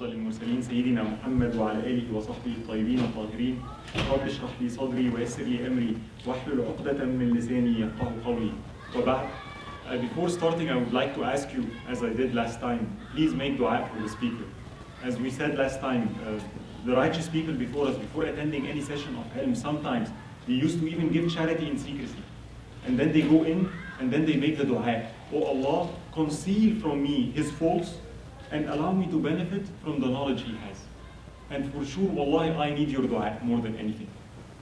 أفضل المرسلين سيدنا محمد وعلى آله وصحبه الطيبين الطاهرين. رب اشرح لي صدري ويسر لي أمري واحلل عقدة من لساني يفقهوا قولي. وبعد, before starting, I would like to ask you, as I did last time, please make dua for the speaker. As we said last time, the righteous people before us, before attending any session of ilm, sometimes they used to even give charity in secrecy. And then they go in and then they make the dua. Oh Allah, conceal from me his faults and allow me to benefit from the knowledge he has. And for sure, wallahi, I need your dua more than anything.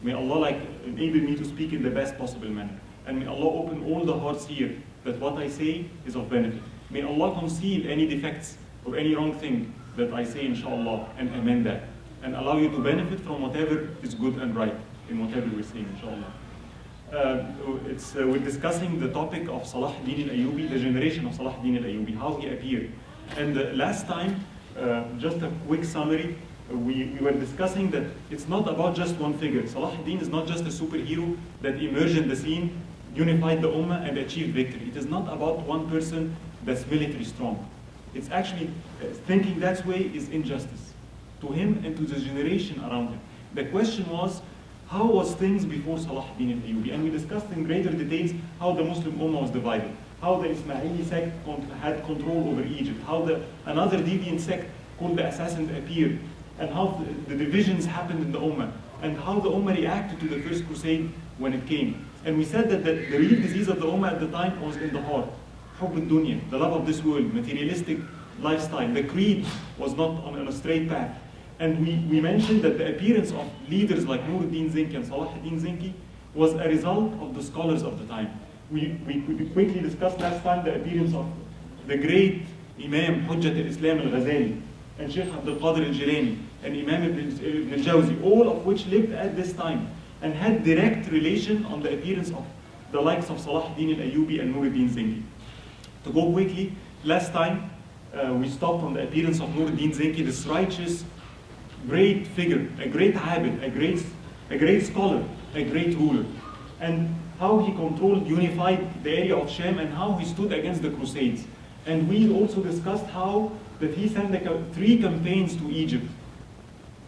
May Allah enable me to speak in the best possible manner. And may Allah open all the hearts here that what I say is of benefit. May Allah conceal any defects or any wrong thing that I say, inshallah, and amend that. And allow you to benefit from whatever is good and right in whatever we're saying, inshallah. We're discussing the topic of Salahuddin al-Ayyubi, the generation of Salahuddin al-Ayyubi, how he appeared. And last time, just a quick summary, we were discussing that it's not about just one figure. Salahuddin is not just a superhero that emerged in the scene, unified the ummah, and achieved victory. It is not about one person that's military strong. It's actually, thinking that way is injustice to him and to the generation around him. The question was, how was things before Salahuddin al-Ayyubi? And we discussed in greater details how the Muslim Ummah was divided, how the Ismaili sect had control over Egypt, how another deviant sect called the Assassins appeared, and how the divisions happened in the Ummah, and how the Ummah reacted to the first crusade when it came. And we said that the real disease of the Ummah at the time was in the heart, Hubb al-Dunya, the love of this world, materialistic lifestyle. The creed was not on a straight path. And we mentioned that the appearance of leaders like Nuruddin Zinki and Salahuddin Zinki was a result of the scholars of the time. We quickly discussed last time the appearance of the great Imam Hujjat al-Islam al-Ghazali and Sheikh Abdul Qadir al-Jilani and Imam Ibn al-Jawzi, all of which lived at this time and had direct relation on the appearance of the likes of Salahuddin al-Ayyubi and Nuruddin Zinki. To go quickly, last time we stopped on the appearance of Nuruddin Zinki, this righteous, great figure, a great abid, a great scholar, a great ruler, and how he controlled, unified the area of Sham, and how he stood against the Crusades. And we also discussed how that he sent 3 campaigns to Egypt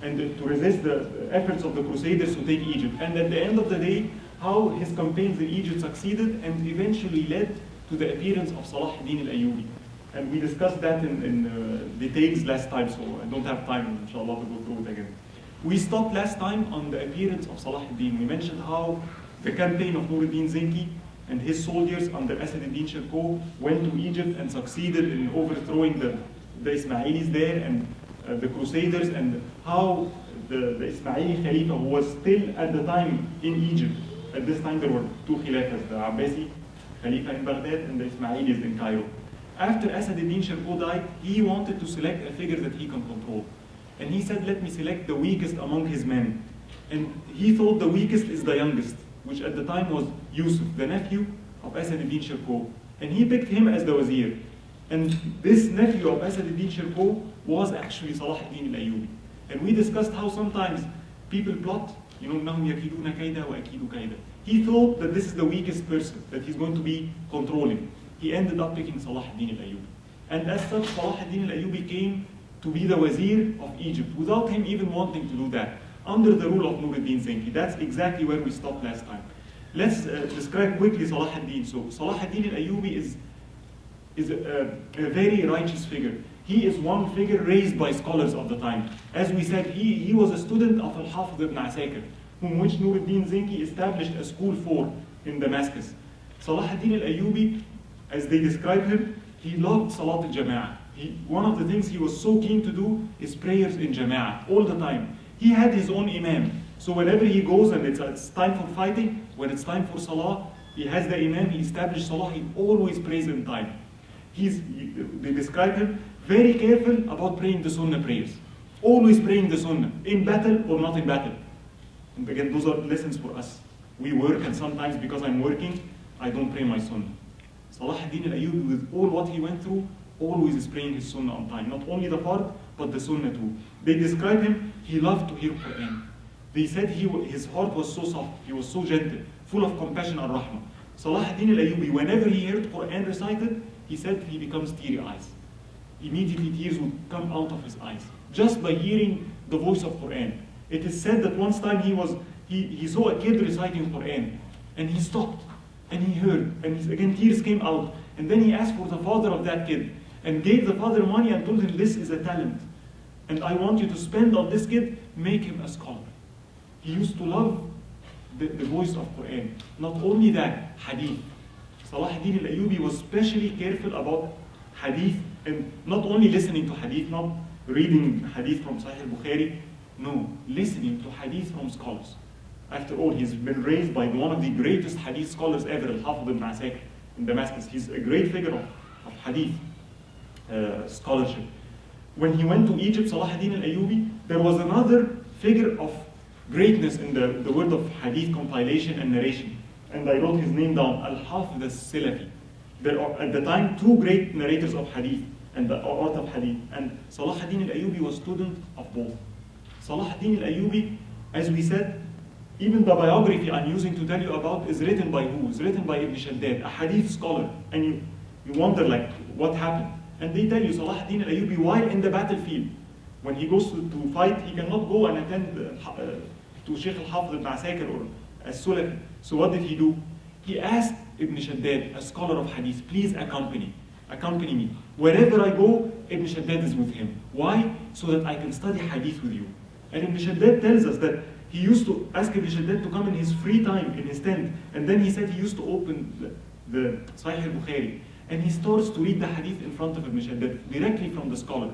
and to resist the efforts of the Crusaders to take Egypt. And at the end of the day, how his campaigns in Egypt succeeded and eventually led to the appearance of Salahuddin al-Ayyubi. And we discussed that in details last time, so I don't have time, inshallah, to go through it again. We stopped last time on the appearance of Salahuddin. We mentioned how the campaign of Nuruddin Zinki and his soldiers under Asad-ud-Din Shirkuh went to Egypt and succeeded in overthrowing the Ismailis there and the Crusaders, and how the Ismaili Khalifa, who was still at the time in Egypt, at this time there were 2 Khilafas, the Abbasi Khalifa in Baghdad and the Ismailis in Cairo. After Asad-ud-Din Shirkuh died, he wanted to select a figure that he can control. And he said, let me select the weakest among his men. And he thought the weakest is the youngest, which at the time was Yusuf, the nephew of Asad-ud-Din Shirkuh. And he picked him as the wazir. And this nephew of Asad-ud-Din Shirkuh was actually Salahuddin al-Ayyubi. And we discussed how sometimes people plot, إِنَّهُمْ يَكِيدُونَ كَيْدًا وَأَكِيدُ كَيْدًا. He thought that this is the weakest person that he's going to be controlling. He ended up picking Salahuddin al-Ayyubi. And as such, Salahuddin al-Ayyubi came to be the wazir of Egypt without him even wanting to do that, under the rule of Nuruddin Zinki. That's exactly where we stopped last time. Let's describe quickly Salahuddin. So Salahuddin al-Ayyubi is a very righteous figure. He is one figure raised by scholars of the time. As we said, he was a student of Al-Hafiz ibn Asakir, whom which Nuruddin Zinki established a school for in Damascus. Salahuddin al-Ayyubi, as they describe him, he loved Salat al-Jama'ah. One of the things he was so keen to do is prayers in Jama'ah, all the time. He had his own imam. So whenever he goes and it's time for fighting, when it's time for Salah, he has the imam, he established Salah, he always prays in time. They describe him very careful about praying the Sunnah prayers. Always praying the Sunnah, in battle or not in battle. And again, those are lessons for us. We work, and sometimes because I'm working, I don't pray my Sunnah. Salahuddin al-Ayyubi, with all what he went through, always is praying his Sunnah on time. Not only the Fard, but the Sunnah too. They describe him, he loved to hear Quran. They said his heart was so soft, he was so gentle, full of compassion and rahmah. Salahuddin al-Ayyubi, whenever he heard Quran recited, he said he becomes teary eyes. immediately tears would come out of his eyes, just by hearing the voice of Quran. It is said that once time he saw a kid reciting Quran, and he stopped, and he heard, and again tears came out, and then he asked for the father of that kid, and gave the father money and told him, this is a talent, and I want you to spend on this kid, make him a scholar. He used to love the voice of Quran. Not only that, hadith. Salahuddin al-Ayyubi was especially careful about hadith, and not only listening to hadith, not reading hadith from Sahih al-Bukhari, no, listening to hadith from scholars. After all, he's been raised by one of the greatest hadith scholars ever, Al-Hafid ibn Asakir in Damascus. He's a great figure of hadith scholarship. When he went to Egypt, Salahuddin al-Ayyubi, there was another figure of greatness in the world of hadith compilation and narration. And I wrote his name down, Al-Hafid al-Salafi. There are, at the time, two great narrators of hadith and the art of hadith. And Salahuddin al-Ayyubi was student of both. Salahuddin al-Ayyubi, as we said, even the biography I'm using to tell you about is written by who? It's written by Ibn Shaddad, a hadith scholar. And you wonder, like, what happened? And they tell you, Salahuddin al-Ayyubi, while in the battlefield, when he goes to fight, he cannot go and attend to Sheikh al-Hafid ibn Asakir or as-Sulafi. So what did he do? He asked Ibn Shaddad, a scholar of hadith, please accompany me. Wherever I go, Ibn Shaddad is with him. Why? So that I can study hadith with you. And Ibn Shaddad tells us that he used to ask Ibn Shaddad to come in his free time, in his tent. And then he said he used to open the Sahih al-Bukhari. And he starts to read the hadith in front of Ibn Shaddad, directly from the scholar,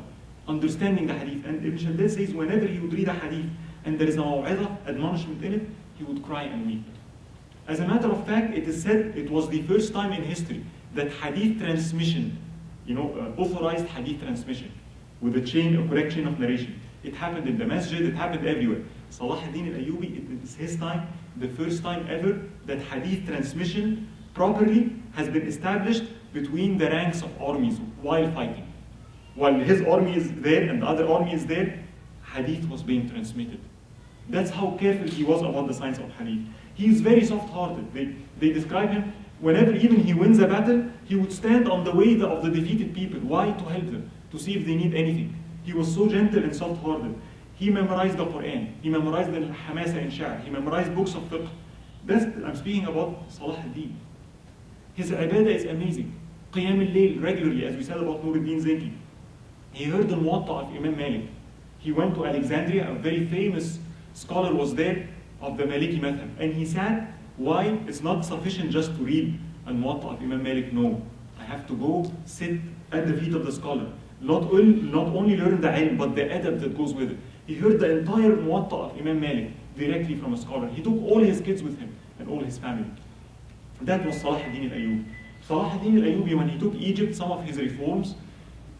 understanding the hadith. And Ibn Shaddad says whenever he would read a hadith, and there is a maw'izah, admonishment in it, he would cry and weep. As a matter of fact, it is said it was the first time in history that hadith transmission, authorized hadith transmission, with a correct chain of narration. It happened in the masjid, it happened everywhere. Salahuddin al-Ayyubi, it is his time, the first time ever that hadith transmission properly has been established between the ranks of armies while fighting. While his army is there and the other army is there, hadith was being transmitted. That's how careful he was about the science of hadith. He is very soft-hearted. They describe him, whenever even he wins a battle, he would stand on the way of the defeated people. Why? To help them, to see if they need anything. He was so gentle and soft-hearted. He memorized the Quran. He memorized the Hamasa and Sha'r. He memorized books of fiqh. I'm speaking about Salahuddin. His ibadah is amazing. Qiyam al-Layl regularly, as we said about Nuruddin Zinki. He heard the Muwatta of Imam Malik. He went to Alexandria, a very famous scholar was there of the Maliki Madhab. And he said, why? It's not sufficient just to read al-Muwatta of Imam Malik. No, I have to go sit at the feet of the scholar. Not only learn the ilm, but the adab that goes with it. He heard the entire Muwatta of Imam Malik directly from a scholar. He took all his kids with him and all his family. That was Salahuddin al-Ayyubi. Salahuddin al-Ayyubi, when he took Egypt, some of his reforms,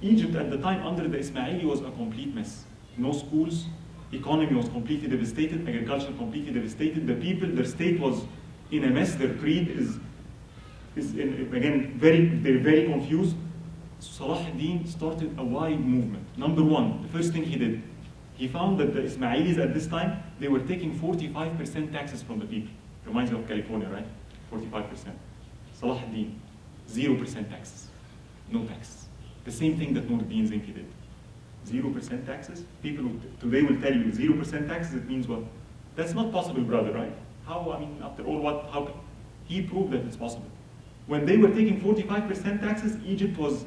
Egypt at the time under the Ismaili was a complete mess. No schools, economy was completely devastated, agriculture completely devastated, the people, their state was in a mess, their creed is they're very confused. So Salahuddin started a wide movement. Number one, the first thing he did, he found that the Ismailis at this time, they were taking 45% taxes from the people. Reminds me of California, right? 45%. Salahuddin, 0% taxes. No taxes. The same thing that Nuruddin Zinki did. 0% taxes. People today will tell you 0% taxes, it means what? That's not possible, brother, right? After all, how can? He proved that it's possible. When they were taking 45% taxes, Egypt was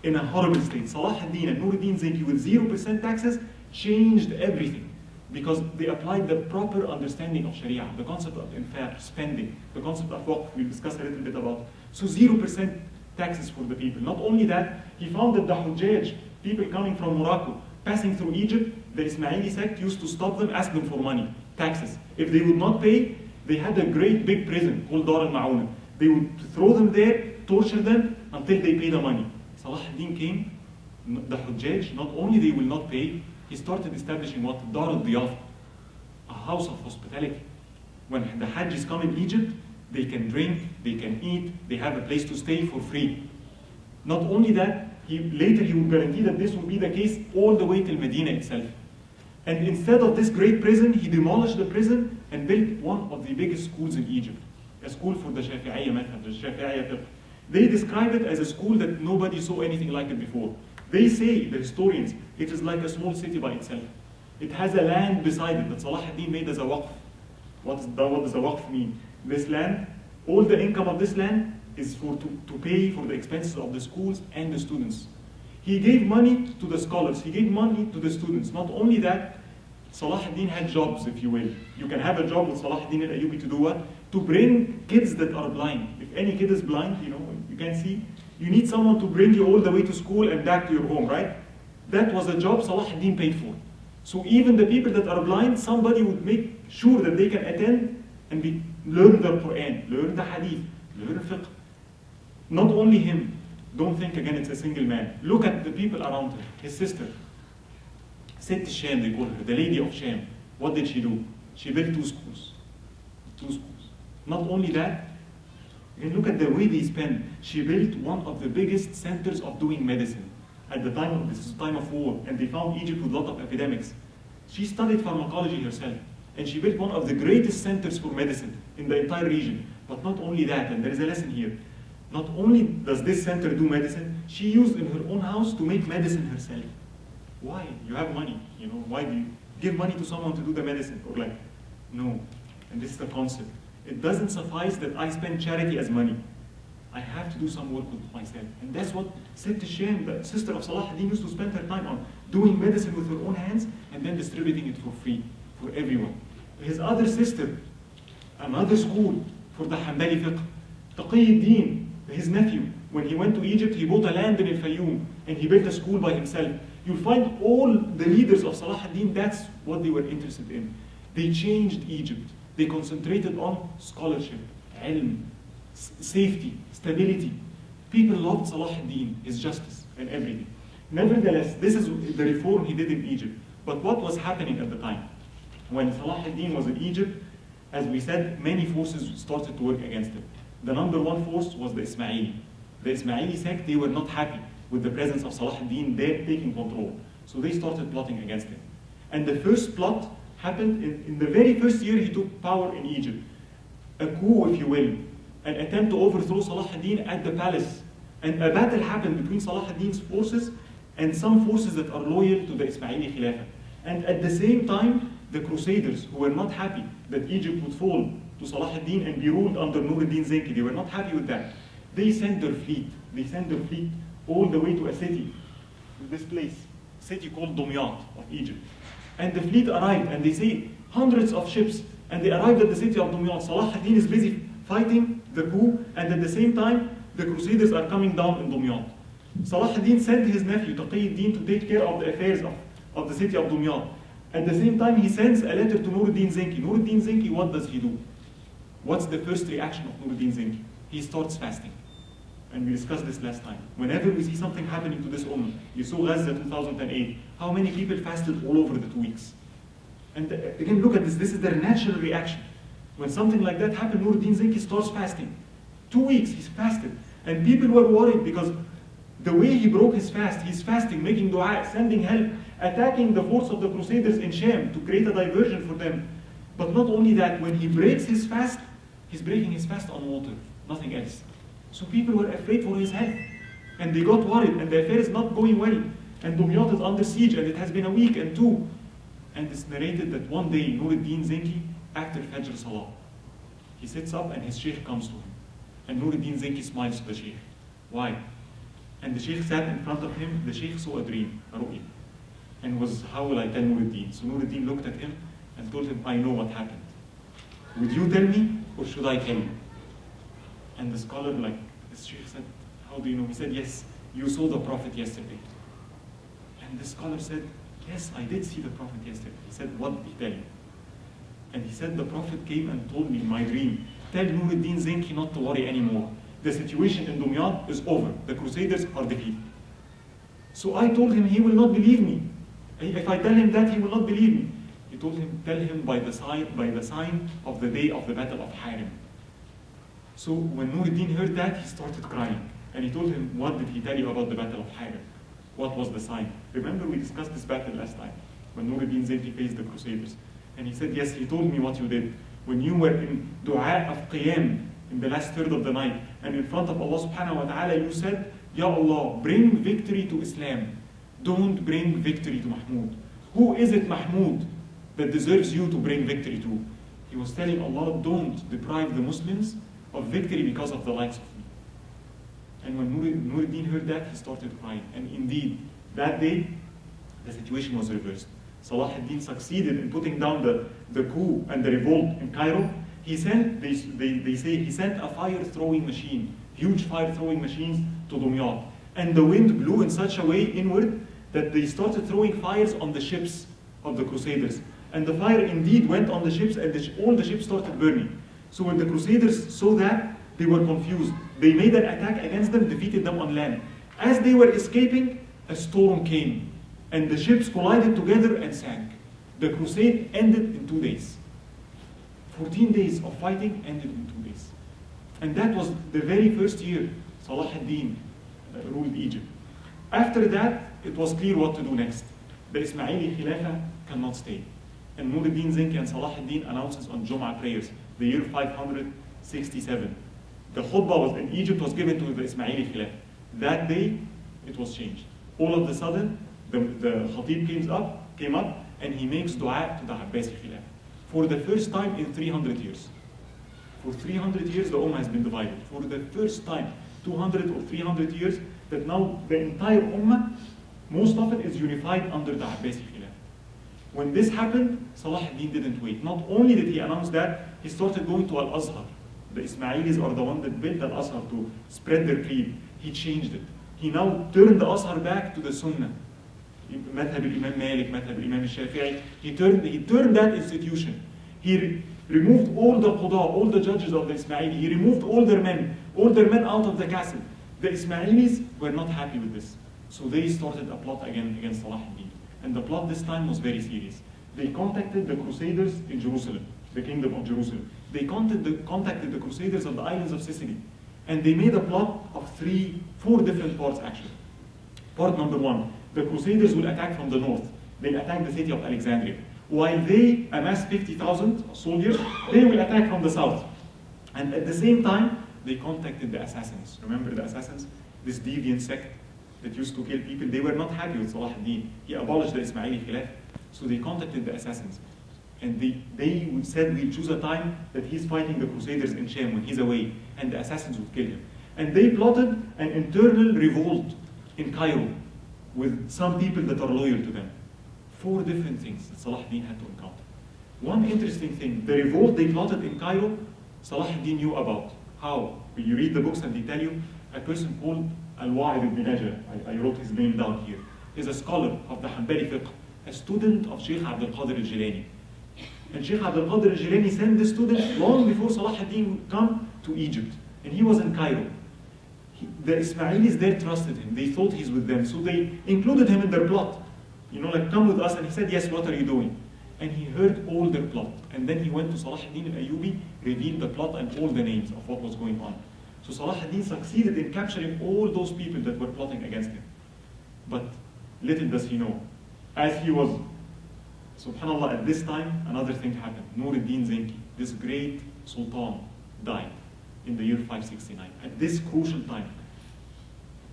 in a horrible state. Salahuddin and Nuruddin Zinki with 0% taxes changed everything because they applied the proper understanding of Sharia, the concept of infaq, spending, the concept of waqf, we discussed a little bit about. So 0% taxes for the people. Not only that, he found that the Hujjaj, people coming from Morocco, passing through Egypt, the Ismaili sect used to stop them, ask them for money, taxes. If they would not pay, they had a great big prison called Dar al-Ma'una. They would throw them there, torture them until they pay the money. Salahuddin came, the Hujjaj, not only they will not pay, he started establishing what? Dar al-Diyaf, a house of hospitality. When the Hajjis come in Egypt, they can drink, they can eat, they have a place to stay for free. Not only that, later he would guarantee that this would be the case all the way till Medina itself. And instead of this great prison, he demolished the prison and built one of the biggest schools in Egypt, a school for the Shafi'iyya madhab, the Shafi'iyya fiqh. They describe it as a school that nobody saw anything like it before. They say, the historians, it is like a small city by itself. It has a land beside it that Salahuddin made as a waqf. What does a waqf mean? This land, all the income of this land is to pay for the expenses of the schools and the students. He gave money to the scholars, he gave money to the students. Not only that, Salahuddin had jobs, if you will. You can have a job with Salahuddin al-Ayyubi to do what? To bring kids that are blind. If any kid is blind, you can't see, you need someone to bring you all the way to school and back to your home, right? That was a job Salahuddin paid for. So even the people that are blind, somebody would make sure that they can attend and learn the Quran, learn the Hadith, learn fiqh. Not only him. Don't think again it's a single man. Look at the people around her. His sister. Sitt Sham, they call her, the lady of Sham. What did she do? She built 2 schools. 2 schools. Not only that, and look at the way they spend. She built one of the biggest centers of doing medicine. At the time, this is the time of war, and they found Egypt with a lot of epidemics. She studied pharmacology herself, and she built one of the greatest centers for medicine in the entire region. But not only that, and there is a lesson here. Not only does this center do medicine, she used in her own house to make medicine herself. Why? You have money, why do you give money to someone to do the medicine? Or like, no. And this is the concept. It doesn't suffice that I spend charity as money. I have to do some work with myself. And that's what Sitt Sham, the sister of Salahuddin, used to spend her time on, doing medicine with her own hands and then distributing it for free, for everyone. His other sister, another school for the Hanbali fiqh, Taqiyuddin, his nephew, when he went to Egypt, he bought a land in Al-Fayoum and he built a school by himself. You'll find all the leaders of Salahuddin, that's what they were interested in. They changed Egypt. They concentrated on scholarship, ilm, safety, stability. People loved Salahuddin, his justice, and everything. Nevertheless, this is the reform he did in Egypt. But what was happening at the time? When Salahuddin was in Egypt, as we said, many forces started to work against him. The number one force was the Ismaili. The Ismaili sect, they were not happy with the presence of Salahuddin there taking control. So they started plotting against him. And the first plot happened in the very first year he took power in Egypt. A coup, if you will, an attempt to overthrow Salahuddin at the palace. And a battle happened between Salahuddin's forces and some forces that are loyal to the Ismaili Khilafah. And at the same time, the Crusaders, who were not happy that Egypt would fall to Salahuddin and be ruled under Nur-ad-Din Zenki, they were not happy with that. They sent their fleet. They sent their fleet all the way to a city, this place, city called Dumyat of Egypt. And the fleet arrived, and they say hundreds of ships, and they arrived at the city of Dumyat. Salahuddin is busy fighting the coup, and at the same time, the Crusaders are coming down in Dumyat. Salahuddin sent his nephew, Taqiyuddin, to take care of the affairs of the city of Dumyat. At the same time, he sends a letter to Nur-ad-Din Zenki. Nur-ad-Din Zenki, what does he do? What's the first reaction of Nur-ad-Din Zenki? He starts fasting. And we discussed this last time. Whenever we see something happening to this ummah, you saw Gaza 2008, how many people fasted all over the 2 weeks? And again, look at this. This is their natural reaction. When something like that happened, Nur-ad-Din Zenki starts fasting. 2 weeks, he's fasted. And people were worried because the way he broke his fast, he's fasting, making dua, sending help, attacking the force of the Crusaders in Sham to create a diversion for them. But not only that, when he breaks his fast, he's breaking his fast on water, nothing else. So people were afraid for his health. And they got worried, and the affair is not going well. And Dumyat is under siege, and it has been a week and 2. And it's narrated that one day, Nur-ad-Din Zenki, after Fajr Salah, he sits up and his sheikh comes to him. And Nur-ad-Din Zenki smiles to the sheikh. Why? And the sheikh sat in front of him. The sheikh saw a dream, a ru'ya. And was, how will I tell Nur-ad-Din? So Nur-ad-Din looked at him and told him, I know what happened. Would you tell me, or should I tell you? And the scholar, the sheikh said, how do you know? He said, yes, you saw the Prophet yesterday. And the scholar said, yes, I did see the Prophet yesterday. He said, what did he tell you? And he said, the Prophet came and told me in my dream, tell Nur-ad-Din Zenki not to worry anymore. The situation in Dumyat is over. The Crusaders are defeated. So I told him he will not believe me. If I tell him that, he will not believe me. He told him, tell him by the sign of the day of the Battle of Harim. So when Nur-ad-Din heard that, he started crying. And he told him, what did he tell you about the Battle of Harim? What was the sign? Remember we discussed this battle last time, when Nur-ad-Din Zenki faced the Crusaders. And he said, yes, he told me what you did. When you were in dua of qiyam, in the last third of the night, and in front of Allah subhanahu wa ta'ala, you said, Ya Allah, bring victory to Islam. don't bring victory to Mahmud. Who is it, Mahmud, that deserves you to bring victory to? He was telling Allah, don't deprive the Muslims of victory because of the likes of me. And when Nuruddin heard that, he started crying. And indeed, that day, the situation was reversed. Salahuddin succeeded in putting down the coup and the revolt in Cairo. He sent, they say, he sent a fire-throwing machine, huge fire-throwing machines to Dumyat. And the wind blew in such a way inward that they started throwing fires on the ships of the Crusaders. And the fire indeed went on the ships, and all the ships started burning. So when the Crusaders saw that, they were confused. They made an attack against them, defeated them on land. As they were escaping, a storm came, and the ships collided together and sank. The crusade ended in 2 days. 14 days of fighting ended in 2 days. And that was the very first year Salahuddin ruled Egypt. After that, it was clear what to do next. The Ismaili Khilafah cannot stay. And Nuruddin Zinki and Salahuddin announces on Jum'ah prayers, the year 567. The khutbah in Egypt was given to the Ismaili Khilafah. That day, it was changed. All of a sudden, the Khatib came up, and he makes dua to the Abbasi Khilafah. For the first time in 300 years. For 300 years, the Ummah has been divided. For the first time, 200 or 300 years, that now the entire Ummah, most of it is unified under the Abbasi Khilafah. When this happened, Salahuddin didn't wait. Not only did he announce that, he started going to Al-Azhar. The Ismailis are the one that built Al-Azhar to spread their creed. He changed it. He now turned the Azhar back to the Sunnah. Madhab al-Imam Malik, Madhab al-Imam al-Shafi'i. He turned that institution. He removed all the Qudah, all the judges of the Ismaili. He removed all their men out of the castle. The Ismailis were not happy with this. So they started a plot again against Salahuddin. And the plot this time was very serious. They contacted the Crusaders in Jerusalem, the kingdom of Jerusalem. They contacted the Crusaders of the islands of Sicily. And they made a plot of 4 different parts actually. Part number 1, the Crusaders will attack from the north. They attack the city of Alexandria. While they amass 50,000 soldiers, they will attack from the south. And at the same time, they contacted the assassins. Remember the assassins? This deviant sect that used to kill people. They were not happy with Salahuddin. He abolished the Ismaili Khilafah. So they contacted the assassins. And they said, we'll choose a time that he's fighting the Crusaders in Sham when he's away, and the assassins would kill him. And they plotted an internal revolt in Cairo with some people that are loyal to them. 4 different things that Salahuddin had to encounter. One interesting thing, the revolt they plotted in Cairo, Salahuddin knew about. How? When you read the books and they tell you, a person called Al-Wa'id ibn Najah, I wrote his name down here, is a scholar of the Hanbali fiqh, a student of Sheikh Abdul Qadir al-Jilani. And Sheikh Abdul Qadir al-Jilani sent this student long before Salahuddin would come to Egypt. And he was in Cairo. The Ismailis there trusted him. They thought he's with them. So they included him in their plot. You know, like, come with us. And he said, yes, what are you doing? And he heard all their plot. And then he went to Salahuddin al-Ayyubi, revealed the plot and all the names of what was going on. So Salahuddin succeeded in capturing all those people that were plotting against him. But little does he know, as he was, subhanAllah, at this time, another thing happened. Nuruddin Zinki, this great sultan, died in the year 569. At this crucial time,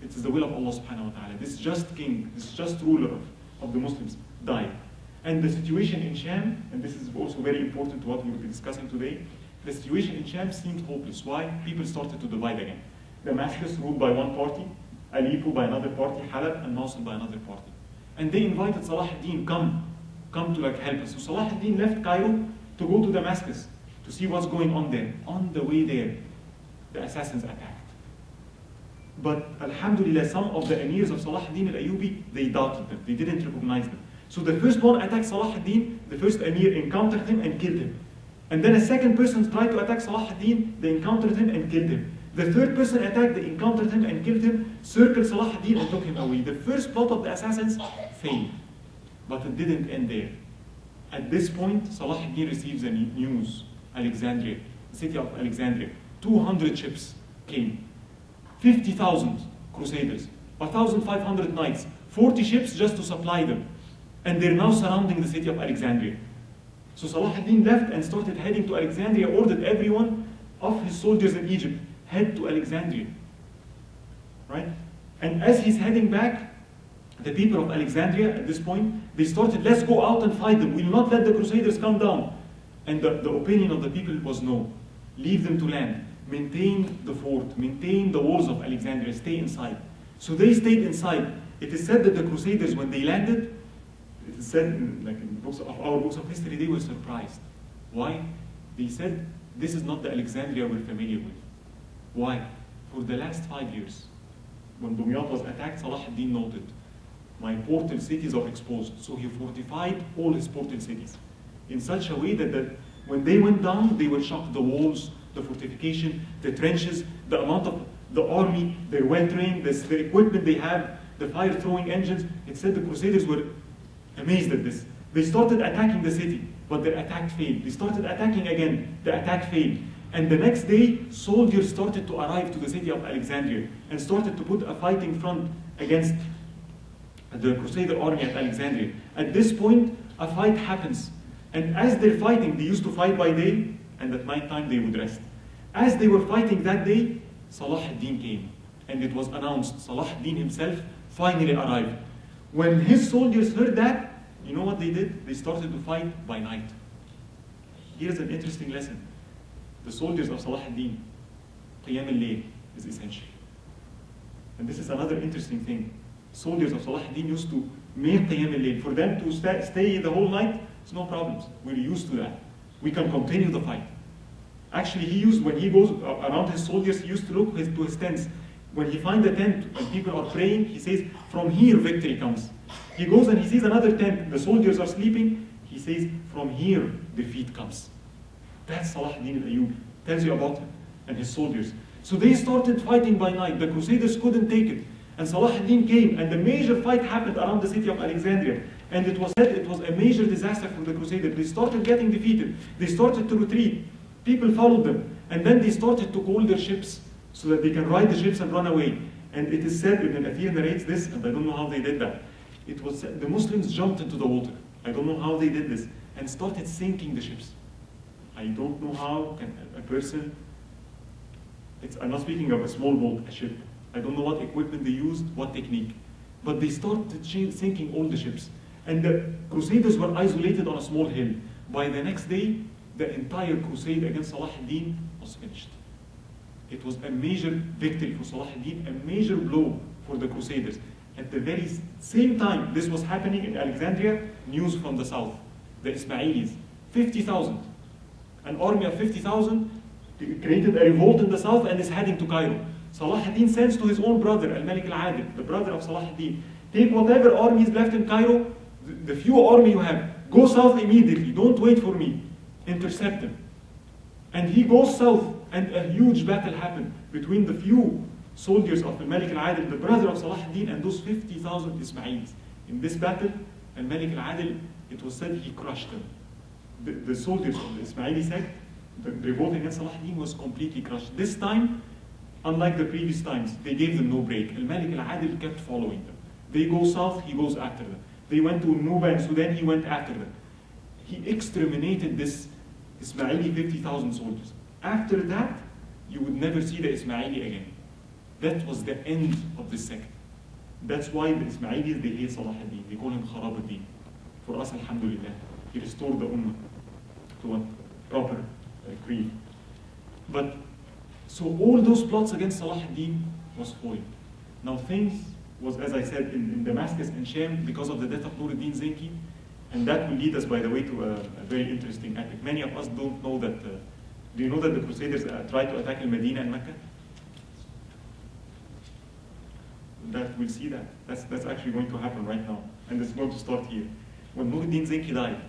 it is the will of Allah subhanahu wa ta'ala. This just king, this just ruler of the Muslims died. And the situation in Sham, and this is also very important to what we will be discussing today, the situation in Sham seemed hopeless. Why? People started to divide again. Damascus ruled by one party, Aleppo by another party, Halab and Mosul by another party. And they invited Salahuddin, come to like help us. So Salahuddin left Cairo to go to Damascus to see what's going on there. On the way there, the assassins attacked. But alhamdulillah, some of the emirs of Salahuddin al-Ayyubi, they doubted them. They didn't recognize them. So the first one attacked Salahuddin, the first emir encountered him and killed him. And then a second person tried to attack Salahuddin, they encountered him and killed him. The third person attacked, they encountered him and killed him, circled Salahuddin and took him away. The first plot of the assassins failed. But it didn't end there. At this point, Salahuddin receives a news. Alexandria, the city of Alexandria, 200 ships came. 50,000 crusaders, 1,500 knights, 40 ships just to supply them. And they're now surrounding the city of Alexandria. So Salahuddin left and started heading to Alexandria, ordered everyone of his soldiers in Egypt, head to Alexandria. Right? And as he's heading back, the people of Alexandria at this point, they started, let's go out and fight them. We will not let the Crusaders come down. And the opinion of the people was no. Leave them to land. Maintain the fort. Maintain the walls of Alexandria. Stay inside. So they stayed inside. It is said that the Crusaders, when they landed, it is said in our books of history, they were surprised. Why? They said, this is not the Alexandria we're familiar with. Why? For the last 5 years, when Dumyat was attacked, Salahuddin noted, my portal cities are exposed. So he fortified all his portal cities in such a way that when they went down, they were shocked. The walls, the fortification, the trenches, the amount of the army, they're well trained, the equipment they have, the fire-throwing engines. It said the Crusaders were amazed at this. They started attacking the city, but their attack failed. They started attacking again, the attack failed. And the next day, soldiers started to arrive to the city of Alexandria and started to put a fighting front against the Crusader army at Alexandria. At this point, a fight happens. And as they're fighting, they used to fight by day, and at night time they would rest. As they were fighting that day, Salahuddin came. And it was announced, Salahuddin himself finally arrived. When his soldiers heard that, you know what they did? They started to fight by night. Here's an interesting lesson. The soldiers of Salahuddin, Qiyam al-Layl is essential. And this is another interesting thing. Soldiers of Salahuddin used to make Qiyam al-Layl. For them to stay the whole night, it's no problems. We're used to that. We can continue the fight. Actually, when he goes around his soldiers, he used to look to his tents. When he finds a tent and people are praying, he says, from here victory comes. He goes and he sees another tent, the soldiers are sleeping, he says, from here defeat comes. That's Salahuddin al-Ayyubi. Tells you about him and his soldiers. So they started fighting by night. The Crusaders couldn't take it. And Salahuddin came, and the major fight happened around the city of Alexandria. And it was said it was a major disaster for the Crusaders. They started getting defeated. They started to retreat. People followed them. And then they started to call their ships so that they can ride the ships and run away. And it is said, Ibn al-Athir narrates this, and I don't know how they did that. It was said, the Muslims jumped into the water. I don't know how they did this. And started sinking the ships. I don't know how can a person, I'm not speaking of a small boat, a ship. I don't know what equipment they used, what technique. But they started sinking all the ships. And the Crusaders were isolated on a small hill. By the next day, the entire crusade against Salahuddin was finished. It was a major victory for Salahuddin, a major blow for the Crusaders. At the very same time this was happening in Alexandria, news from the south. The Ismailis, 50,000. An army of 50,000 created a revolt in the south and is heading to Cairo. Salahuddin sends to his own brother, Al-Malik al-Adil, the brother of Salahuddin, take whatever army is left in Cairo, the few army you have, go south immediately, don't wait for me, intercept them. And he goes south, and a huge battle happened between the few soldiers of Al-Malik al-Adil, the brother of Salahuddin, and those 50,000 Ismailis. In this battle, Al-Malik al-Adil, it was said he crushed them. The soldiers of the Ismaili sect, the revolt against Salahuddin was completely crushed. This time, unlike the previous times, they gave them no break. Al-Malik al-Adil kept following them. They go south, he goes after them. They went to Nuba and Sudan, he went after them. He exterminated this Ismaili 50,000 soldiers. After that, you would never see the Ismaili again. That was the end of the sect. That's why the Ismailis, they hate Salahuddin. They call him Kharabuddin. For us, alhamdulillah, he restored the Ummah to a proper creed. But, so all those plots against Salahuddin was foiled. Now things was, as I said, in Damascus and Sham, because of the death of Nuruddin Zenki, and that will lead us, by the way, to a very interesting epic. Many of us don't know that, do you know that the Crusaders tried to attack Al-Medina and Mecca? That we'll see that. That's actually going to happen right now. And it's going to start here. When Nuruddin Zenki died,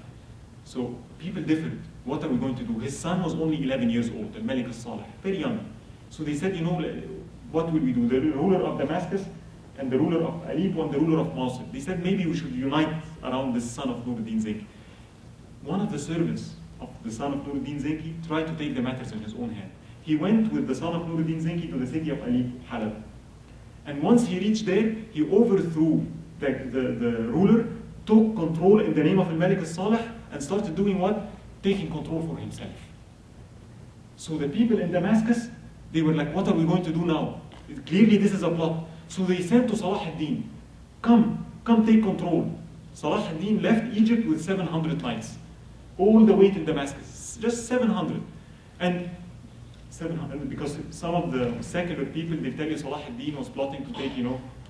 so people differed. What are we going to do? His son was only 11 years old, Al-Malik al-Salih, very young. So they said, you know, what will we do? The ruler of Damascus and the ruler of Aleppo and the ruler of Mosul. They said maybe we should unite around the son of Nuruddin Zenki. One of the servants of the son of Nuruddin Zenki tried to take the matters in his own hand. He went with the son of Nuruddin Zenki to the city of Aleppo, Halab. And once he reached there, he overthrew the ruler, took control in the name of Al-Malik al-Salih, and started doing what? Taking control for himself. So the people in Damascus, they were like, what are we going to do now? Clearly this is a plot. So they sent to Salahuddin, come, come take control. Salahuddin left Egypt with 700 knights, all the way to Damascus, just 700. And 700, because some of the secular people, they tell you Salahuddin was plotting to take,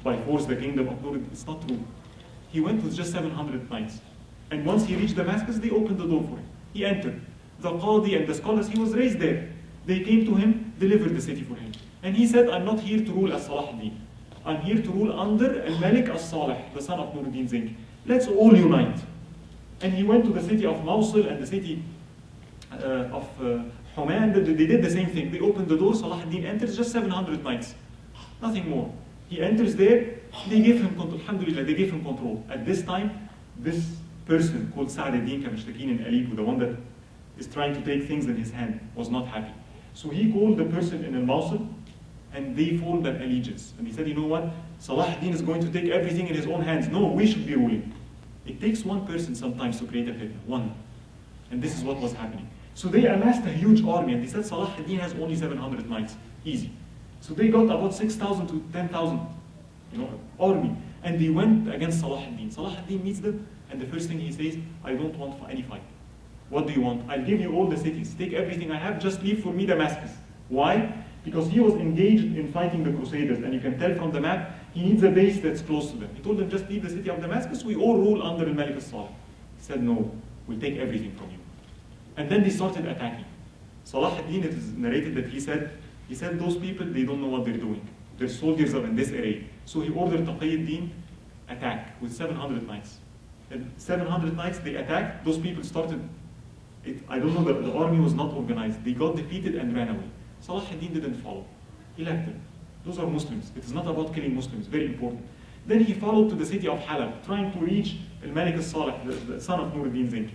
by force the kingdom of Nur. It's not true. He went with just 700 knights. And once he reached Damascus, they opened the door for him. He entered. The Qadi and the scholars, he was raised there. They came to him, delivered the city for him. And he said, I'm not here to rule as Salahuddin. I'm here to rule under Al-Malik as-Salih, the son of Nuruddin Zinki. Let's all unite. And he went to the city of Mosul and the city of Huma, and they did the same thing. They opened the door, Salahuddin enters, just 700 knights. Nothing more. He enters there, they gave him control. Alhamdulillah, they gave him control. At this time, this person called Sa'd-ad-Din Kamishtakin in Aleppo, the one that is trying to take things in his hand, was not happy. So he called the person in Mosul, and they formed an allegiance. And he said, you know what? Salahuddin is going to take everything in his own hands. No, we should be ruling. It takes one person sometimes to create a fitna, one. And this is what was happening. So they amassed a huge army, and they said Salahuddin has only 700 knights. Easy. So they got about 6,000 to 10,000, army. And they went against Salahuddin. Salahuddin meets them, and the first thing he says, I don't want any fight. What do you want? I'll give you all the cities. Take everything I have, just leave for me Damascus. Why? Because he was engaged in fighting the Crusaders, and you can tell from the map, he needs a base that's close to them. He told them, just leave the city of Damascus, we all rule under Al-Malik as-Salih. He said, no, we'll take everything from you. And then they started attacking. Salahuddin, it is narrated that he said, those people, they don't know what they're doing. Their soldiers are in this array. So he ordered Taqiyuddin attack with 700 knights. And 700 knights, they attacked, those people started, I don't know, the army was not organized. They got defeated and ran away. Salahuddin didn't follow. He left them. Those are Muslims. It is not about killing Muslims, very important. Then he followed to the city of Halab, trying to reach Al-Malik as-Salih, the son of Nuruddin Zinki.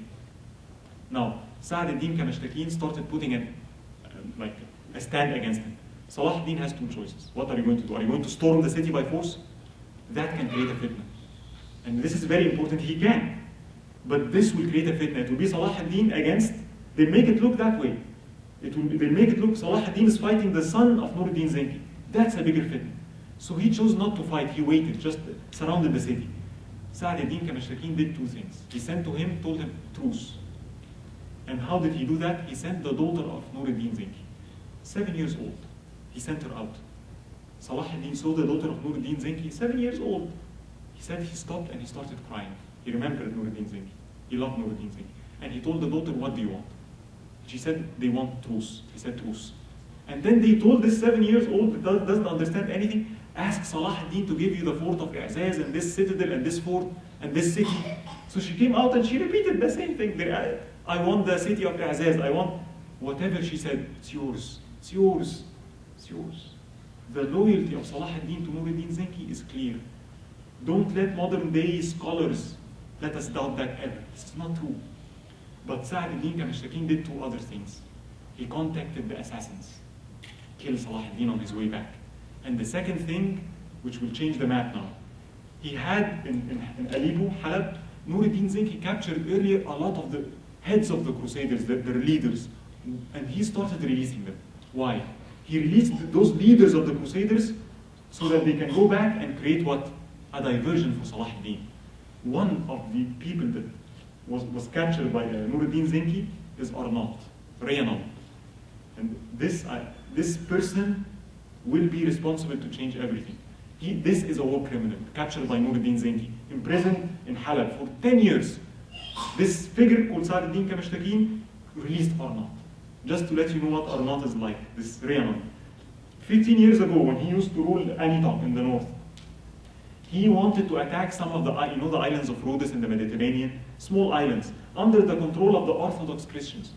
Now, Sa'd-ad-Din Kamishtakin started putting a stand against him. Salahuddin has two choices. What are you going to do? Are you going to storm the city by force? That can create a fitna. And this is very important. He can. But this will create a fitna. It will be Salahuddin against, they make it look that way. They make it look, Salahuddin is fighting the son of Nuruddin Zinki. That's a bigger fitna. So he chose not to fight. He waited, just surrounded the city. Sa'd-ad-Din Kamishtakin did two things. He sent to him, told him, truce. And how did he do that? He sent the daughter of Nuruddin Zinki, 7 years old. He sent her out. Salahuddin saw the daughter of Nuruddin Zinki, 7 years old. He said he stopped and he started crying. He remembered Nuruddin Zinki. He loved Nuruddin Zinki. And he told the daughter, what do you want? She said, they want truce. He said, truce. And then they told this 7 years old that doesn't understand anything, ask Salahuddin to give you the fort of I'zaz and this citadel and this fort and this city. So she came out and she repeated the same thing. I want the city of I'zaz. I want whatever she said. It's yours. It's yours. It's yours. The loyalty of Salahuddin to Nuruddin Zinki is clear. Don't let modern day scholars let us doubt that ever. It's not true. But Sa'd-ad-Din Kamishtakin did two other things. He contacted the assassins, killed Salahuddin on his way back. And the second thing, which will change the map now, he had in Aleppo, Halab, Nuruddin Zinki captured earlier a lot of the heads of the Crusaders, their leaders, and he started releasing them. Why? He released those leaders of the Crusaders so that they can go back and create what? A diversion for Salahuddin. One of the people that was captured by Nuruddin Zinki is Arnat, Rayyanad. And this person will be responsible to change everything. This is a war criminal, captured by Nuruddin Zinki, imprisoned in Halab for 10 years. This figure called Sa'd-ad-Din Kamishtakin released Arnat. Just to let you know what Arnat is like, this Rayyanad. 15 years ago, when he used to rule Anitok in the north, he wanted to attack some of the islands of Rhodes in the Mediterranean, small islands, under the control of the Orthodox Christians,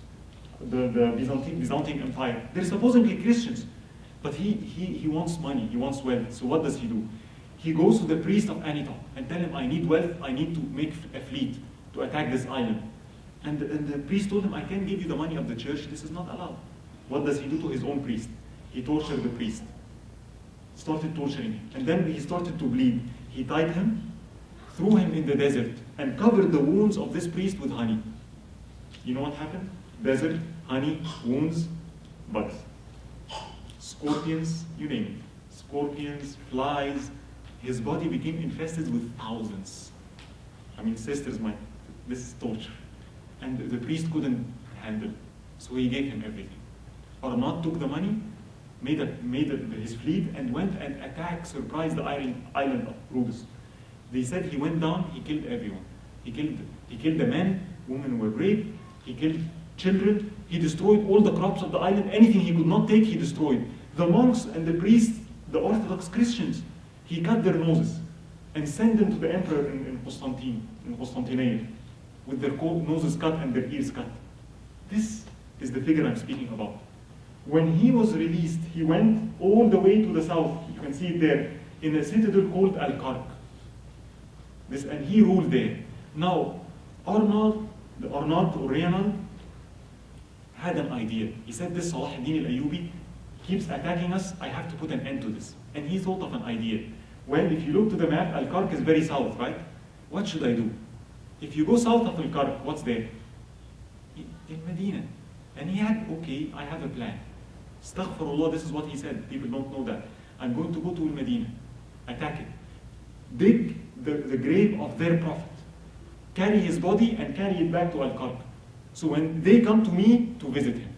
the Byzantine Empire. They're supposedly Christians, but he wants money, he wants wealth. So what does he do? He goes to the priest of Anitok and tell him, I need wealth, I need to make a fleet to attack this island. And the priest told him, I can't give you the money of the church, this is not allowed. What does he do to his own priest? He tortured the priest, started torturing him, and then he started to bleed. He tied him, threw him in the desert, and covered the wounds of this priest with honey. You know what happened? Desert, honey, wounds, bugs. Scorpions, you name it. Scorpions, flies, his body became infested with thousands. I mean, sisters might, this is torture. And the priest couldn't handle, so he gave him everything. Arnaud took the money, made his fleet, and went and attacked, surprised the island of Rhodes. They said he went down, he killed everyone. He killed the men, women were raped, he killed children, he destroyed all the crops of the island, anything he could not take, he destroyed. The monks and the priests, the Orthodox Christians, he cut their noses and sent them to the emperor in Constantinople, with their noses cut and their ears cut. This is the figure I'm speaking about. When he was released, he went all the way to the south, you can see it there, in a citadel called Al-Kark. And he ruled there. Now, Arnaud or Reynald had an idea. He said, this Salahuddin al-Ayyubi keeps attacking us, I have to put an end to this. And he thought of an idea. Well, if you look to the map, Al-Kark is very south, right? What should I do? If you go south of Al-Kark, what's there? In Medina. And he had, okay, I have a plan. Astaghfirullah, this is what he said. People don't know that. I'm going to go to Medina, attack it. Dig the grave of their prophet. Carry his body and carry it back to Al-Kark. So when they come to me to visit him,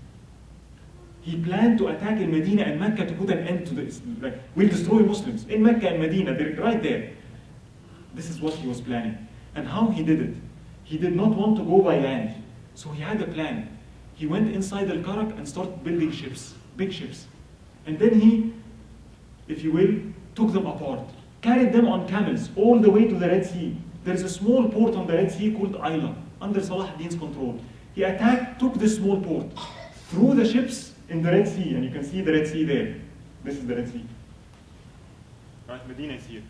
he planned to attack in Medina and Mecca to put an end to this. Like, we'll destroy Muslims in Mecca and Medina, they're right there. This is what he was planning. And how he did it? He did not want to go by land. So he had a plan. He went inside Al-Kark and started building ships, big ships. And then he, if you will, took them apart, carried them on camels all the way to the Red Sea. There's a small port on the Red Sea called Ayla, under Salahuddin's control. He attacked, took this small port, threw the ships in the Red Sea, and you can see the Red Sea there. This is the Red Sea. Right, Medina is here.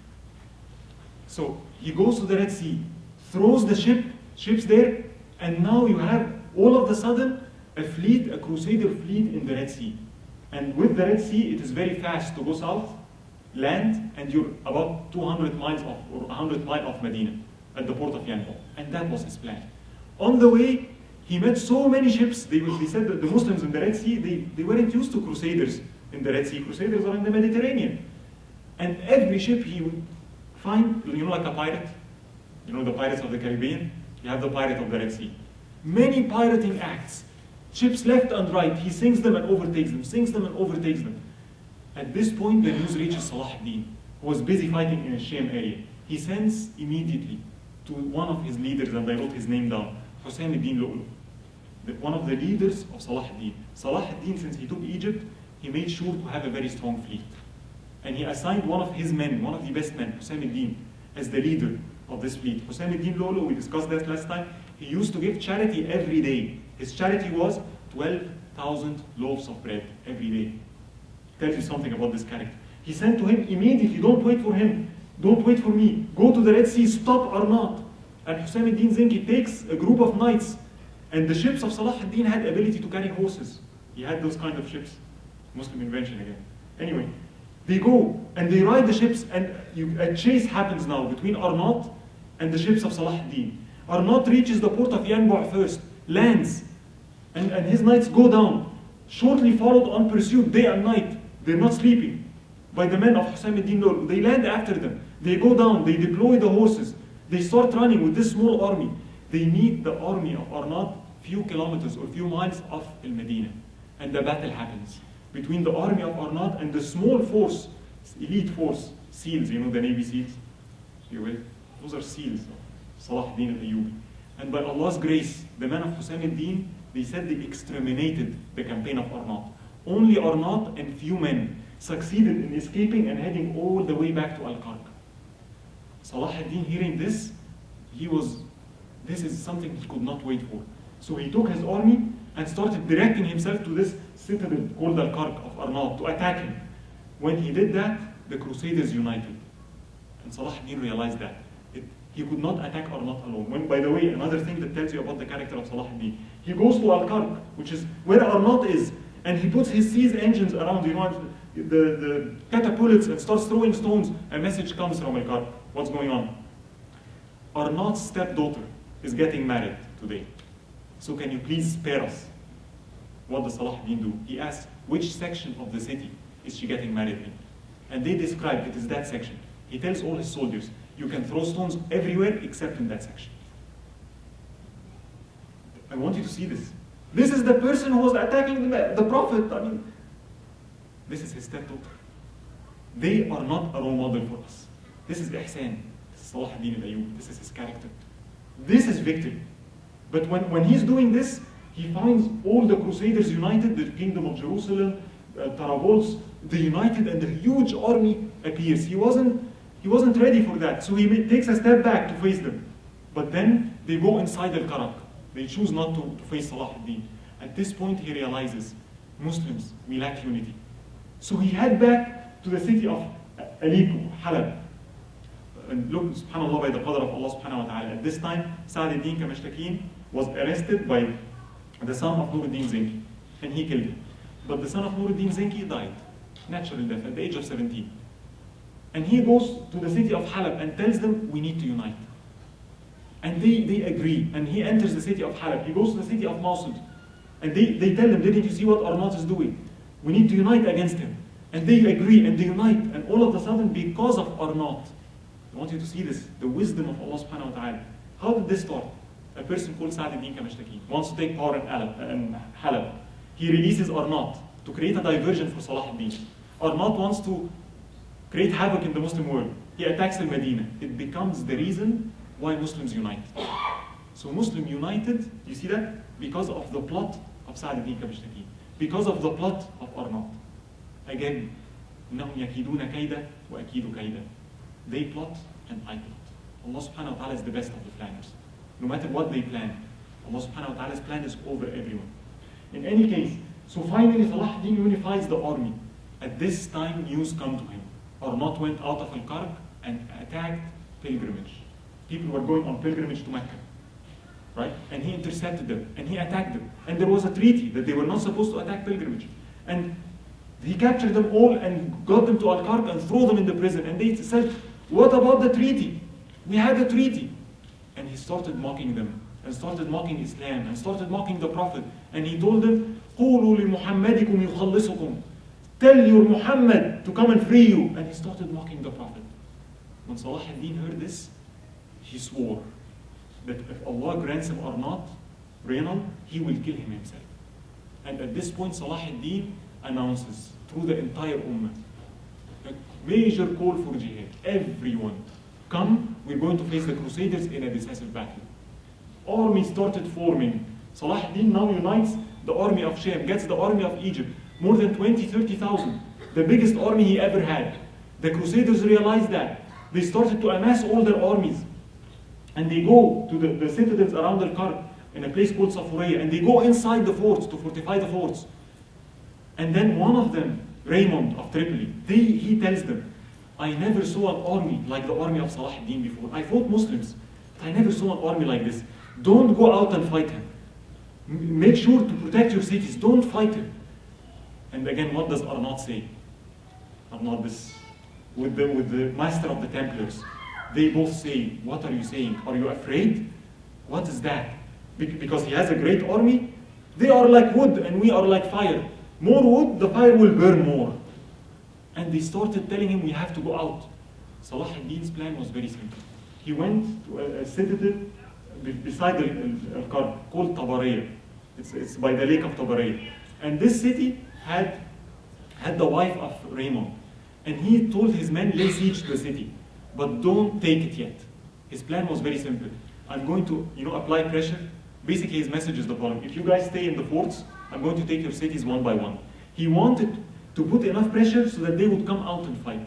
So he goes to the Red Sea, throws the ships there, and now you have all of a sudden a fleet, a crusader fleet in the Red Sea. And with the Red Sea, it is very fast to go south, land, and you're about 200 miles off, or 100 miles off Medina, at the port of Yanbu. And that was his plan. On the way, he met so many ships. They said that the Muslims in the Red Sea, they weren't used to crusaders in the Red Sea. Crusaders are in the Mediterranean. And every ship he would find, you know, like a pirate, you know, the pirates of the Caribbean, you have the pirate of the Red Sea. Many pirating acts, ships left and right, he sinks them and overtakes them, sinks them and overtakes them. At this point, the news reaches Salahuddin, who was busy fighting in a Sham area. He sends immediately to one of his leaders, and I wrote his name down, Hassan Elwan, one of the leaders of Salahuddin. Salahuddin, since he took Egypt, he made sure to have a very strong fleet. And he assigned one of his men, one of the best men, Hassan Elwan, as the leader of this fleet. Hassan Elwan, we discussed that last time, he used to give charity every day. His charity was 12,000 loaves of bread every day. Tells you something about this character. He sent to him immediately, don't wait for him, don't wait for me, go to the Red Sea, stop Arnaud. And Hussein al-Din Zinki takes a group of knights, and the ships of Salahuddin had ability to carry horses. He had those kind of ships. Muslim invention again. Anyway, they go and they ride the ships, and a chase happens now between Arnaud and the ships of Salahuddin. Arnaud reaches the port of Yanbu first, lands, and his knights go down, shortly followed on pursuit day and night. They're not sleeping, by the men of Hussein al-Din Lolo. They land after them. They go down, they deploy the horses. They start running with this small army. They meet the army of Arnaud few kilometers or few miles off Medina. And the battle happens between the army of Arnaud and the small force, elite force, SEALs, you know the Navy SEALs? You will? Those are SEALs of Salahuddin al-Ayyubi. And by Allah's grace, the men of Hussein al-Din, they said they exterminated the campaign of Arnaud. Only Arnaud and few men succeeded in escaping and heading all the way back to Al-Kark. Salahuddin, hearing this, this is something he could not wait for. So he took his army and started directing himself to this citadel called Al-Kark of Arnaud to attack him. When he did that, the Crusaders united. And Salahuddin realized that. He could not attack Arnaud alone. By the way, another thing that tells you about the character of Salahuddin, he goes to Al-Kark, which is where Arnaud is, and he puts his siege engines around, you know, the catapults, and starts throwing stones. A message comes from Al-Kark. What's going on? Arnaud's stepdaughter is getting married today. So can you please spare us? What does Salahuddin do? He asks, which section of the city is she getting married in? And they describe it is that section. He tells all his soldiers, you can throw stones everywhere except in that section. I want you to see this. This is the person who was attacking the Prophet. I mean, this is his stepdaughter. They are not a role model for us. This is Ihsan. This is Salahuddin al-Ayyubi. This is his character. This is victory. But when he's doing this, he finds all the Crusaders united, the Kingdom of Jerusalem, Tarabulus, they united, and a huge army appears. He wasn't ready for that, so he takes a step back to face them. But then they go inside Al-Karak. They choose not to face Salahuddin. At this point, he realizes, Muslims, we lack unity. So he head back to the city of Aleppo, Halab. And look, subhanAllah, by the qadr of Allah subhanahu wa ta'ala. At this time, Sa'd-ed-Din Kamashtakin was arrested by the son of Nur-ed-Din Zenki, and he killed him. But the son of Nur-ed-Din Zenki died, natural death, at the age of 17. And he goes to the city of Halab and tells them, we need to unite. And they agree, and he enters the city of Halab. He goes to the city of Mosul, and they tell him, didn't you see what Arnat is doing? We need to unite against him. And they agree, and they unite, and all of a sudden, because of Arnat, I want you to see this, the wisdom of Allah subhanahu wa ta'ala. How did this start? A person called Sa'd-ed-Din Kamashtakin wants to take power in Halab. He releases Arnat to create a diversion for Salahuddin. Arnat wants to create havoc in the Muslim world. He attacks Al-Medina. It becomes the reason why Muslims unite. So Muslim united, you see that? Because of the plot of Sa'd-ed-Din Kamashtakin. Because of the plot of Arnat. Again, إِنَّهُمْ يَكِيدُونَ كَيْدًا وَأَكِيدُ كَيْدًا. They plot and I plot. Allah subhanahu wa ta'ala is the best of the planners. No matter what they plan, Allah subhanahu wa ta'ala's plan is over everyone. In any case, so finally Salahuddin unifies the army. At this time, news come to him. Arnat went out of Al-Kark and attacked pilgrimage. People were going on pilgrimage to Mecca. Right? And he intercepted them, and he attacked them. And there was a treaty that they were not supposed to attack pilgrimage. And he captured them all and got them to Al-Kark and threw them in the prison. And they said, what about the treaty? We had a treaty. And he started mocking them, and started mocking Islam, and started mocking the Prophet. And he told them, قُولُوا لِمُحَمَّدِكُمْ يُخَلِّصُكُمْ. Tell your Muhammad to come and free you. And he started mocking the Prophet. When Salahuddin heard this, he swore that if Allah grants him Arnat, Reynal, he will kill him himself. And at this point, Salahuddin announces through the entire Ummah a major call for jihad. Everyone, come, we're going to face the Crusaders in a decisive battle. Army started forming. Salahuddin now unites the army of Sham, gets the army of Egypt, more than 20,000-30,000, the biggest army he ever had. The Crusaders realized that. They started to amass all their armies. And they go to the citadels around Al-Kark, in a place called Safuriya, and they go inside the forts to fortify the forts. And then one of them, Raymond of Tripoli, he tells them, I never saw an army like the army of Salahuddin before. I fought Muslims, but I never saw an army like this. Don't go out and fight him. Make sure to protect your cities. Don't fight him. And again, what does Arnat say? Arnat, with the master of the Templars, they both say, what are you saying? Are you afraid? What is that? Because he has a great army. They are like wood and we are like fire. More wood, the fire will burn more. And they started telling him, we have to go out. Salahuddin's plan was very simple. He went to a citadel beside Al-Kark called Tabariya. It's by the lake of Tabariya. And this city had the wife of Raymond. And he told his men, lay siege to the city, but don't take it yet. His plan was very simple. I'm going to, apply pressure. Basically, his message is the following. If you guys stay in the forts, I'm going to take your cities one by one. He wanted to put enough pressure so that they would come out and fight.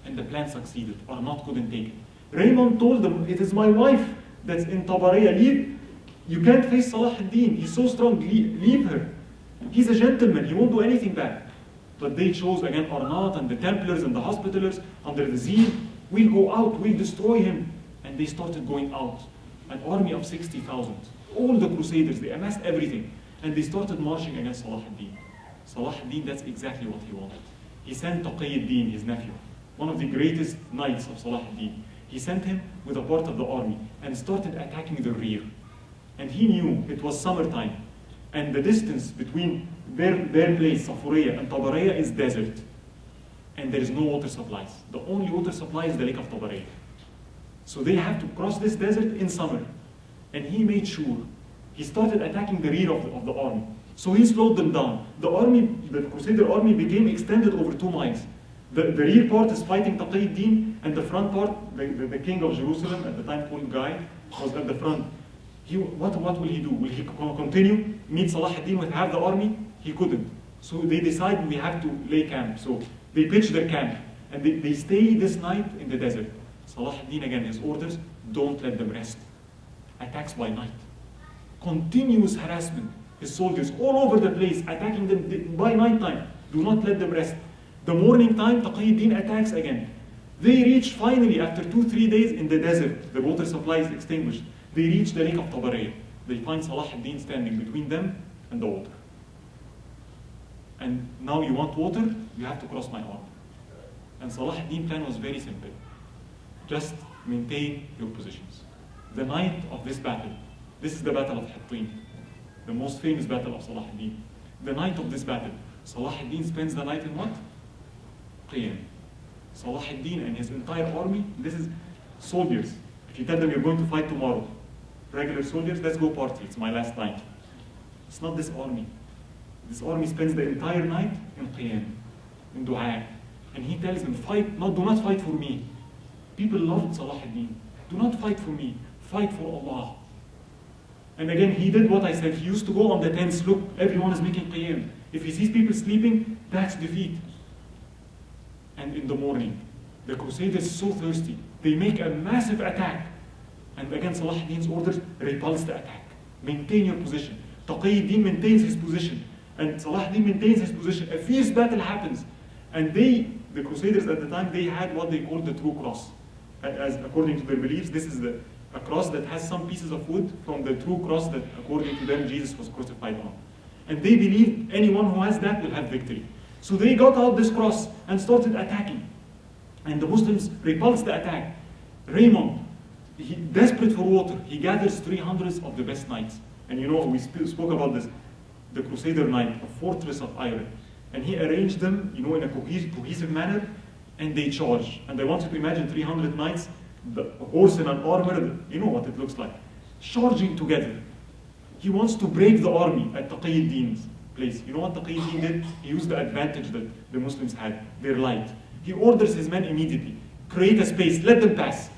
And the plan succeeded. Arnat couldn't take it. Raymond told them, it is my wife that's in Tabariya. Leave. You can't face Salahuddin. He's so strong. Leave her. He's a gentleman. He won't do anything bad. But they chose again Arnat and the Templars and the Hospitallers under the zeal. We'll go out. We'll destroy him. And they started going out. An army of 60,000. All the Crusaders, they amassed everything. And they started marching against Salahuddin. Salahuddin, that's exactly what he wanted. He sent Taqiyuddin, his nephew, one of the greatest knights of Salahuddin. He sent him with a part of the army and started attacking the rear. And he knew it was summertime. And the distance between their place, Safuriya, and Tabariya is desert. and there is no water supplies. The only water supply is the lake of Tabariyah. So they have to cross this desert in summer. And he made sure, he started attacking the rear of the army. So he slowed them down. The Crusader army became extended over 2 miles. The rear part is fighting Taqiyuddin, and the front part, the king of Jerusalem, at the time called Guy, was at the front. What will he do? Will he continue, meet Salahuddin with half the army? He couldn't. So they decided we have to lay camp. So they pitched their camp, and they stay this night in the desert. Salahuddin, again, his orders, don't let them rest. Attacks by night. Continuous harassment. His soldiers all over the place, attacking them by night time. Do not let them rest. The morning time, Taqiyuddin attacks again. They reach finally, after 2-3 days in the desert, the water supply is extinguished. They reach the lake of Tabariyah. They find Salahuddin standing between them and the water. And now you want water? You have to cross my arm. And Salahuddin's plan was very simple. Just maintain your positions. The night of this battle, this is the battle of Hattin, the most famous battle of Salahuddin. The night of this battle, Salahuddin spends the night in what? Qiyam. Salahuddin and his entire army, this is soldiers. If you tell them you're going to fight tomorrow, regular soldiers, let's go party, it's my last night. It's not this army. This army spends the entire night in Qiyam, in Dua. And he tells them, fight, do not fight for me. People loved Salahuddin. Do not fight for me, fight for Allah. And again, he did what I said. He used to go on the tents, look, everyone is making qiyam. If he sees people sleeping, that's defeat. And in the morning, the Crusaders are so thirsty, they make a massive attack. And again, Salahuddin's orders, repulse the attack. Maintain your position. Taqiyuddin maintains his position. And Salahuddin maintains his position. A fierce battle happens. And the Crusaders at the time, they had what they called the true cross. As according to their beliefs, this is a cross that has some pieces of wood from the true cross that, according to them, Jesus was crucified on. And they believed anyone who has that will have victory. So they got out this cross and started attacking. And the Muslims repulsed the attack. Raymond, desperate for water, he gathers 300 of the best knights. And you know, we spoke about this, the Crusader knight, a fortress of iron. And he arranged them, you know, in a cohesive manner, and they charge. And I want you to imagine 300 knights, the horse in an armor, you know what it looks like, charging together. He wants to break the army at Taqiyuddin's place. You know what Taqiyuddin did? He used the advantage that the Muslims had, their light. He orders his men immediately, create a space, let them pass.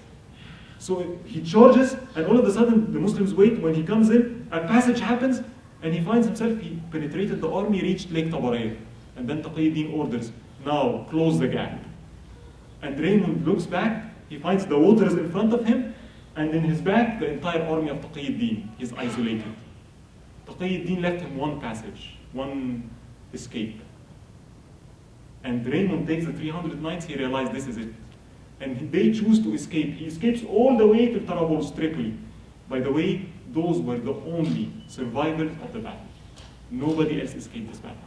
So he charges, and all of a sudden the Muslims wait. When he comes in, a passage happens, and he finds himself, he penetrated the army, reached Lake Tabariyah. And then Taqiyuddin orders, now close the gap. And Raymond looks back, he finds the water is in front of him, and in his back, the entire army of Taqiyuddin is isolated. Taqiyuddin left him one passage, one escape. And Raymond takes the 300 knights, he realized this is it. And they choose to escape. He escapes all the way to Tarabulus, Tripoli. By the way, those were the only survivors of the battle. Nobody else escaped this battle.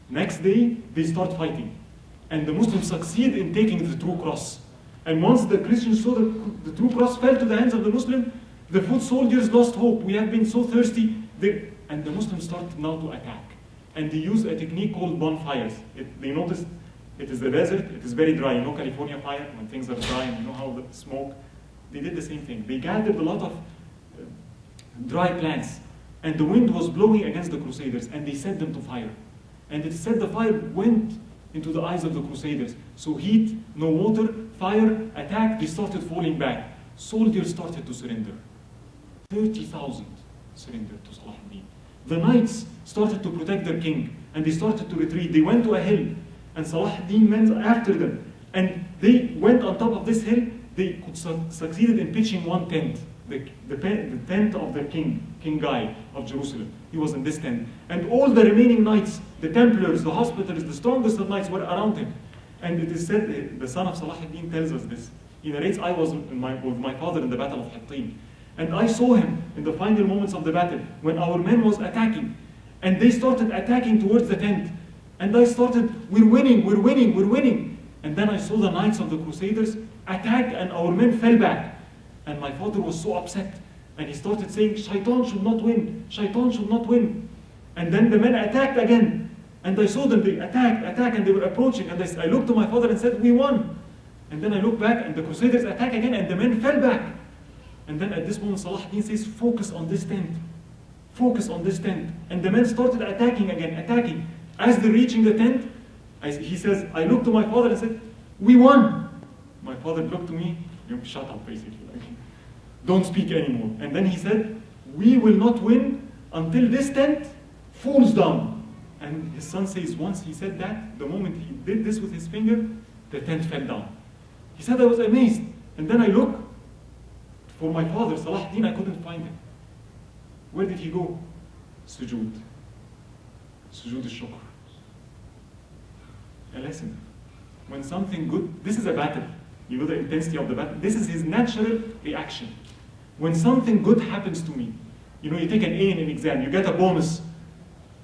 Next day, they start fighting. And the Muslims succeed in taking the true cross. And once the Christians saw the true cross fell to the hands of the Muslim, the foot soldiers lost hope. We have been so thirsty. And the Muslims started now to attack. And they used a technique called bonfires. They noticed it is the desert, it is very dry. You know California fire, when things are dry, and you know how the smoke. They did the same thing. They gathered a lot of dry plants. And the wind was blowing against the Crusaders, and they set them to fire. And it said the fire went into the eyes of the Crusaders. So heat, no water, fire, attack, they started falling back. Soldiers started to surrender. 30,000 surrendered to Salahuddin. The knights started to protect their king, and they started to retreat. They went to a hill, and Salahuddin went after them. And they went on top of this hill. They succeeded in pitching one tent, the tent of their king, King Guy of Jerusalem. He was in this tent. And all the remaining knights, the Templars, the Hospitallers, the strongest of knights were around him. And it is said, the son of Salahuddin tells us this. He narrates, I was with my father in the battle of Hattin. And I saw him in the final moments of the battle when our men was attacking. And they started attacking towards the tent. And I started, we're winning, we're winning, we're winning. And then I saw the knights of the Crusaders attack, and our men fell back. And my father was so upset. And he started saying, Shaitan should not win. Shaitan should not win. And then the men attacked again. And I saw them, they attack, and they were approaching. And I looked to my father and said, we won. And then I looked back, and the Crusaders attack again, and the men fell back. And then at this moment, Salahuddin says, focus on this tent. Focus on this tent. And the men started attacking again, attacking. As they're reaching the tent, he says, I looked to my father and said, we won. My father looked to me, shut up, basically. Like, don't speak anymore. And then he said, we will not win until this tent falls down. And his son says, once he said that, the moment he did this with his finger, the tent fell down. He said, I was amazed. And then I looked for my father, Salahuddin, I couldn't find him. Where did he go? Sujood. Sujood al-shukr. A lesson. When something good, this is a battle. You know the intensity of the battle. This is his natural reaction. When something good happens to me, you know, you take an A in an exam, you get a bonus.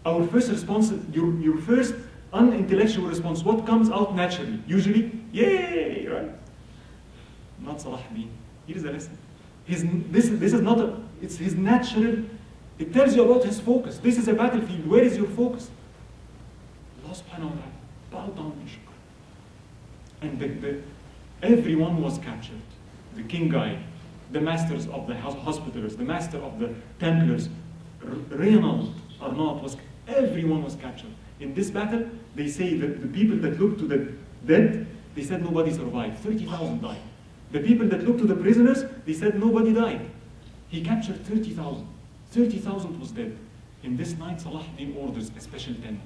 Our first response, your first unintellectual response, what comes out naturally? Usually, yay, right? Not Salahuddin. Here is a lesson. This is not a, it's his natural, it tells you about his focus. This is a battlefield. Where is your focus? Allah subhanahu wa ta'ala, bow down in shukr. And everyone was captured. The king guy, the masters of the hospitallers, the master of the templars, Reynald, Arnaud, everyone was captured. In this battle, they say that the people that looked to the dead, they said nobody survived. 30,000 died. The people that looked to the prisoners, they said nobody died. He captured 30,000. 30,000 was dead. In this night, Salahuddin orders a special tent.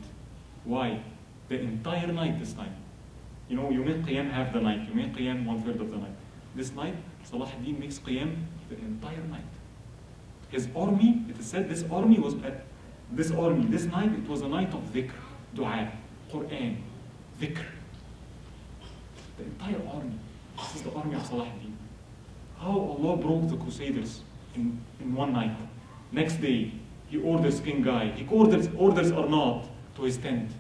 Why? The entire night this time. You know, you make qiyam half the night. You make qiyam 1/3 of the night. This night, Salahuddin makes qiyam the entire night. His army, it is said, this night, it was a night of dhikr, dua, Quran, dhikr. The entire army. This is the army of Salahuddin. How Allah broke the Crusaders in one night. Next day, he orders King Guy, he orders Arnaud to his tent.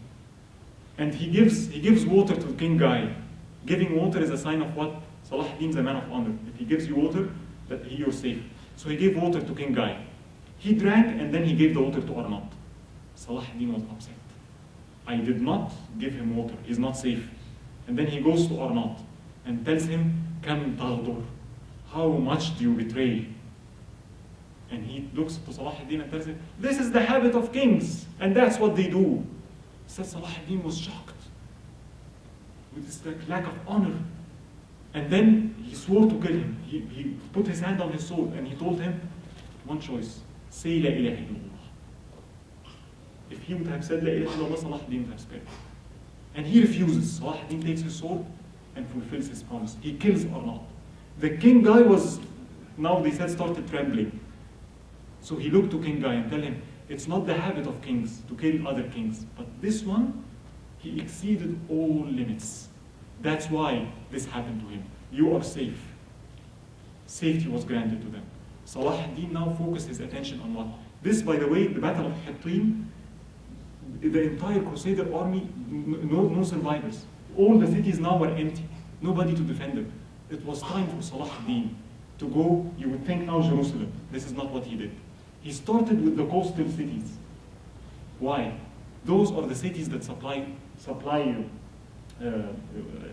And he gives water to King Guy. Giving water is a sign of what? Salahuddin is a man of honor. If he gives you water, that you're safe. So he gave water to King Guy. He drank and then he gave the water to Arnaud. Salahuddin was upset. I did not give him water, he's not safe. And then he goes to Arnaud and tells him, Kam taghdur, how much do you betray? And he looks to Salahuddin and tells him, this is the habit of kings, and that's what they do. Said Salahuddin was shocked with this lack of honor. And then he swore to kill him. He put his hand on his sword and he told him, one choice, say La ilaha illallah. If he would have said La ilaha illallah, Salahuddin would have spared. And he refuses. Salahuddin takes his sword and fulfills his promise. He kills Arnaud. The king guy was, now they said, started trembling. So he looked to King Guy and tell him, it's not the habit of kings to kill other kings, but this one, he exceeded all limits. That's why this happened to him. You are safe. Safety was granted to them. Salahuddin now focused his attention on what? This, by the way, the Battle of Hattin, the entire Crusader army, no survivors. All the cities now were empty. Nobody to defend them. It was time for Salahuddin to go, you would think now Jerusalem. This is not what he did. He started with the coastal cities. Why? Those are the cities that supply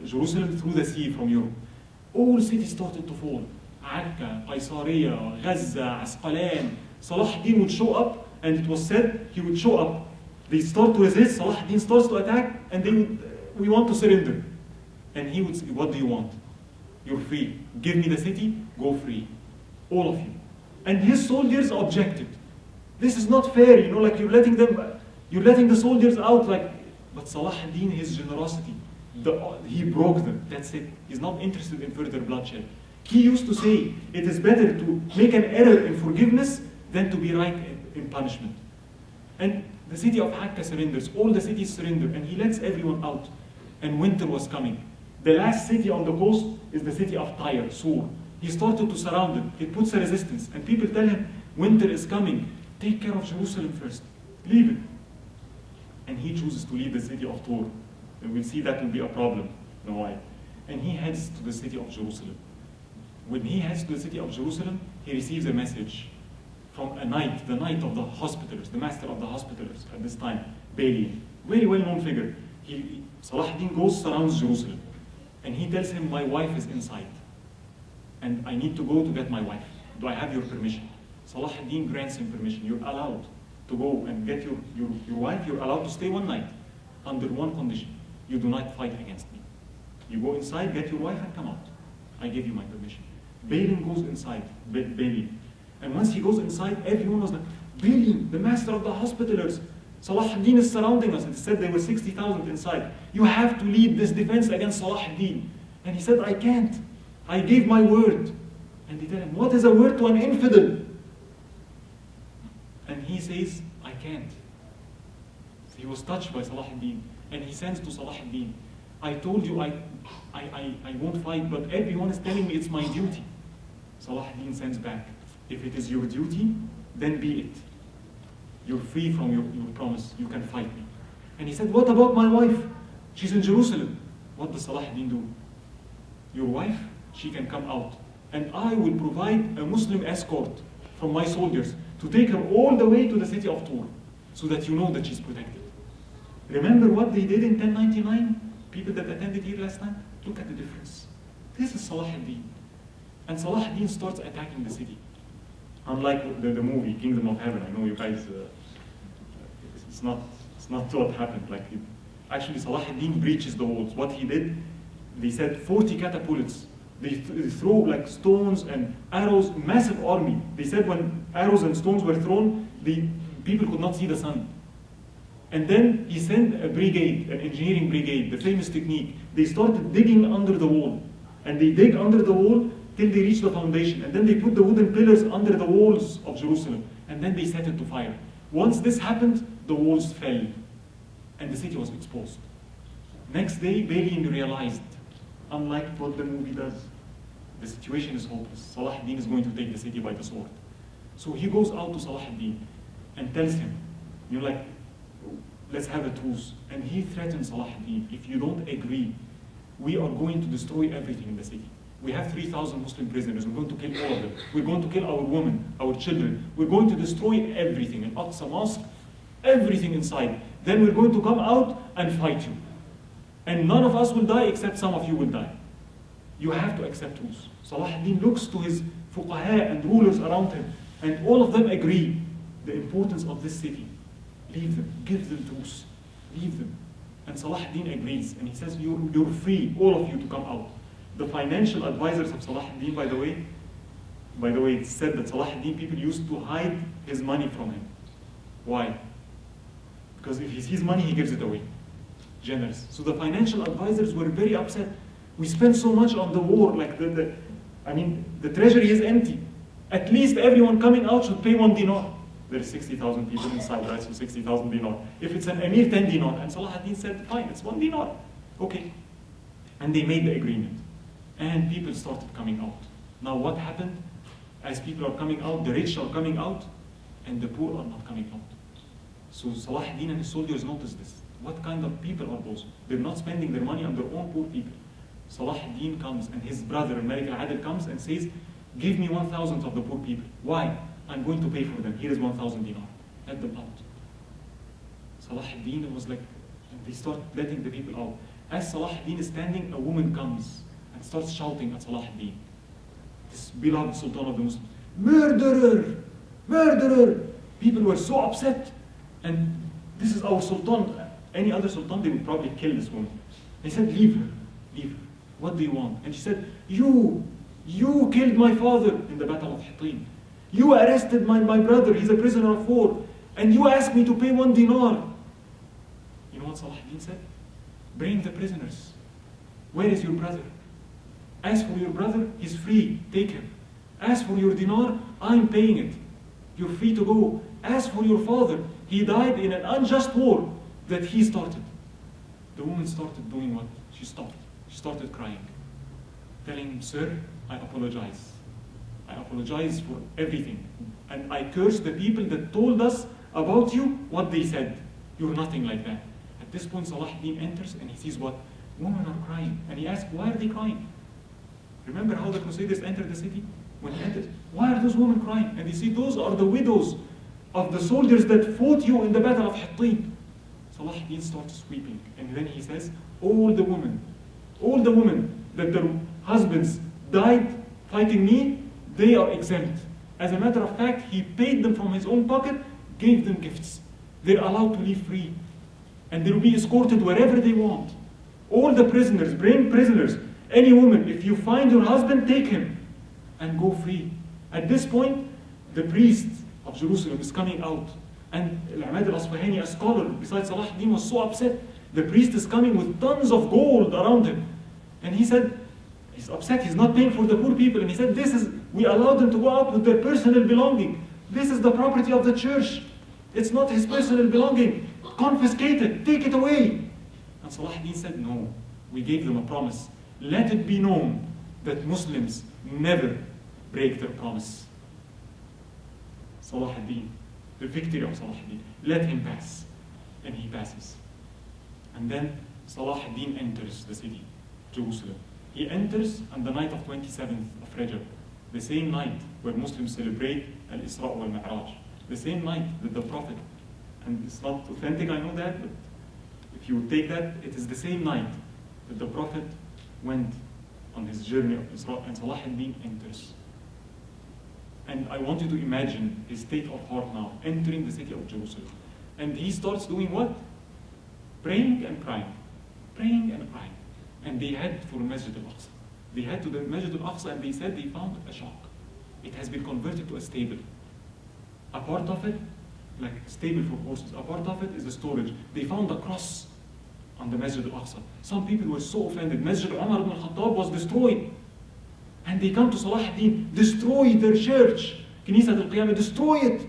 Jerusalem through the sea from Europe. All cities started to fall. Akka, Qaisariya, Gaza, Asqalan. Salahuddin would show up, and it was said he would show up. They start to resist, Salahuddin starts to attack, and we want to surrender. And he would say, what do you want? You're free. Give me the city, go free. All of you. And his soldiers objected. This is not fair, you know, like you're letting the soldiers out, like, but Salahuddin, his generosity, he broke them, that's it. He's not interested in further bloodshed. He used to say, it is better to make an error in forgiveness than to be right in punishment. And the city of Akka surrenders, all the cities surrender, and he lets everyone out. And winter was coming. The last city on the coast is the city of Tyre, Sur. He started to surround it. He puts a resistance. And people tell him, winter is coming. Take care of Jerusalem first. Leave it. And he chooses to leave the city of Tur. And we'll see that will be a problem. No why. And he heads to the city of Jerusalem. When he heads to the city of Jerusalem, he receives a message from a knight, the knight of the Hospitallers, the master of the Hospitallers at this time, Balian, very well-known figure. Salahuddin goes, surrounds Jerusalem, and he tells him, my wife is inside, and I need to go to get my wife. Do I have your permission? Salahuddin grants him permission. You're allowed to go and get your wife. You're allowed to stay one night under one condition. You do not fight against me. You go inside, get your wife, and come out. I give you my permission. Balian goes inside, Balian. And once he goes inside, everyone was like, Balian, the master of the Hospitallers, Salahuddin is surrounding us. It said there were 60,000 inside. You have to lead this defense against Salahuddin. And he said, I can't. I gave my word. And they tell him, what is a word to an infidel? And he says, I can't. So he was touched by Salahuddin. And he sends to Salahuddin, I told you I won't fight, but everyone is telling me it's my duty. Salahuddin sends back, if it is your duty, then be it. You're free from your promise. You can fight me. And he said, what about my wife? She's in Jerusalem. What does Salahuddin do? Your wife, she can come out. And I will provide a Muslim escort from my soldiers to take her all the way to the city of Tur, so that you know that she's protected. Remember what they did in 1099? People that attended here last time? Look at the difference. This is Salahuddin. And Salahuddin starts attacking the city. Unlike the movie, Kingdom of Heaven. I know you guys, it's not what happened. Actually, Salahuddin breaches the walls. What he did, they said 40 catapults. They throw like stones and arrows, massive army. They said when arrows and stones were thrown, the people could not see the sun. And then he sent a brigade, an engineering brigade, the famous technique. They started digging under the wall. And they dig under the wall till they reach the foundation. And then they put the wooden pillars under the walls of Jerusalem. And then they set it to fire. Once this happened, the walls fell. And the city was exposed. Next day, Balian realized, unlike what the movie does, the situation is hopeless. Salahuddin is going to take the city by the sword. So he goes out to Salahuddin and tells him, let's have a truce. And he threatens Salahuddin, if you don't agree, we are going to destroy everything in the city. We have 3,000 Muslim prisoners. We're going to kill all of them. We're going to kill our women, our children. We're going to destroy everything in Aqsa Mosque, everything inside. Then we're going to come out and fight you. And none of us will die except some of you will die. You have to accept truce. Salahuddin looks to his fuqaha and rulers around him, and all of them agree the importance of this city. Leave them, give them truce, leave them. And Salahuddin agrees, and he says, you're free, all of you, to come out. The financial advisors of Salahuddin, by the way, it's said that Salahuddin people used to hide his money from him. Why? Because if he sees money, he gives it away. Generous. So the financial advisors were very upset. We spend so much on the war, like the treasury is empty. At least everyone coming out should pay 1 dinar. There is 60,000 people inside, right? So 60,000 dinar. If it's an emir, 10 dinar. And Salahuddin said, fine, it's 1 dinar. Okay. And they made the agreement. And people started coming out. Now what happened? As people are coming out, the rich are coming out, and the poor are not coming out. So Salahuddin and his soldiers noticed this. What kind of people are those? They're not spending their money on their own poor people. Salahuddin comes, and his brother, Malik al-Adil, comes and says, give me 1,000 of the poor people. Why? I'm going to pay for them. Here is 1,000 dinar. Let them out. Salahuddin was like, and they start letting the people out. As Salahuddin is standing, a woman comes and starts shouting at Salahuddin, this beloved Sultan of the Muslims, murderer! Murderer! People were so upset. And this is our Sultan. Any other Sultan, they would probably kill this woman. They said, leave her, leave her. What do you want? And she said, you killed my father in the Battle of Hittin. You arrested my brother, he's a prisoner of war. And you asked me to pay 1 dinar. You know what Salahuddin said? Bring the prisoners. Where is your brother? As for your brother, he's free, take him. As for your dinar, I'm paying it. You're free to go. As for your father, he died in an unjust war that he started. The woman started doing what? She stopped. She started crying, telling him, sir, I apologize. I apologize for everything. And I curse the people that told us about you what they said. You're nothing like that. At this point, Salahuddin enters and he sees what? Women are crying. And he asks, why are they crying? Remember how the Crusaders entered the city? When he entered, Why are those women crying? And they say, those are the widows of the soldiers that fought you in the battle of Hittin. Salahuddin starts weeping, and then he says, all the women that their husbands died fighting me, they are exempt. As a matter of fact, he paid them from his own pocket, gave them gifts. They're allowed to live free. And they'll be escorted wherever they want. All the prisoners, bring prisoners. Any woman, if you find your husband, take him and go free. At this point, the priest of Jerusalem is coming out. And Al-Ahmad al-Asfahani, a scholar, besides Salahuddin, was so upset. The priest is coming with tons of gold around him. And he said, he's upset, he's not paying for the poor people. And he said, we allowed them to go out with their personal belonging. This is the property of the church. It's not his personal belonging. Confiscate it, take it away. And Salahuddin said, no, we gave them a promise. Let it be known that Muslims never break their promise. Salahuddin, the victory of Salahuddin, let him pass. And he passes. And then Salahuddin enters the city, Jerusalem. He enters on the night of 27th of Rajab, the same night where Muslims celebrate Al-Isra wal-Mi'raj, the same night that the Prophet, and it's not authentic, I know that, but if you take that, it is the same night that the Prophet went on his journey of Isra, and Salahuddin enters. And I want you to imagine his state of heart now, entering the city of Jerusalem. And he starts doing what? Praying and crying. Praying and crying. And they head for Masjid al-Aqsa. They head to the Masjid al-Aqsa and they said they found a shaq. It has been converted to a stable. A part of it, like a stable for horses, a part of it is a storage. They found a cross on the Masjid al-Aqsa. Some people were so offended. Masjid Umar ibn al-Khattab was destroyed. And they come to Salahuddin, destroy their church. Knisat al-Qiyamah, destroy it.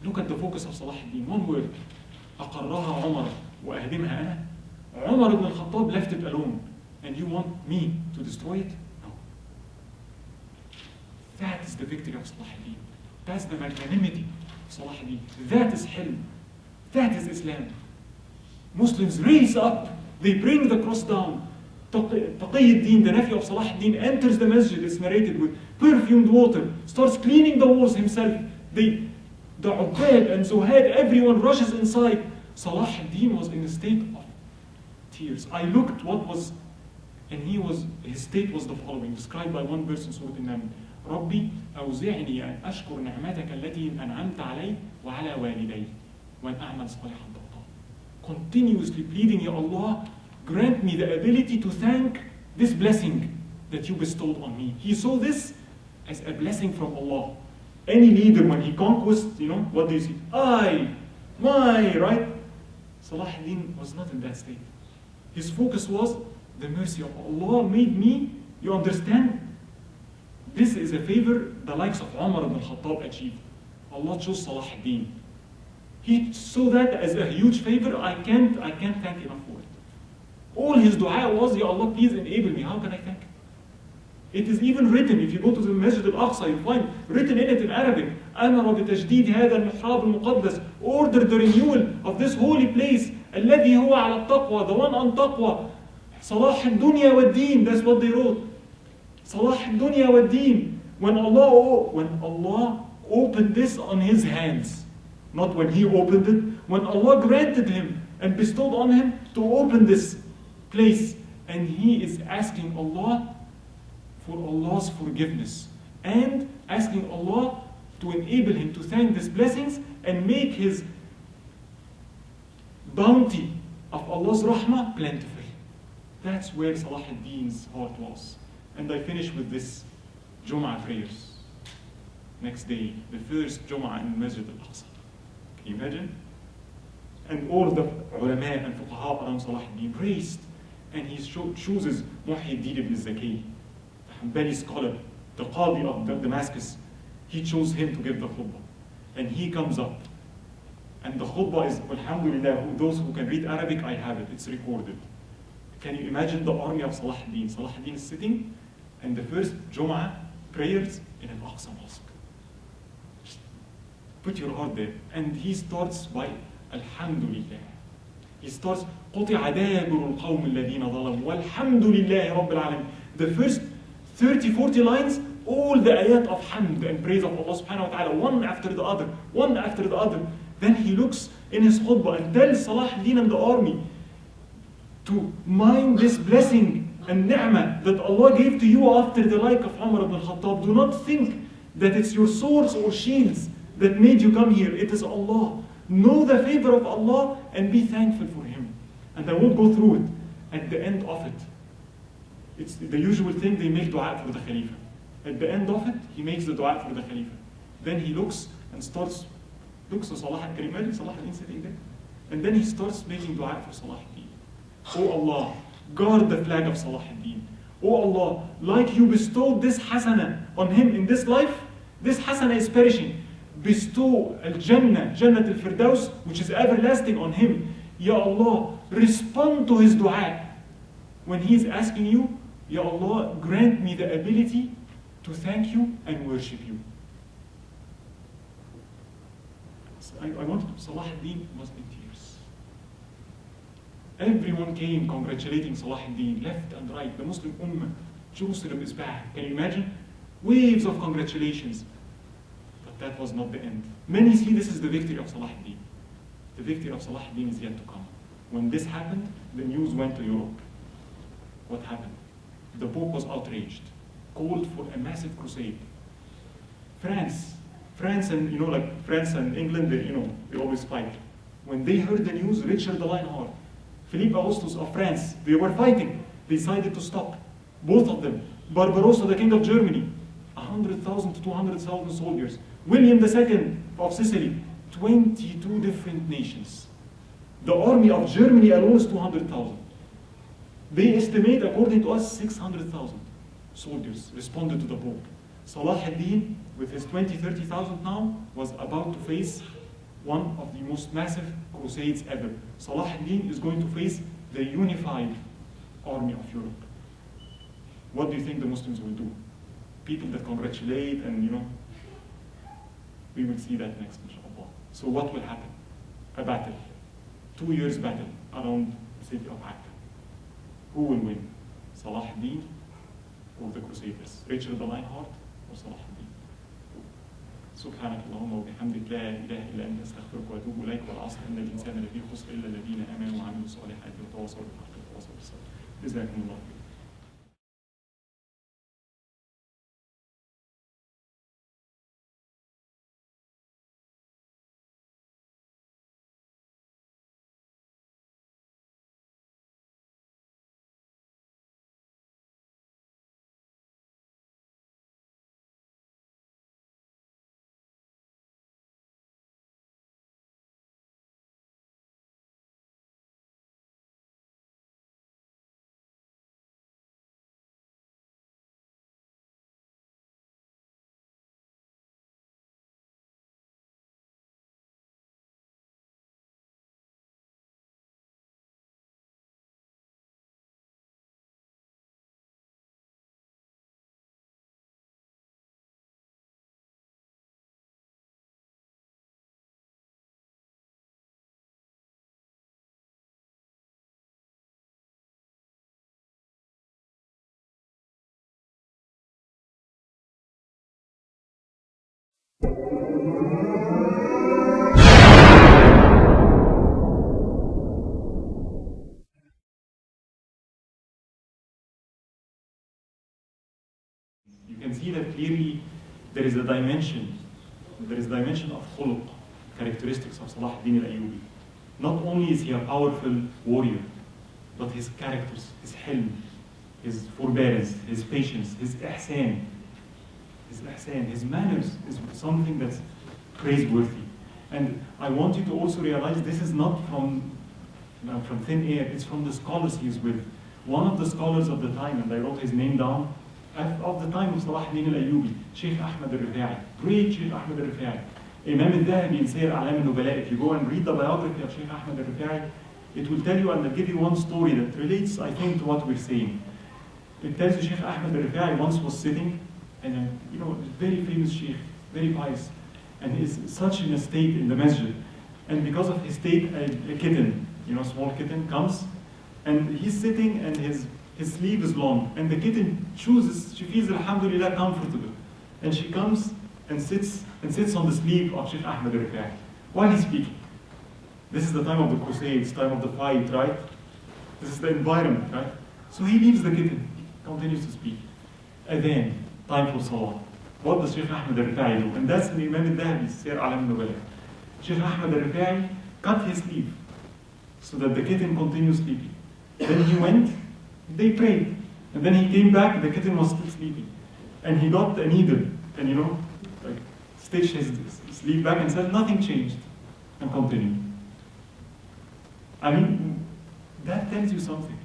Look at the focus of Salahuddin. One word. أقرها عمر وأهدمها أنا. Umar ibn al-Khattab left it alone. And you want me to destroy it? No. That is the victory of Salahuddin. That's the magnanimity of Salahuddin. That is Hilm. That is Islam. Muslims raise up. They bring the cross down. Taqiyuddin, the nephew of Salahuddin, enters the masjid, it's narrated, with perfumed water, starts cleaning the walls himself. The Ubbad and Zuhad, everyone rushes inside. Salahuddin was in a state of tears. I looked what was, and his state was the following, described by one person, Surah An-Naml. ربي أوزعني أن أشكر نعمتك التي أنعمت علي وعلى والدي وأن أعمل صالحا ترضاه. Continuously pleading, Ya Allah, grant me the ability to thank this blessing that you bestowed on me. He saw this as a blessing from Allah. Any leader, when he conquests, what do you see? My, right? Salahuddin was not in that state. His focus was the mercy of Allah made me, you understand? This is a favor the likes of Umar ibn al-Khattab achieved. Allah chose Salahuddin. He saw that as a huge favor. I can't thank enough for it. All his dua was, Ya Allah, please enable me. How can I thank it? It is even written, if you go to the Masjid al-Aqsa, you find written in it in Arabic, أمر بتجديد هذا المحراب المقدس, order the renewal of this holy place, الذي هو على التقوى, the one on taqwa, صلاح الدنيا والدين, that's what they wrote. صلاح الدنيا والدين. When Allah opened this on his hands, not when he opened it, when Allah granted him and bestowed on him to open this place, and he is asking Allah for Allah's forgiveness and asking Allah to enable him to thank these blessings and make his bounty of Allah's rahmah plentiful. That's where Salahuddin's heart was. And I finish with this Jum'ah prayers. Next day, the first Jum'ah in Masjid al-Aqsa. Can you imagine? And all the ulama and fuqaha around Salahuddin praised. And he chooses Muhyiddin ibn Zaki, the Hanbali scholar, the Qadi of Damascus. He chose him to give the khutbah. And he comes up. And the khutbah is, alhamdulillah, those who can read Arabic, I have it, it's recorded. Can you imagine the army of Salahuddin? Salahuddin is sitting, and the first Jum'ah prayers in an Aqsa mosque. Just put your heart there. And he starts by Alhamdulillah. He starts قُطِعَ دَابِرُ الْقَوْمِ الَّذِينَ ظَلَمُوا وَالْحَمْدُ لِلَّهِ رَبِّ الْعَالَمِينَ. The first 30-40 lines, all the ayat of hamd and praise of Allah subhanahu wa ta'ala, one after the other, one after the other. Then he looks in his khutbah and tells Salahuddin and the army to mind this blessing and ni'mah that Allah gave to you after the like of Umar ibn al-Khattab. Do not think that it's your swords or shields that made you come here. It is Allah. Know the favor of Allah and be thankful for Him. And I won't go through it. At the end of it, it's the usual thing, they make dua for the Khalifa. At the end of it, he makes the dua for the Khalifa. Then he looks and looks to Salah. Can you imagine Salahuddin sitting there? And then he starts making dua for Salahuddin. Oh Allah, guard the flag of Salahuddin. Oh Allah, like you bestowed this hasana on him in this life, this hasana is perishing. Bestow al-Jannah, Jannat al-Firdaus, which is everlasting on him. Ya Allah, respond to his dua. When he is asking you, Ya Allah, grant me the ability to thank you and worship you. I wanted Salahuddin was in tears. Everyone came congratulating Salahuddin, left and right. The Muslim Ummah, Jerusalem is back. Can you imagine? Waves of congratulations. But that was not the end. Many see this is the victory of Salahuddin. The victory of Salahuddin is yet to come. When this happened, the news went to Europe. What happened? The Pope was outraged, called for a massive crusade. France and France and England, they always fight. When they heard the news, Richard the Lionheart, Philippe Augustus of France, they were fighting. They decided to stop. Both of them. Barbarossa, the king of Germany, 100,000 to 200,000 soldiers. William II of Sicily, 22 different nations. The army of Germany alone is 200,000. They estimate, according to us, 600,000 soldiers responded to the Pope. Salahuddin, with his 30,000 now, was about to face one of the most massive crusades ever. Salahuddin is going to face the unified army of Europe. What do you think the Muslims will do? People that congratulate and, we will see that next, inshallah. So what will happen? A battle. 2 years battle around the city of Akka. Who will win? Salahuddin or the Crusaders? Richard the Lionheart or Salahuddin? سبحانك اللهم وبحمدك لا إله إلا أنت أستغفرك وأتوب إليك والعصر إن الإنسان لفي خسر إلا الذين آمنوا وعملوا الصالحات وتواصوا بالحق وتواصوا بالصبر. جزاكم الله خيرا. You can see that clearly there is a dimension of khuluq, characteristics of Salahuddin al-Ayyubi. Not only is he a powerful warrior, but his characters, his hilm, his forbearance, his patience, his ihsan, his manners is something that's praiseworthy. And I want you to also realize this is not from thin air, it's from the scholars he's with. One of the scholars of the time, and I wrote his name down, of the time of Salahuddin al-Ayyubi, Sheikh Ahmed al-Rifa'i, great Sheikh Ahmed al-Rifa'i. Imam al-Dhahabi in Siyar A'lam al-Nubala, if you go and read the biography of Sheikh Ahmed al-Rifa'i, it will tell you, and I'll give you one story that relates, I think, to what we're saying. It tells you Sheikh Ahmed al-Rifa'i once was sitting, and very famous Sheikh, very pious, and he's such in a state in the masjid. And because of his state, a kitten, small kitten comes, and he's sitting, and his sleeve is long, and the kitten chooses, she feels alhamdulillah comfortable. And she comes and sits on the sleeve of Sheikh Ahmed al-Rifai while he's speaking. This is the time of the Crusades, time of the fight, right? This is the environment, right? So he leaves the kitten, continues to speak. And then, time for Salah. What does Sheikh Ahmed al-Rifai do? And that's the Imam al-Dhahabi, Sir Alam Nubala. Sheikh Ahmed al-Rifai cut his sleeve so that the kitten continues sleeping. Then he went, they prayed. And then he came back, the kitten was still sleeping. And he got a needle and, like, stitched his sleeve back and said, nothing changed. And continued. I mean, that tells you something.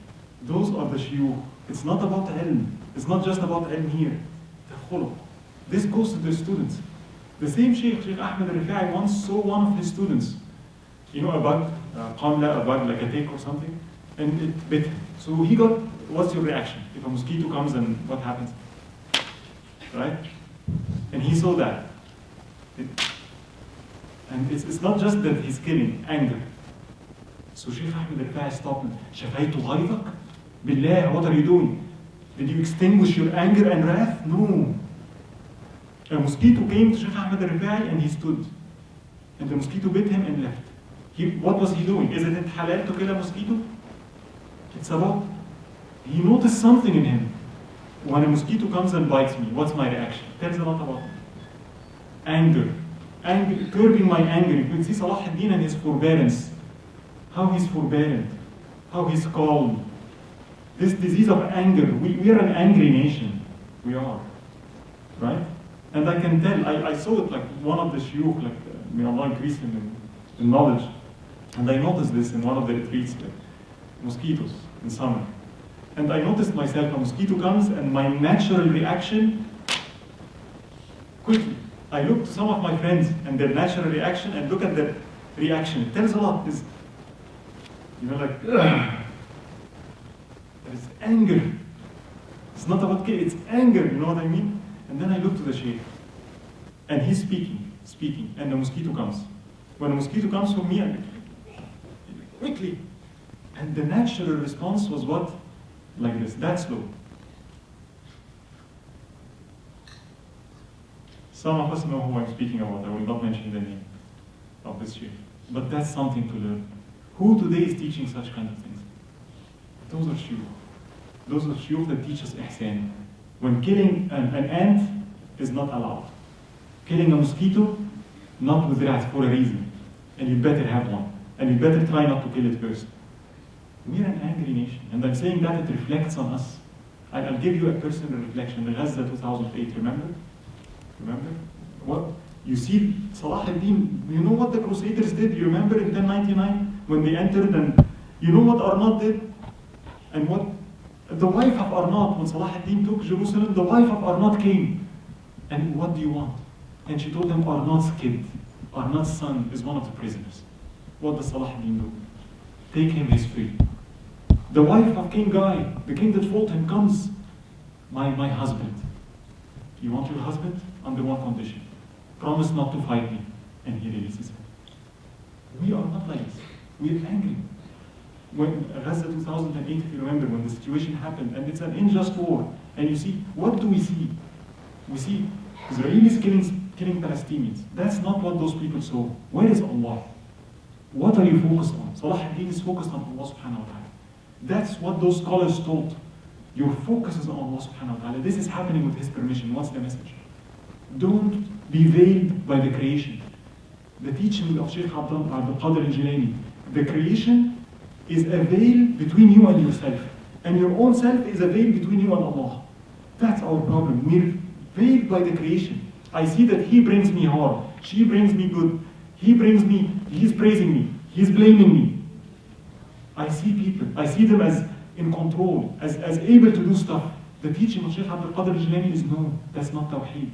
Those are the shuyukh. It's not about ilm. It's not just about ilm here. The khuluq. This goes to the students. The same Sheikh Ahmed al-Rifai once saw one of his students, a bug, qamla, a bug like a tick or something, and it bit him. So he got, what's your reaction? If a mosquito comes and what happens? Right? And he saw that. And it's not just that he's killing, anger. So Sheikh Ahmed al-Rifai stopped him. شفيت غيظك? Billah, what are you doing? Did you extinguish your anger and wrath? No. A mosquito came to Sheikh Ahmed al-Rifai and he stood. And the mosquito bit him and left. What was he doing? Is it halal to kill a mosquito? It's about, he noticed something in him. When a mosquito comes and bites me, what's my reaction? Tells a lot about me. Anger. Curbing my anger. You can see Salahuddin and his forbearance. How he's forbearant. How he's calm. This disease of anger. We are an angry nation. We are. Right? And I can tell, I saw it like one of the shuyukh, like, may Allah increase him in knowledge. And I noticed this in one of the retreats, like mosquitoes in summer. And I noticed myself, a mosquito comes and my natural reaction, quickly, I look to some of my friends and their natural reaction and look at their reaction. It tells a lot. It's, like, there is anger. It's not about killing, it's anger, you know what I mean? And then I look to the Shaykh, and he's speaking, and the mosquito comes. When a mosquito comes from me, I quickly. And the natural response was what? Like this, that slow. Some of us know who I'm speaking about. I will not mention the name of this Shaykh. But that's something to learn. Who today is teaching such kind of things? Those are shuyukh. Those are shuyukh that teach us ihsan. When killing an ant is not allowed. Killing a mosquito, not with that, for a reason. And you better have one. And you better try not to kill it first. We are an angry nation. And I'm saying that it reflects on us. I'll give you a personal reflection. The Gaza 2008, remember? What? You see Salahuddin, you know what the Crusaders did? You remember in 1099 when they entered, and you know what Arnott did? And what the wife of Arnott, when Salahuddin took Jerusalem, the wife of Arnott came. And what do you want? And she told him Arnott's kid, Arnott's son is one of the prisoners. What does Salahuddin do? Take him, he's free. The wife of King Guy, the king that fought him, comes. My husband. You want your husband? Under one condition. Promise not to fight me. And he releases him. We are not like this. We are angry. When Gaza 2008, if you remember, when the situation happened, and it's an unjust war, and you see, what do we see? We see Israelis killing Palestinians. That's not what those people saw. Where is Allah? What are you focused on? Salahuddin is focused on Allah subhanahu wa ta'ala. That's what those scholars taught. Your focus is on Allah subhanahu wa ta'ala. This is happening with His permission. What's the message? Don't be veiled by the creation. The teaching of Sheikh Abdul Qadir al-Jilani, the creation is a veil between you and yourself. And your own self is a veil between you and Allah. That's our problem. We're veiled by the creation. I see that he brings me harm. She brings me good. He's praising me. He's blaming me. I see people. I see them as in control, as able to do stuff. The teaching of Sheikh Abdul Qadir al-Jilani is no, that's not Tawheed.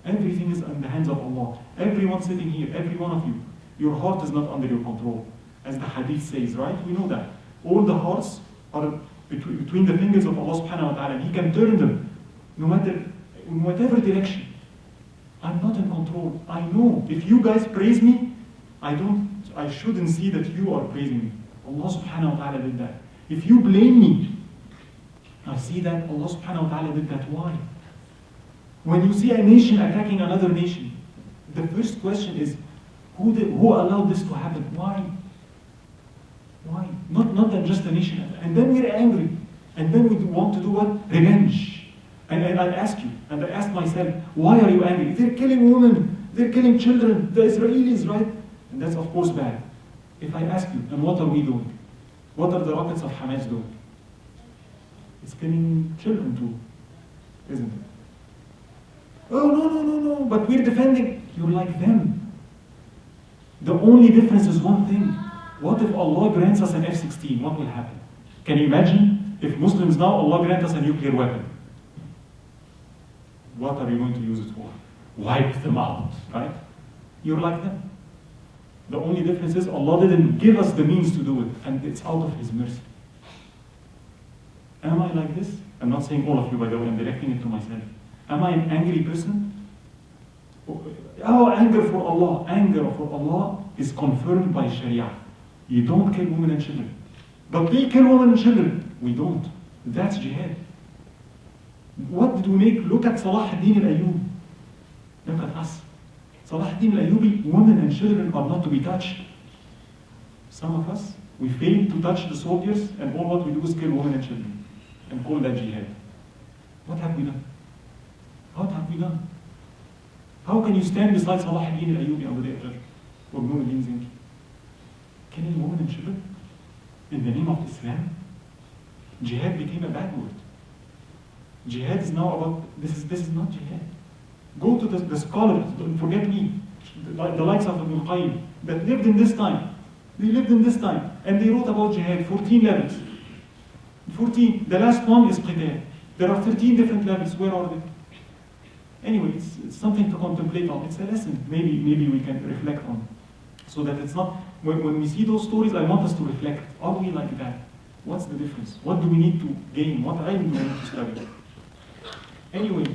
Everything is in the hands of Allah. Everyone sitting here, every one of you, your heart is not under your control. As the hadith says, right? We know that. All the hearts are between the fingers of Allah subhanahu wa ta'ala, and He can turn them no matter, in whatever direction. I'm not in control. I know if you guys praise me, I shouldn't see that you are praising me. Allah subhanahu wa ta'ala did that. If you blame me, I see that Allah subhanahu wa ta'ala did that. Why? When you see a nation attacking another nation, the first question is, who allowed this to happen? Why? Why? Not that just the nation. And then we're angry. And then we want to do what? Revenge. And I ask you, and I ask myself, why are you angry? They're killing women. They're killing children. The Israelis, right? And that's of course bad. If I ask you, and what are we doing? What are the rockets of Hamas doing? It's killing children too, isn't it? Oh, no, but we're defending. You're like them. The only difference is one thing. What if Allah grants us an F-16? What will happen? Can you imagine if Muslims now, Allah grants us a nuclear weapon? What are you going to use it for? Wipe them out, right? You're like them. The only difference is Allah didn't give us the means to do it, and it's out of His mercy. Am I like this? I'm not saying all of you, by the way, I'm directing it to myself. Am I an angry person? Oh, anger for Allah. Anger for Allah is confirmed by Sharia. You don't kill women and children. But they kill women and children. We don't. That's jihad. What did we make? Look at Salahuddin al-Ayyubi. Look at us. Salahuddin al-Ayyubi, women and children are not to be touched. Some of us, we fail to touch the soldiers, and all what we do is kill women and children and call that jihad. What have we done? What have we done? How can you stand beside Salahuddin al-Ayyubi on the day of judgment? Or Mu'min Zinki? Killing women and children in the name of Islam? Jihad became a bad word. Jihad is now about, this is not jihad. Go to the scholars, don't forget me, the likes of Ibn Qayyim, that lived in this time. They lived in this time, and they wrote about jihad, 14 levels. 14, the last one is qital. There are 13 different levels, where are they? Anyway, it's something to contemplate on. It's a lesson, maybe we can reflect on. So that it's not, when we see those stories, I want us to reflect. Are we like that? What's the difference? What do we need to gain? What ilm do we need to study? Anyway,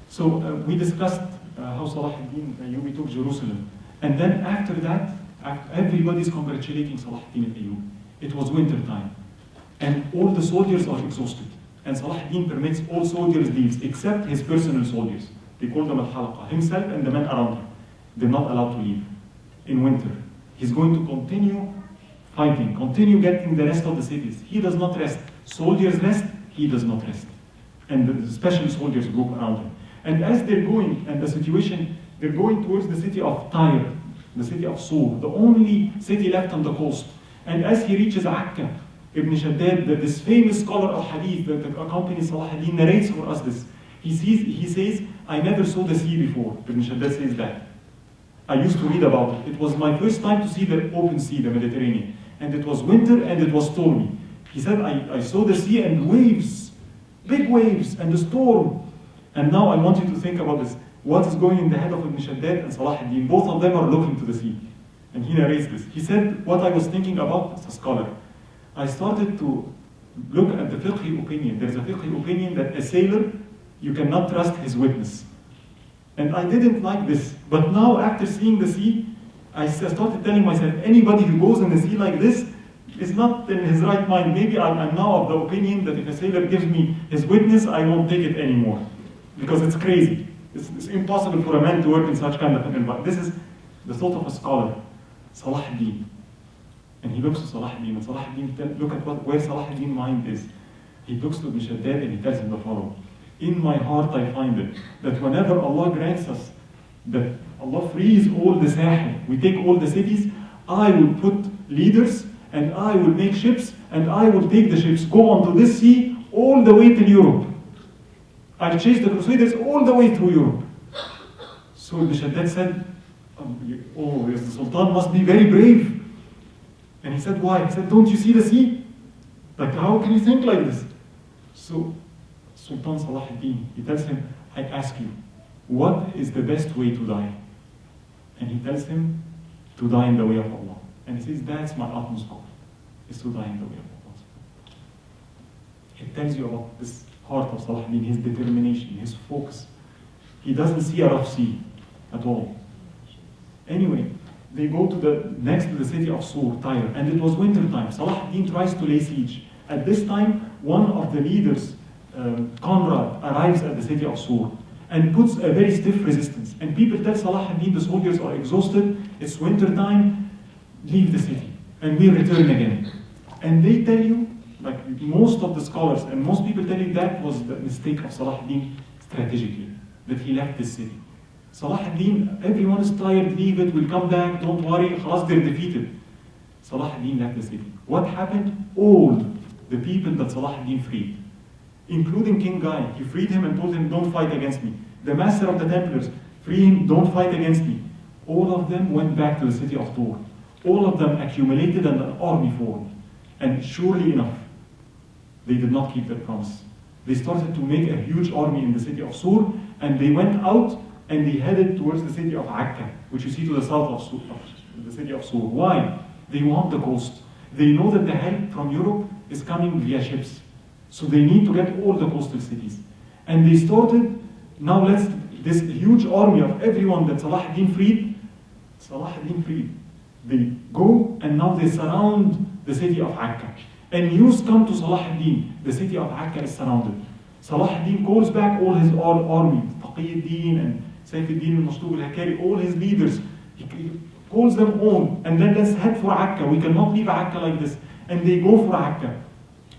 so we discussed how Salahuddin al-Ayyubi took Jerusalem. And then after that, everybody's congratulating Salahuddin al-Ayyubi. It was winter time. And all the soldiers are exhausted. And Salahuddin permits all soldiers leave, except his personal soldiers. They call them al-Halaqa. Himself and the men around him. They're not allowed to leave in winter. He's going to continue fighting, continue getting the rest of the cities. He does not rest. Soldiers rest, he does not rest. And the special soldiers group around him. And as they're going, and the situation, they're going towards the city of Tyre, the city of Sur, the only city left on the coast. And as he reaches Akka, Ibn Shaddad, this famous scholar of hadith that accompanies Salahuddin, narrates for us this. He says, I never saw the sea before. Ibn Shaddad says that. I used to read about it. It was my first time to see the open sea, the Mediterranean. And it was winter and it was stormy. He said, I saw the sea and waves, big waves, and the storm. And now I want you to think about this. What is going in the head of Ibn Shaddad and Salahuddin? Both of them are looking to the sea. And he narrates this. He said, what I was thinking about as a scholar, I started to look at the fiqh opinion. There's a fiqh opinion that a sailor, you cannot trust his witness. And I didn't like this. But now, after seeing the sea, I started telling myself, anybody who goes in the sea like this is not in his right mind. Maybe I'm now of the opinion that if a sailor gives me his witness, I won't take it anymore. Because it's crazy. It's impossible for a man to work in such kind of an environment. This is the thought of a scholar, Salahuddin. And he looks to Salahuddin, and Salahuddin, look at where Salahuddin's mind is. He looks to Ibn Shaddad and he tells him the following. In my heart I find it, that whenever Allah grants us, that Allah frees all the Sahel, we take all the cities, I will put leaders, and I will make ships, and I will take the ships, go onto this sea, all the way to Europe. I'll chase the Crusaders all the way through Europe. So Ibn Shaddad said, oh, the Sultan must be very brave. And he said, why? He said, don't you see the sea? Like, how can you think like this? So Sultan Salahuddin, he tells him, I ask you, what is the best way to die? And he tells him, to die in the way of Allah. And he says, that's my utmost goal, is to die in the way of Allah. It tells you about this heart of Salahuddin, his determination, his focus. He doesn't see a rough sea at all. Anyway, they go to next to the city of Sur, Tyre, and it was winter time. Salahuddin tries to lay siege. At this time, one of the leaders, Conrad, arrives at the city of Sur. and puts a very stiff resistance. And people tell Salahuddin, the soldiers are exhausted, it's winter time, leave the city, and we return again. And they tell you, like most of the scholars and most people tell you, that was the mistake of Salahuddin strategically, that he left the city. Salahuddin, everyone is tired, leave it, we'll come back, don't worry, khalas, they're defeated. Salahuddin left the city. What happened? All the people that Salahuddin freed, including King Guy, he freed him and told him, don't fight against me. The master of the Templars, free him, don't fight against me. All of them went back to the city of Tur. All of them accumulated and an army formed. And surely enough, they did not keep their promise. They started to make a huge army in the city of Sur, and they went out and they headed towards the city of Akka, which you see to the south of, the city of Sur. Why? They want the coast. They know that the help from Europe is coming via ships. So they need to get all the coastal cities. And they started, now this huge army of everyone that Salahuddin freed, they go and now they surround the city of Akka. And news come to Salahuddin, the city of Akka is surrounded. Salahuddin calls back all his army, Taqiyuddin and Saifuddin al-Mashtub al-Hakari, all his leaders. He calls them all, and then let's head for Akka. We cannot leave Akka like this. And they go for Akka.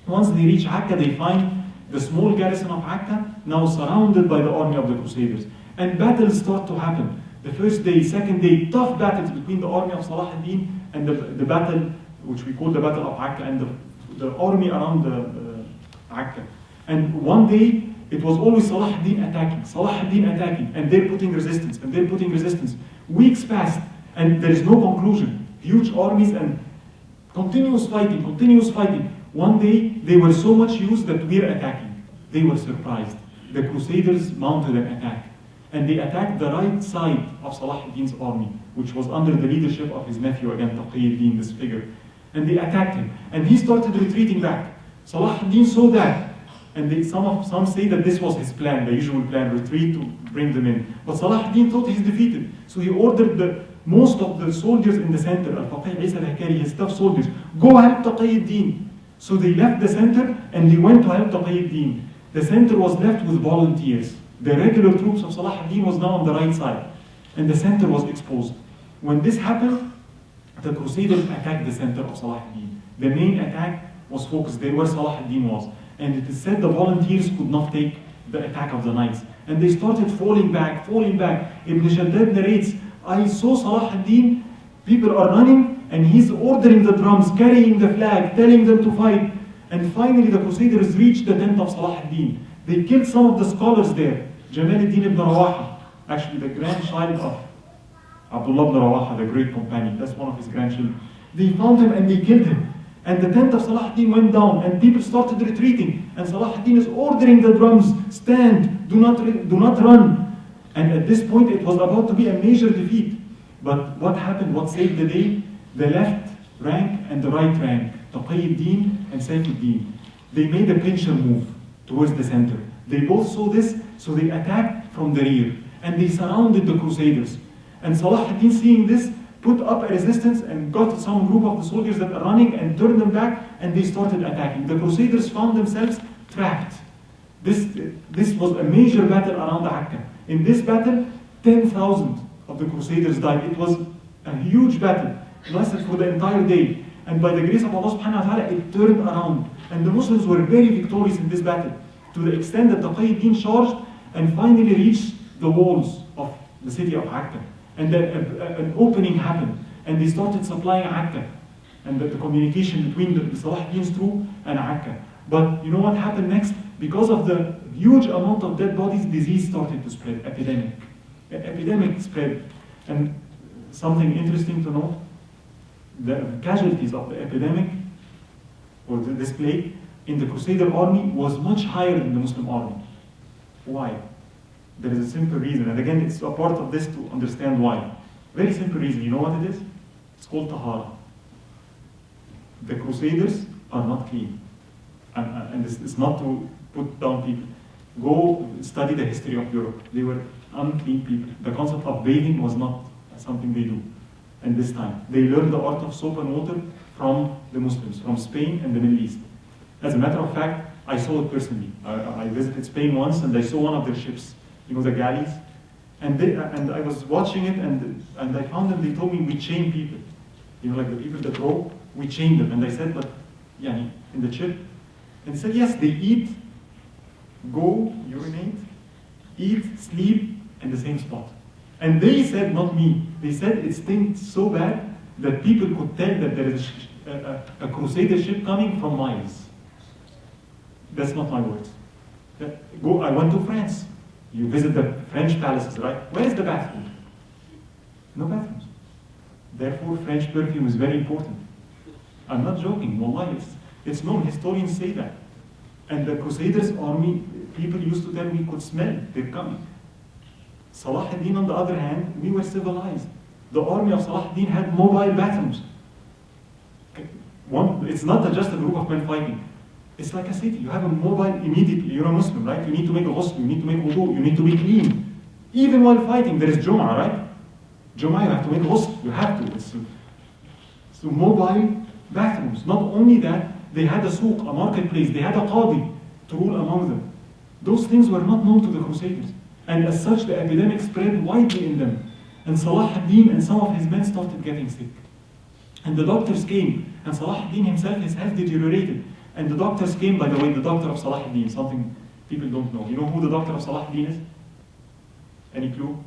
Once they reach Akka, they find the small garrison of Akka now surrounded by the army of the Crusaders. And battles start to happen. The first day, second day, tough battles between the army of Salahuddin and the battle, which we call the Battle of Akka, and the army around Akka. And one day, it was always Salahuddin attacking, and they're putting resistance, Weeks passed, and there is no conclusion. Huge armies and continuous fighting. One day, they were so much used that we're attacking. They were surprised. The Crusaders mounted an attack, and they attacked the right side of Salahuddin's army, which was under the leadership of his nephew, again, Taqiyuddin, this figure. And they attacked him, and he started retreating back. Salahuddin saw that, and some say that this was his plan, the usual plan, retreat to bring them in. But Salahuddin thought he's defeated, so he ordered most of the soldiers in the center, Al-Faqih Isa al-Hakari, his tough soldiers, go help Taqiyuddin. So they left the center and they went to help Taqiyuddin. The center was left with volunteers. The regular troops of Salahuddin was now on the right side, and the center was exposed. When this happened, the Crusaders attacked the center of Salahuddin. The main attack was focused there where Salahuddin was. And it is said the volunteers could not take the attack of the knights. And they started falling back. Ibn Shaddad narrates, I saw Salahuddin, people are running, and he's ordering the drums, carrying the flag, telling them to fight. And finally the Crusaders reached the tent of Salahuddin. They killed some of the scholars there. Jamaluddin ibn Rawaha, actually the grandchild of Abdullah ibn Rawaha, the great companion. That's one of his grandchildren. They found him and they killed him. And the tent of Salahuddin went down, and people started retreating. And Salahuddin is ordering the drums, stand, do not run. And at this point, it was about to be a major defeat. But what happened? What saved the day? The left rank and the right rank, Taqiyuddin and Saifuddin, they made a pincher move towards the center. They both saw this, so they attacked from the rear. And they surrounded the Crusaders. And Salahuddin, seeing this, put up a resistance and got some group of the soldiers that are running and turned them back, and they started attacking. The Crusaders found themselves trapped. This was a major battle around Akka. In this battle, 10,000 of the Crusaders died. It was a huge battle, lasted for the entire day. And by the grace of Allah subhanahu wa ta'ala, it turned around. And the Muslims were very victorious in this battle, to the extent that Taqiyuddin charged and finally reached the walls of the city of Akka. And then an opening happened, and they started supplying Akka, and the communication between the Salahuddin's troop and Akka. But you know what happened next? Because of the huge amount of dead bodies, disease started to spread, epidemic spread. And something interesting to note, the casualties of the epidemic, or this plague, in the Crusader army was much higher than the Muslim army. Why? There is a simple reason, and again, it's a part of this to understand why. Very simple reason. You know what it is? It's called tahara. The Crusaders are not clean. And it's not to put down people. Go study the history of Europe. They were unclean people. The concept of bathing was not something they do. And this time, they learned the art of soap and water from the Muslims, from Spain and the Middle East. As a matter of fact, I saw it personally. I visited Spain once, and I saw one of their ships. you know, the galleys. And I was watching it, and I found them. They told me we chain people, you know, like the people that row, we chain them. And I said, but yani, in the ship, and they said yes, they eat, go, urinate, eat, sleep in the same spot. And they said, not me, they said it stinks so bad that people could tell that there is a crusader ship coming from miles. That's not my words. I went to France. You visit the French palaces, right? Where is the bathroom? No bathrooms. Therefore, French perfume is very important. I'm not joking. Wallahi, it's known. Historians say that. And the Crusaders' army, people used to tell me, could smell. They're coming. Salahuddin, on the other hand, we were civilized. The army of Salahuddin had mobile bathrooms. It's not just a group of men fighting. It's like a city. You have a mobile immediately. You're a Muslim, right? You need to make a ghusl, you need to make wudu, you need to be clean. Even while fighting, there is Jum'ah, right? Jum'ah, you have to make ghusl. You have to. So mobile bathrooms. Not only that, they had a souk, a marketplace. They had a qadi to rule among them. Those things were not known to the Crusaders. And as such, the epidemic spread widely in them. And Salahuddin and some of his men started getting sick. And the doctors came, and Salahuddin himself, his health deteriorated. And the doctors came, by the way, the doctor of Salahuddin, something people don't know. You know who the doctor of Salahuddin is? Any clue?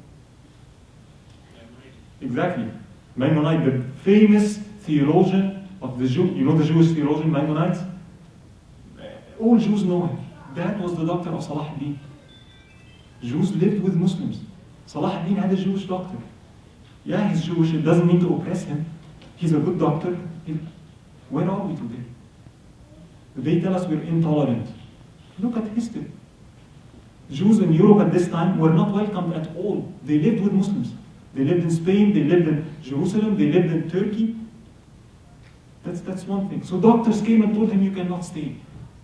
Exactly. Maimonides, the famous theologian of the Jew. You know the Jewish theologian Maimonides? All Jews know him. That was the doctor of Salahuddin. Jews lived with Muslims. Salahuddin had a Jewish doctor. Yeah, he's Jewish. It doesn't mean to oppress him. He's a good doctor. Where are we today? They tell us we're intolerant. Look at history. Jews in Europe at this time were not welcomed at all. They lived with Muslims. They lived in Spain, they lived in Jerusalem, they lived in Turkey. That's one thing. So doctors came and told him, you cannot stay.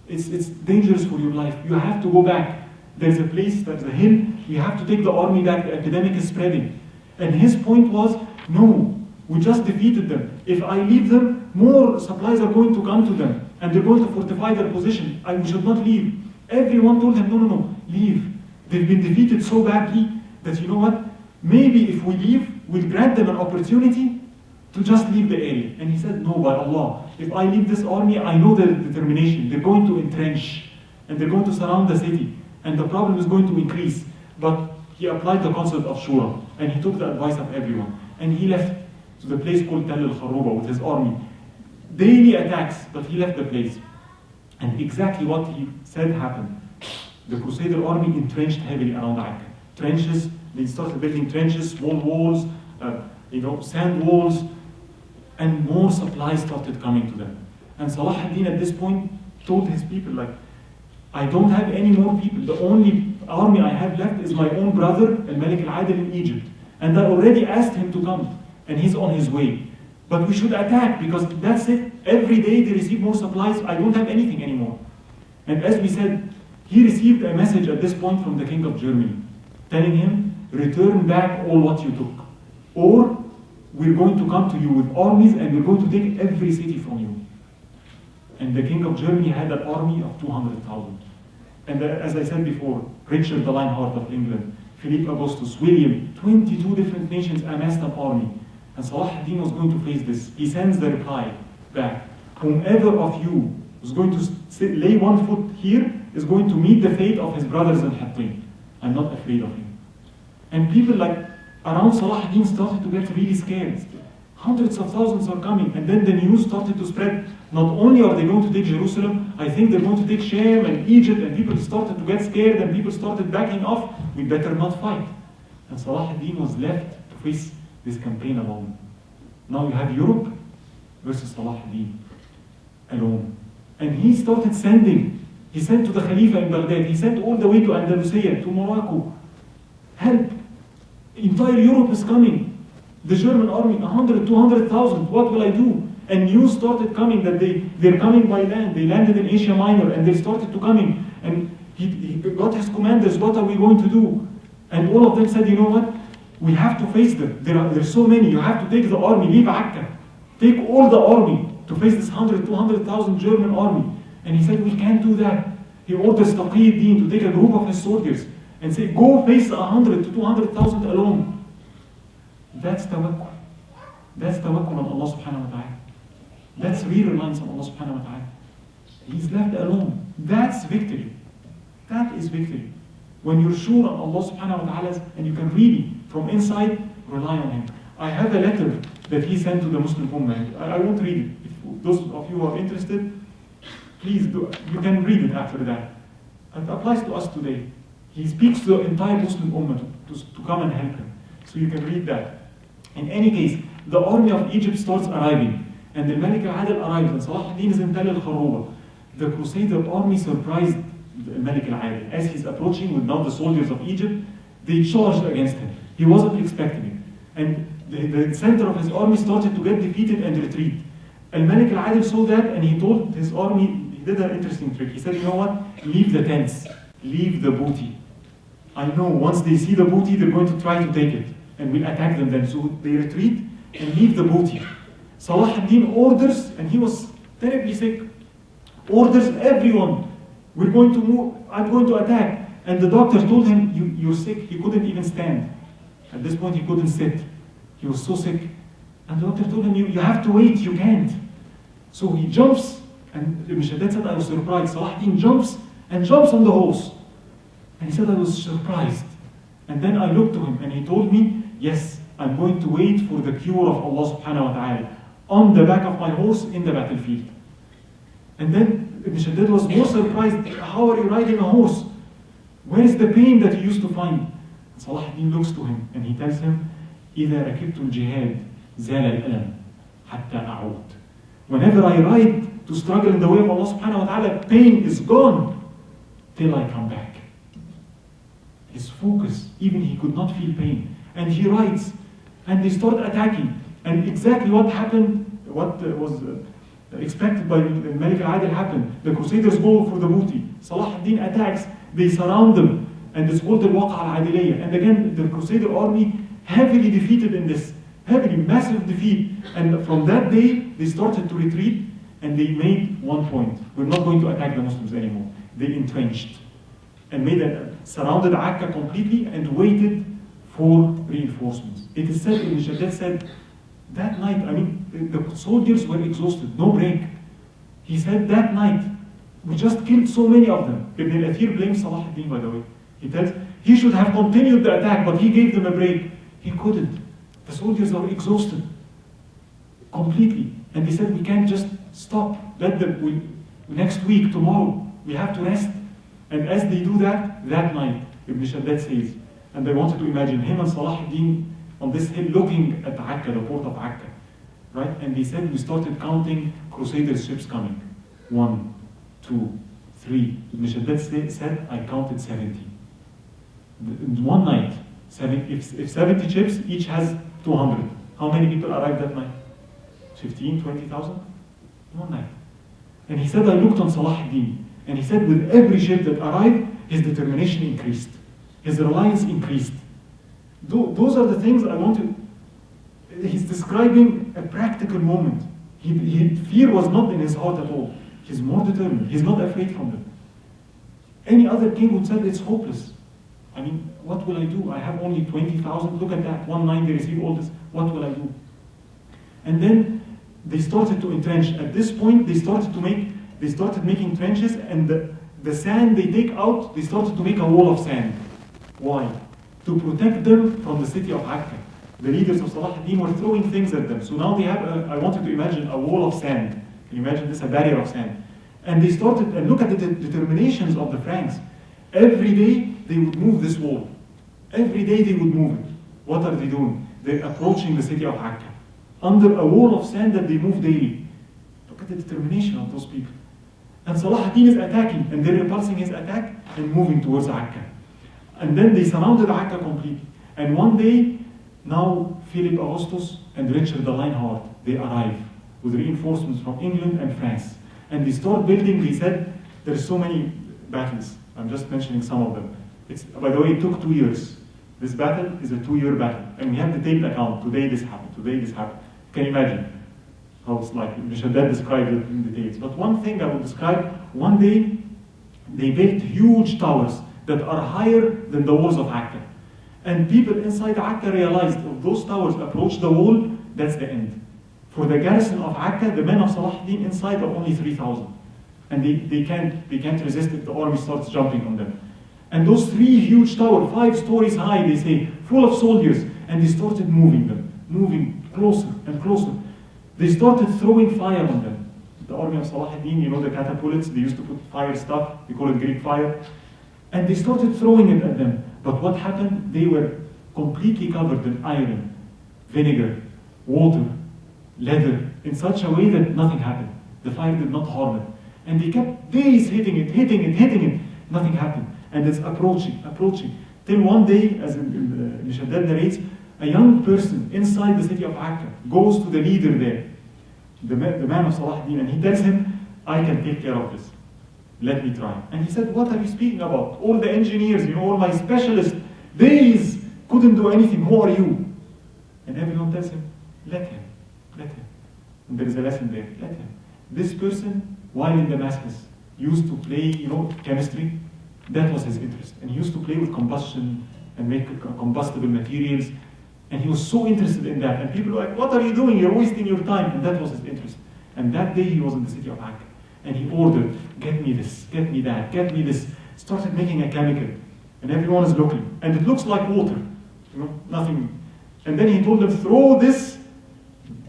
It's dangerous for your life. You have to go back. There's a place, there's a hill, you have to take the army back, the epidemic is spreading. And his point was, no, we just defeated them. If I leave them, more supplies are going to come to them. And they're going to fortify their position. We should not leave. Everyone told him, no, leave. They've been defeated so badly that, you know what, maybe if we leave, we'll grant them an opportunity to just leave the area. And he said, no, by Allah, if I leave this army, I know their determination. They're going to entrench, and they're going to surround the city, and the problem is going to increase. But he applied the concept of Shura, and he took the advice of everyone. And he left to the place called Tell al-Kharuba with his army. Daily attacks, but he left the place. And exactly what he said happened. The Crusader army entrenched heavily around Akka. Trenches, they started building trenches, small walls, sand walls, and more supplies started coming to them. And Salahuddin at this point told his people, like, I don't have any more people. The only army I have left is my own brother, Al-Malik al-Adil in Egypt. And I already asked him to come, and he's on his way. But we should attack, because that's it. Every day they receive more supplies. I don't have anything anymore. And as we said, he received a message at this point from the king of Germany, telling him, return back all what you took. Or we're going to come to you with armies, and we're going to take every city from you. And the king of Germany had an army of 200,000. And as I said before, Richard the Lionheart of England, Philip Augustus, William, 22 different nations amassed an army. And Salahuddin was going to face this. He sends the reply back. Whomever of you is going to lay one foot here is going to meet the fate of his brothers in Hattin. I'm not afraid of him. And people like around Salahuddin started to get really scared. Hundreds of thousands are coming. And then the news started to spread. Not only are they going to take Jerusalem, I think they're going to take Sham and Egypt, and people started to get scared, and people started backing off. We better not fight. And Salahuddin was left to face this campaign alone. Now you have Europe versus Salahuddin alone. And he started sending. He sent to the Khalifa in Baghdad. He sent all the way to Andalusia, to Morocco. Help. Entire Europe is coming. The German army, 100, 200,000. What will I do? And news started coming that they're coming by land. They landed in Asia Minor, and they started to coming. And he got his commanders, what are we going to do? And all of them said, you know what? We have to face them. There's so many. You have to take the army, leave Akka. Take all the army to face this 100, 200,000 German army. And he said, we can't do that. He orders Taqiyuddin to take a group of his soldiers and say, go face 100 to 200,000 alone. That's tawakkul. That's tawakkul on Allah subhanahu wa ta'ala. That's real reliance on Allah subhanahu wa ta'ala. He's left alone. That's victory. That is victory. When you're sure on Allah subhanahu wa ta'ala and you can really, from inside, rely on Him. I have a letter that he sent to the Muslim Ummah. I won't read it. If those of you who are interested, please do. You can read it after that. It applies to us today. He speaks to the entire Muslim Ummah to come and help him. So you can read that. In any case, the army of Egypt starts arriving. And the Malik al-Adil arrives, and Salahuddin is in Tal al-Kharuba. The Crusader army surprised Malik al-Adil. As he's approaching with now the soldiers of Egypt, they charged against him. He wasn't expecting it. And the center of his army started to get defeated and retreat. And Malik al-Adil saw that, and he told his army, he did an interesting trick. He said, you know what? Leave the tents. Leave the booty. I know once they see the booty, they're going to try to take it. And we'll attack them then. So they retreat and leave the booty. Salahuddin orders, and he was terribly sick, orders everyone, we're going to move, I'm going to attack. And the doctor told him, you're sick. He couldn't even stand. At this point, he couldn't sit. He was so sick. And the doctor told him, you have to wait, you can't. So he jumps, and Ibn Shaddad said, I was surprised. Salahuddin jumps on the horse. And he said, I was surprised. And then I looked to him, and he told me, yes, I'm going to wait for the cure of Allah subhanahu wa ta'ala on the back of my horse in the battlefield. And then Ibn Shaddad was more surprised. How are you riding a horse? Where is the pain that you used to find? And Salahuddin looks to him and he tells him, إِذَا رَكِبْتُ الْجِهَادِ زَالَ الْأَلَمْ حَتَّى أَعُودْ. Whenever I ride to struggle in the way of Allah subhanahu wa ta'ala, pain is gone till I come back. His focus, even he could not feel pain. And he rides, and they start attacking. And exactly what happened, what was expected by Malik al-Adil happened. The Crusaders go for the booty. Salahuddin attacks, they surround them, and it's called the Waqa al-Adiliyah. And again, the Crusader army heavily defeated in this, heavily, massive defeat. And from that day, they started to retreat, and they made one point. We're not going to attack the Muslims anymore. They entrenched, and surrounded Akka completely, and waited for reinforcements. It is said, Ibn Shaddad said, that night, the soldiers were exhausted, no break. He said that night, we just killed so many of them. Ibn al-Athir blames Salahuddin, by the way. He tells, he should have continued the attack, but he gave them a break. He couldn't. The soldiers are exhausted completely. And they said, we can't just stop. Let them, next week, tomorrow, we have to rest. And as they do that night, Ibn Shaddad says, and they wanted to imagine him and Salahuddin on this hill looking at Akka, the port of Akka, right? And they said, we started counting Crusader ships coming. 1, 2, 3. Ibn Shaddad said, I counted 70. In one night, if 70 ships, each has 200. How many people arrived that night? 15, 20,000? One night. And he said, I looked on Salahuddin, and he said, with every ship that arrived, his determination increased. His reliance increased. Those are the things I want to... He's describing a practical moment. Fear was not in his heart at all. He's more determined. He's not afraid from them. Any other king would say it's hopeless. What will I do? I have only 20,000. Look at that. One night they receive all this. What will I do? And then they started to entrench. At this point, they started making trenches, and the sand they take out, they started to make a wall of sand. Why? To protect them from the city of Akka. The leaders of Salahuddin were throwing things at them. So now they have, I wanted to imagine a wall of sand. Can you imagine this? A barrier of sand. And they started, and look at the determinations of the Franks. Every day they would move this wall. Every day they would move it. What are they doing? They're approaching the city of Akka. Under a wall of sand that they move daily. Look at the determination of those people. And Salahuddin is attacking, and they're repulsing his attack and moving towards Akka. And then they surrounded Akka completely. And one day, now Philip Augustus and Richard the Lionheart, they arrive with reinforcements from England and France. And they start building. They said, there's so many battles. I'm just mentioning some of them. By the way, it took 2 years. This battle is a 2-year battle. And we have the taped account. Today this happened. Today this happened. Can you imagine how it's like? We should then describe it in details. But one thing I would describe, one day they built huge towers that are higher than the walls of Akka. And people inside Akka realized if those towers approach the wall, that's the end. For the garrison of Akka, the men of Salahuddin inside are only 3,000. And they can't resist if the army starts jumping on them. And those 3 huge towers, 5 stories high, they say, full of soldiers, and they started moving them, moving closer and closer. They started throwing fire on them. The army of Salahuddin, you know the catapults, they used to put fire stuff, they call it Greek fire. And they started throwing it at them. But what happened? They were completely covered in iron, vinegar, water, leather, in such a way that nothing happened. The fire did not harm it. And they kept days hitting it, nothing happened. And it's approaching. Till one day, as Nishaddad narrates, a young person inside the city of Akka goes to the leader there, the man of Salahuddin, and he tells him, I can take care of this. Let me try. And he said, what are you speaking about? All the engineers, all my specialists, days couldn't do anything. Who are you? And everyone tells him, let him. And there is a lesson there. Let him. This person, while in Damascus, used to play, chemistry. That was his interest. And he used to play with combustion and make combustible materials. And he was so interested in that. And people were like, what are you doing? You're wasting your time. And that was his interest. And that day he was in the city of Akka. And he ordered, get me this, get me that, get me this. Started making a chemical. And everyone is looking. And it looks like water. Nothing. And then he told them, throw this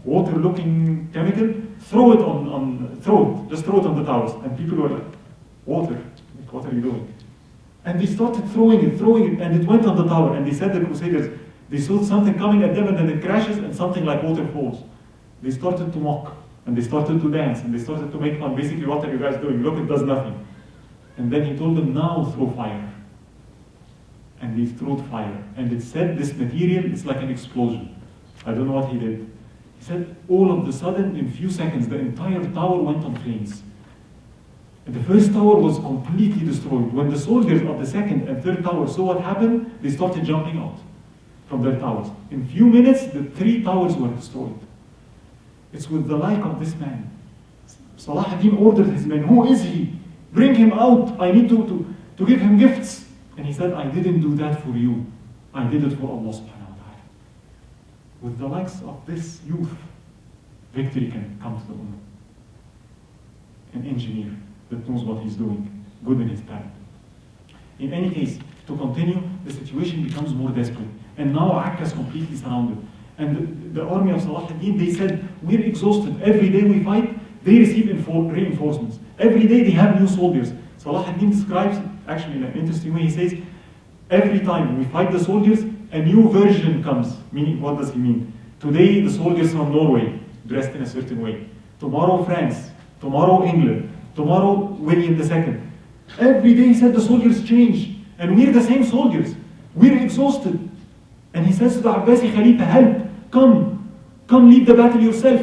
water-looking chemical, just throw it on the towers. And people were like, water? What are you doing? And they started throwing it, and it went on the tower. And they said the Crusaders, they saw something coming at them, and then it crashes, and something like water falls. They started to mock, and they started to dance, and they started to make fun. Basically, what are you guys doing? Look, it does nothing. And then he told them, now throw fire. And they threw fire. And it said this material is like an explosion. I don't know what he did. He said, all of a sudden, in a few seconds, the entire tower went on flames. And the first tower was completely destroyed. When the soldiers of the second and third tower saw what happened, they started jumping out from their towers. In a few minutes, the 3 towers were destroyed. It's with the like of this man. Salahuddin ordered his men, who is he? Bring him out. I need to give him gifts. And he said, I didn't do that for you. I did it for Allah subhanahu wa ta'ala. With the likes of this youth, victory can come to the ummah. An engineer that knows what he's doing, good in his talent. In any case, to continue, the situation becomes more desperate. And now Akka is completely surrounded. And the army of Salahuddin, they said, we're exhausted. Every day we fight, they receive reinforcements. Every day they have new soldiers. Salahuddin describes it actually in an interesting way. He says, every time we fight the soldiers, a new version comes. Meaning, what does he mean? Today, the soldiers from Norway, dressed in a certain way. Tomorrow, France. Tomorrow, England. Tomorrow, William II. Every day, he said, the soldiers change. And we're the same soldiers. We're exhausted. And he says to the Abbasi Khalifa, help, come lead the battle yourself.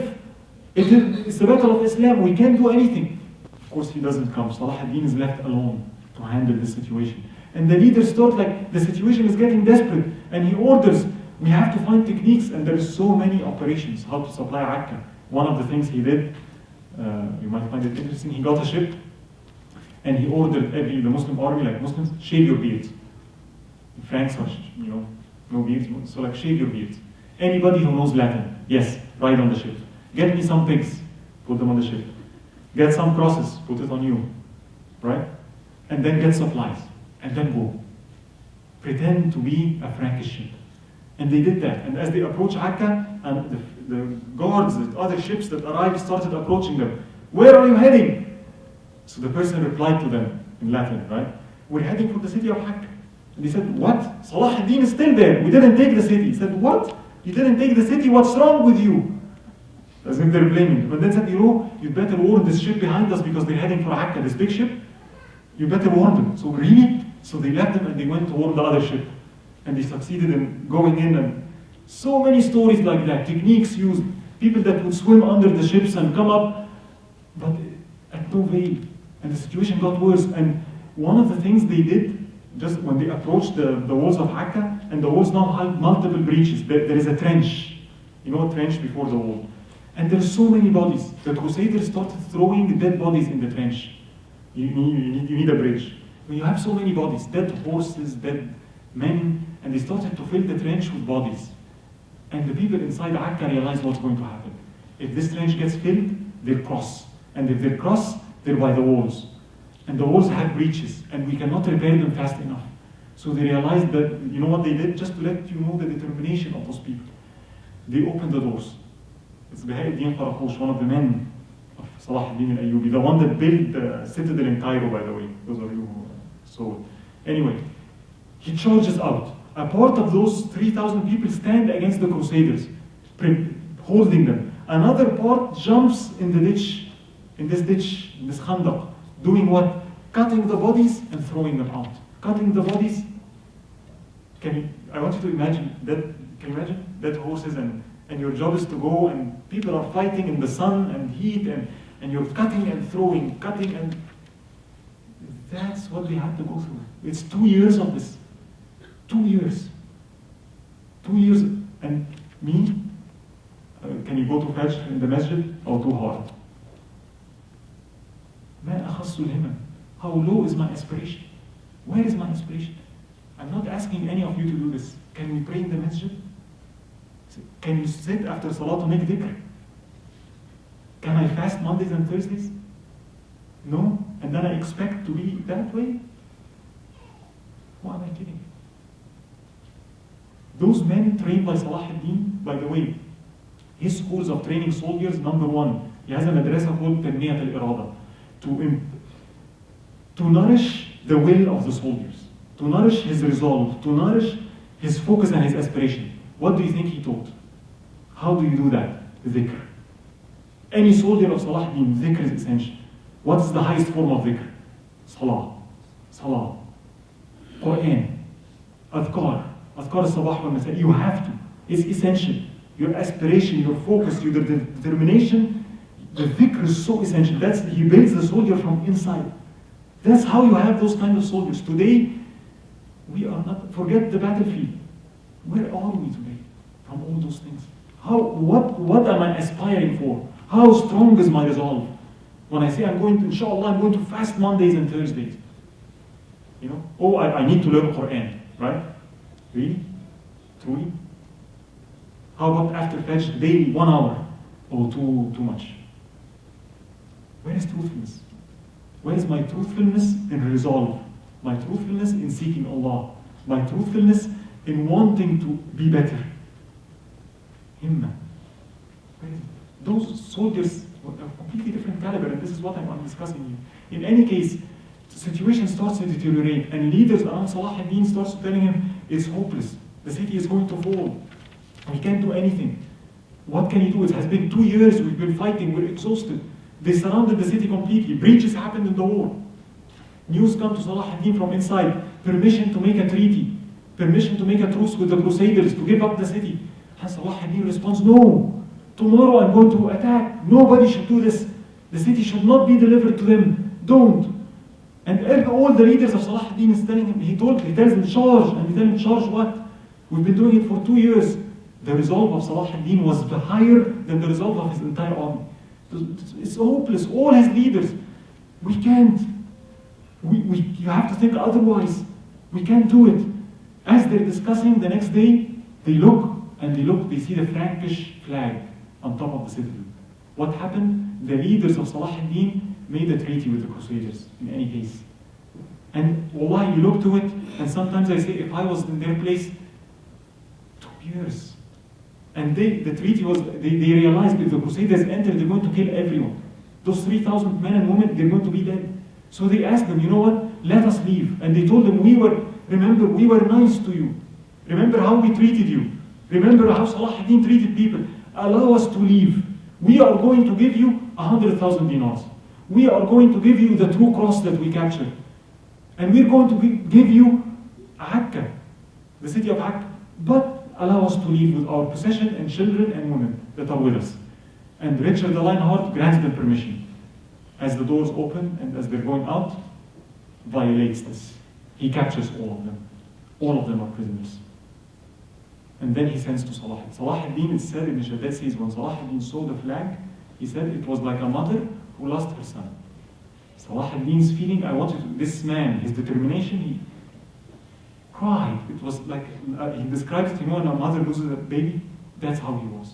It's the battle of Islam, we can't do anything. Of course, he doesn't come. Salahuddin is left alone to handle the situation. And the leaders thought like, the situation is getting desperate. And he orders, we have to find techniques, and there's so many operations, how to supply Akka. One of the things he did, you might find it interesting, he got a ship, and he ordered the Muslim army, like Muslims, shave your beards. Franks are, no beards, so like shave your beards. Anybody who knows Latin, yes, ride on the ship. Get me some pigs, put them on the ship. Get some crosses, put it on you, right? And then get supplies, and then go. Pretend to be a Frankish ship. And they did that. And as they approached Akka, and the guards, the other ships that arrived started approaching them. Where are you heading? So the person replied to them in Latin, right? We're heading for the city of Akka. And they said, what? Salahuddin is still there. We didn't take the city. He said, what? You didn't take the city? What's wrong with you? As if they're blaming him. But then said, you'd better warn this ship behind us because they're heading for Akka, this big ship. You better warn them. So really? So they left them and they went to warn the other ship. And they succeeded in going in, and so many stories like that, techniques used, people that would swim under the ships and come up, but at no avail. And the situation got worse. And one of the things they did, just when they approached the walls of Akka, and the walls now have multiple breaches. There is a trench, a trench before the wall. And there's so many bodies. The Crusaders started throwing dead bodies in the trench. You need a bridge. When you have so many bodies, dead horses, dead men, and they started to fill the trench with bodies. And the people inside Akka realized what's going to happen. If this trench gets filled, they'll cross. And if they cross, they're by the walls. And the walls have breaches, and we cannot repair them fast enough. So they realized that, you know what they did? Just to let you know the determination of those people. They opened the doors. It's Bahauddin Qarakhosh, one of the men of Salahuddin al-Ayyubi, the one that built the citadel in Cairo, by the way. Those of you who saw it. Anyway, he charges out. A part of those 3,000 people stand against the Crusaders, holding them. Another part jumps in the ditch, in this khandaq, doing what? Cutting the bodies and throwing them out. Cutting the bodies. I want you to imagine that. Can you imagine dead horses and your job is to go and people are fighting in the sun and heat and you're cutting and throwing, cutting and that's what they had to go through. It's 2 years of this. 2 years. 2 years. And me, can you go to Fajr in the masjid or too hard? ما أخص الهمم. How low is my aspiration? Where is my aspiration? I'm not asking any of you to do this. Can we pray in the masjid? Can you sit after Salah to make dhikr? Can I fast Mondays and Thursdays? No? And then I expect to be that way? Who am I kidding? Those men trained by Salahuddin, by the way, his schools of training soldiers, number one, he has a madrasa called Tanmiyat al-Irada, to nourish the will of the soldiers, to nourish his resolve, to nourish his focus and his aspiration. What do you think he taught? How do you do that? Dhikr. Any soldier of Salahuddin, dhikr is essential. What is the highest form of dhikr? Salah. Salah. Quran. Adhkar. Adhkar al-sabah wal-masa. You have to. It's essential. Your aspiration, your focus, your determination, the dhikr is so essential. He builds the soldier from inside. That's how you have those kind of soldiers. Today, we are not, forget the battlefield. Where are we today from all those things? What am I aspiring for? How strong is my resolve? When I say inshallah, I'm going to fast Mondays and Thursdays. You know, oh, I need to learn Quran, right? Really? Truly? How about after Fajr, daily 1 hour? Oh, too much. Where is truthfulness? Where is my truthfulness in resolve? My truthfulness in seeking Allah? My truthfulness in wanting to be better? Himma. Those soldiers are of completely different caliber, and this is what I'm discussing here. In any case, the situation starts to deteriorate, and leaders around Salahuddin starts telling him, it's hopeless. The city is going to fall. We can't do anything. What can he do? It has been 2 years, we've been fighting, we're exhausted. They surrounded the city completely. Breaches happened in the war. News come to Salahuddin from inside. Permission to make a treaty. Permission to make a truce with the Crusaders, to give up the city. And Salahuddin responds, no. Tomorrow I'm going to attack. Nobody should do this. The city should not be delivered to them. Don't. And all the leaders of Salahuddin is telling him, he tells them, charge. And he tells him, charge what? We've been doing it for 2 years. The resolve of Salahuddin was higher than the resolve of his entire army. It's hopeless. All his leaders. We can't. You have to think otherwise. We can't do it. As they're discussing the next day, they look, they see the Frankish flag on top of the citadel. What happened? The leaders of Salahuddin made a treaty with the Crusaders, in any case. And wallahi, you look to it, and sometimes I say, if I was in their place, 2 years. And the treaty was, they realized if the Crusaders enter, they're going to kill everyone. Those 3,000 men and women, they're going to be dead. So they asked them, you know what, let us leave. And they told them, remember, we were nice to you. Remember how we treated you. Remember how Salahuddin treated people. Allow us to leave. We are going to give you 100,000 dinars. We are going to give you the true cross that we captured. And we're going to give you Akka, the city of Akka. But allow us to leave with our possession and children and women that are with us. And Richard the Lionheart grants them permission. As the doors open and as they're going out, violates this. He captures all of them. All of them are prisoners. And then he sends to Salahuddin. Salahuddin, it said in the Shaddad says, when Salahuddin saw the flag, he said it was like a mother who lost her son. Salah ad-Din's feeling, this man, his determination, he cried. It was like, he describes it, when a mother loses a baby, that's how he was.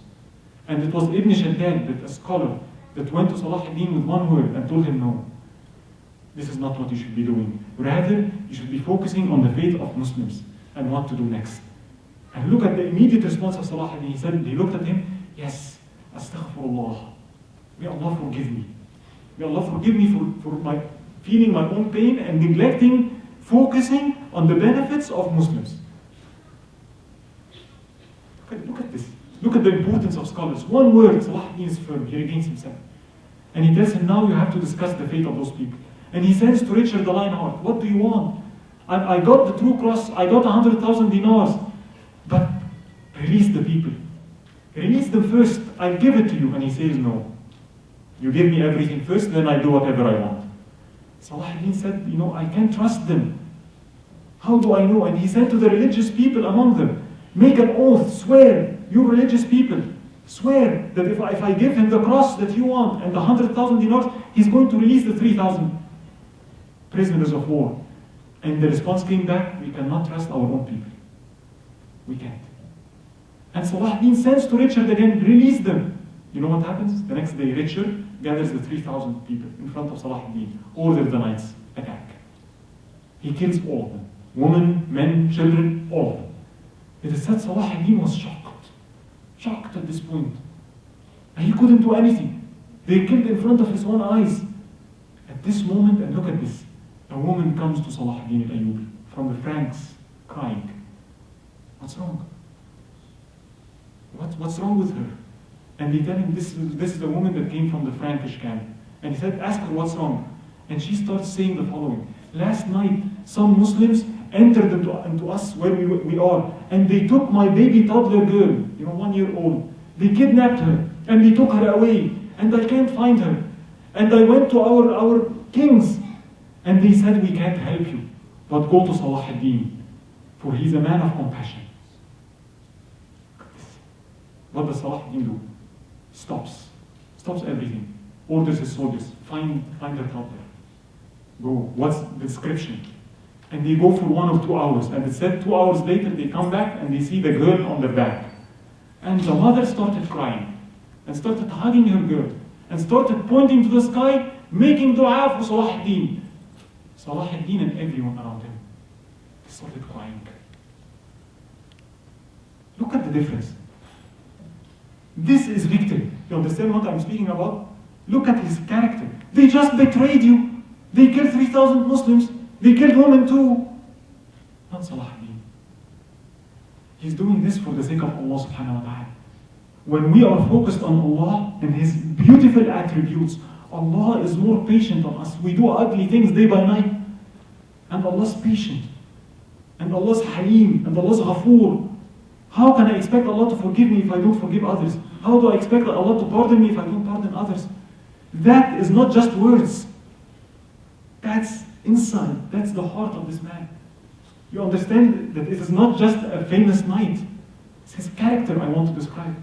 And it was Ibn Shaddad, a scholar, that went to Salah ad-Din with one word and told him, no, this is not what you should be doing. Rather, you should be focusing on the fate of Muslims and what to do next. And look at the immediate response of Salah ad-Din. He looked at him, yes, astaghfirullah. May Allah forgive me. May Allah forgive me for my feeling my own pain and neglecting, focusing on the benefits of Muslims. Look at this. Look at the importance of scholars. One word, Salah ad-Din is firm. He regains himself. And he tells him, now you have to discuss the fate of those people. And he says to Richard the Lionheart, what do you want? I got the true cross. I got 100,000 dinars. But release the people. Release them first. I'll give it to you. And he says, no. You give me everything first, then I do whatever I want. Salah ad-Din said, I can't trust them. How do I know? And he said to the religious people among them, make an oath, swear, you religious people, swear that if I give him the cross that you want and the 100,000 dinars, he's going to release the 3,000 prisoners of war. And the response came back, we cannot trust our own people. We can't. And Salah ad-Din sends to Richard again, release them. You know what happens? The next day, Richard gathers the 3,000 people in front of Salah ad-Din, orders the knights attack. He kills all of them. Women, men, children, all of them. It is said Salah ad-Din was shocked at this point. And he couldn't do anything. They killed in front of his own eyes. At this moment, and look at this, a woman comes to Salah ad-Din al-Ayyubi from the Franks, crying. What's wrong? What's wrong with her? And they tell him, this is a woman that came from the Frankish camp. And he said, ask her what's wrong. And she starts saying the following. Last night, some Muslims entered into us where we are, and they took my baby toddler girl, 1 year old. They kidnapped her, and they took her away, and I can't find her. And I went to our kings, and they said, we can't help you, but go to Salah ad-Din, for he's a man of compassion. What does Salah ad-Din do? Stops everything. Orders his soldiers, find her toddler. Go. What's the description? And they go for 1 or 2 hours. And it said 2 hours later they come back and they see the girl on the back. And the mother started crying and started hugging her girl and started pointing to the sky, making dua for Salah ad-Din. Salah ad-Din and everyone around him started crying. Look at the difference. This is victory. You understand what I'm speaking about? Look at his character. They just betrayed you. They killed 3,000 Muslims. They killed women too. Not Salah ad-Din. He's doing this for the sake of Allah subhanahu wa ta'ala. When we are focused on Allah and His beautiful attributes, Allah is more patient on us. We do ugly things day by night. And Allah's patient. And Allah's Halim. And Allah's Ghafoor. How can I expect Allah to forgive me if I don't forgive others? How do I expect Allah to pardon me if I don't pardon others? That is not just words. That's inside. That's the heart of this man. You understand that it is not just a famous knight. It's his character I want to describe.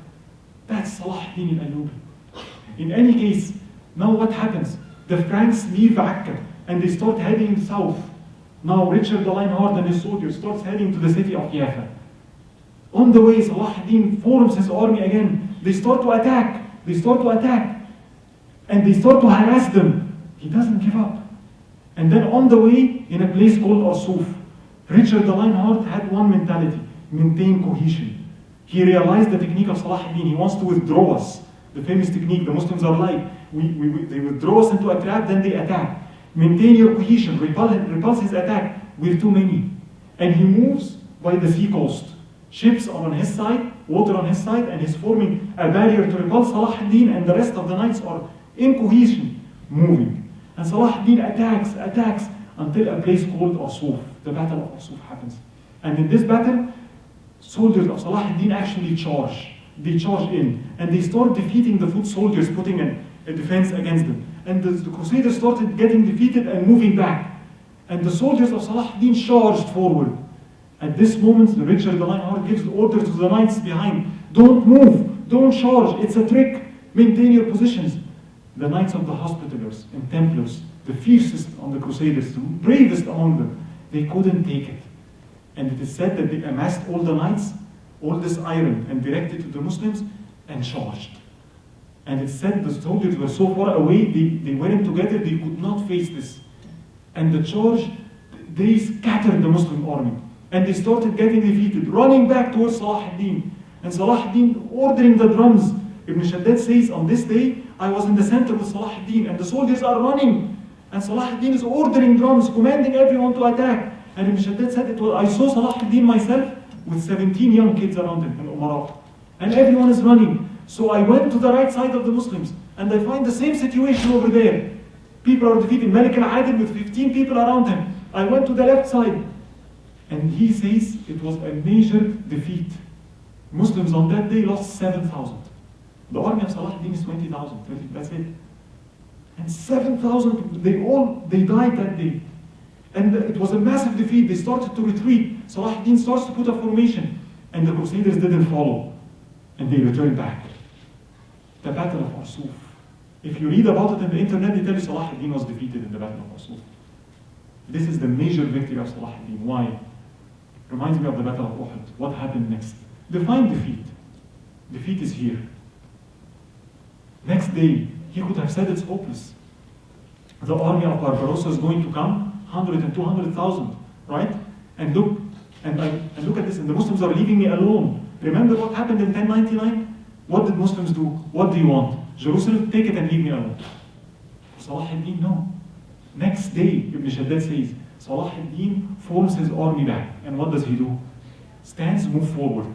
That's Salahuddin al-Ayyubi. In any case, now what happens? The Franks leave Akka and they start heading south. Now Richard the Lionheart and his soldiers starts heading to the city of Jaffa. On the way, Salahuddin forms his army again. They start to attack. And they start to harass them. He doesn't give up. And then on the way, in a place called Arsuf, Richard the Lionheart had one mentality: maintain cohesion. He realized the technique of Salahuddin. He wants to withdraw us. The famous technique, the Muslims are like, they withdraw us into a trap, then they attack. Maintain your cohesion, repulse his attack. We're too many. And he moves by the sea coast. Ships are on his side, water on his side, and he's forming a barrier to repulse Salahuddin, and the rest of the knights are in cohesion, moving. And Salahuddin attacks, until a place called Arsuf. The battle of Arsuf happens. And in this battle, soldiers of Salahuddin actually charge. They charge in, and they start defeating the foot soldiers, putting a defense against them. And the Crusaders started getting defeated and moving back. And the soldiers of Salahuddin charged forward. At this moment, Richard the Lionheart gives the order to the knights behind. Don't move, don't charge, it's a trick, maintain your positions. the Knights of the Hospitallers and Templars, the fiercest on the Crusaders, the bravest among them, they couldn't take it. And it is said that they amassed all the knights, all this iron, and directed to the Muslims and charged. And it's said the soldiers were so far away, they weren't together, they could not face this. And the charge, they scattered the Muslim army. And they started getting defeated, running back towards Salahuddin. And Salahuddin ordering the drums. Ibn Shaddad says, on this day, I was in the center with Salahuddin, and the soldiers are running. And Salahuddin is ordering drums, commanding everyone to attack. And Ibn Shaddad said, I saw Salahuddin myself with 17 young kids around him in Umara. And everyone is running. So I went to the right side of the Muslims, and I find the same situation over there. People are defeated. Malik al-Adil with 15 people around him. I went to the left side. And he says it was a major defeat. Muslims on that day lost 7,000. The army of Salahuddin is 20,000. That's it. And 7,000, they died that day. And it was a massive defeat. They started to retreat. Salahuddin starts to put a formation. And the Crusaders didn't follow. And they returned back. The Battle of Arsuf. If you read about it in the internet, they tell you Salahuddin was defeated in the Battle of Arsuf. This is the major victory of Salahuddin. Why? Reminds me of the Battle of Uhud. What happened next? Define defeat. Defeat is here. Next day, he could have said it's hopeless. The army of Barbarossa is going to come, 100 and 200,000, right? And look at this, and the Muslims are leaving me alone. Remember what happened in 1099? What did Muslims do? What do you want? Jerusalem, take it and leave me alone. Salahuddin, no. Next day, Ibn Shaddad says, Salahuddin forms his army back. And what does he do? Stands, move forward.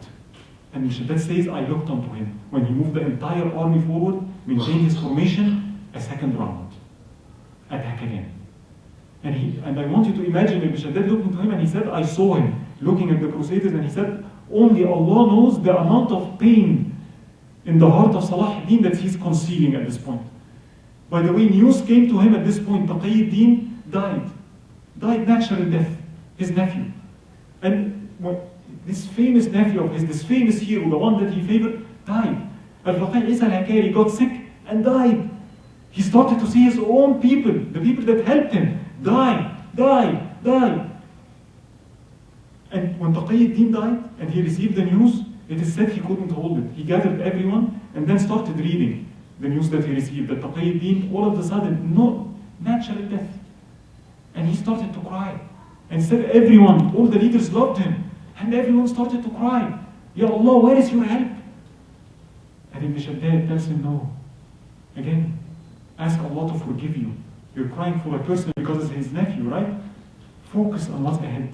And Ibn Shaddad says, I looked onto him. When he moved the entire army forward, maintained his formation, a second round. Attack again. And I want you to imagine Ibn Shaddad looking to him, and he said, I saw him looking at the Crusaders, and he said, only Allah knows the amount of pain in the heart of Salahuddin that he's concealing at this point. By the way, news came to him at this point. Taqiyuddin died natural death, his nephew. And this famous nephew of his, this famous hero, the one that he favored, died. Al-Faqih Isa al-Hakari got sick and died. He started to see his own people, the people that helped him, die. And when Taqiyuddin died and he received the news, it is said he couldn't hold it. He gathered everyone and then started reading the news that he received, that Taqiyuddin, all of a sudden, no, natural death. And he started to cry. And said everyone, all the leaders loved him. And everyone started to cry. Ya Allah, where is your help? And Ibn Shaddad tells him, no. Again, ask Allah to forgive you. You're crying for a person because it's his nephew, right? Focus on what's ahead.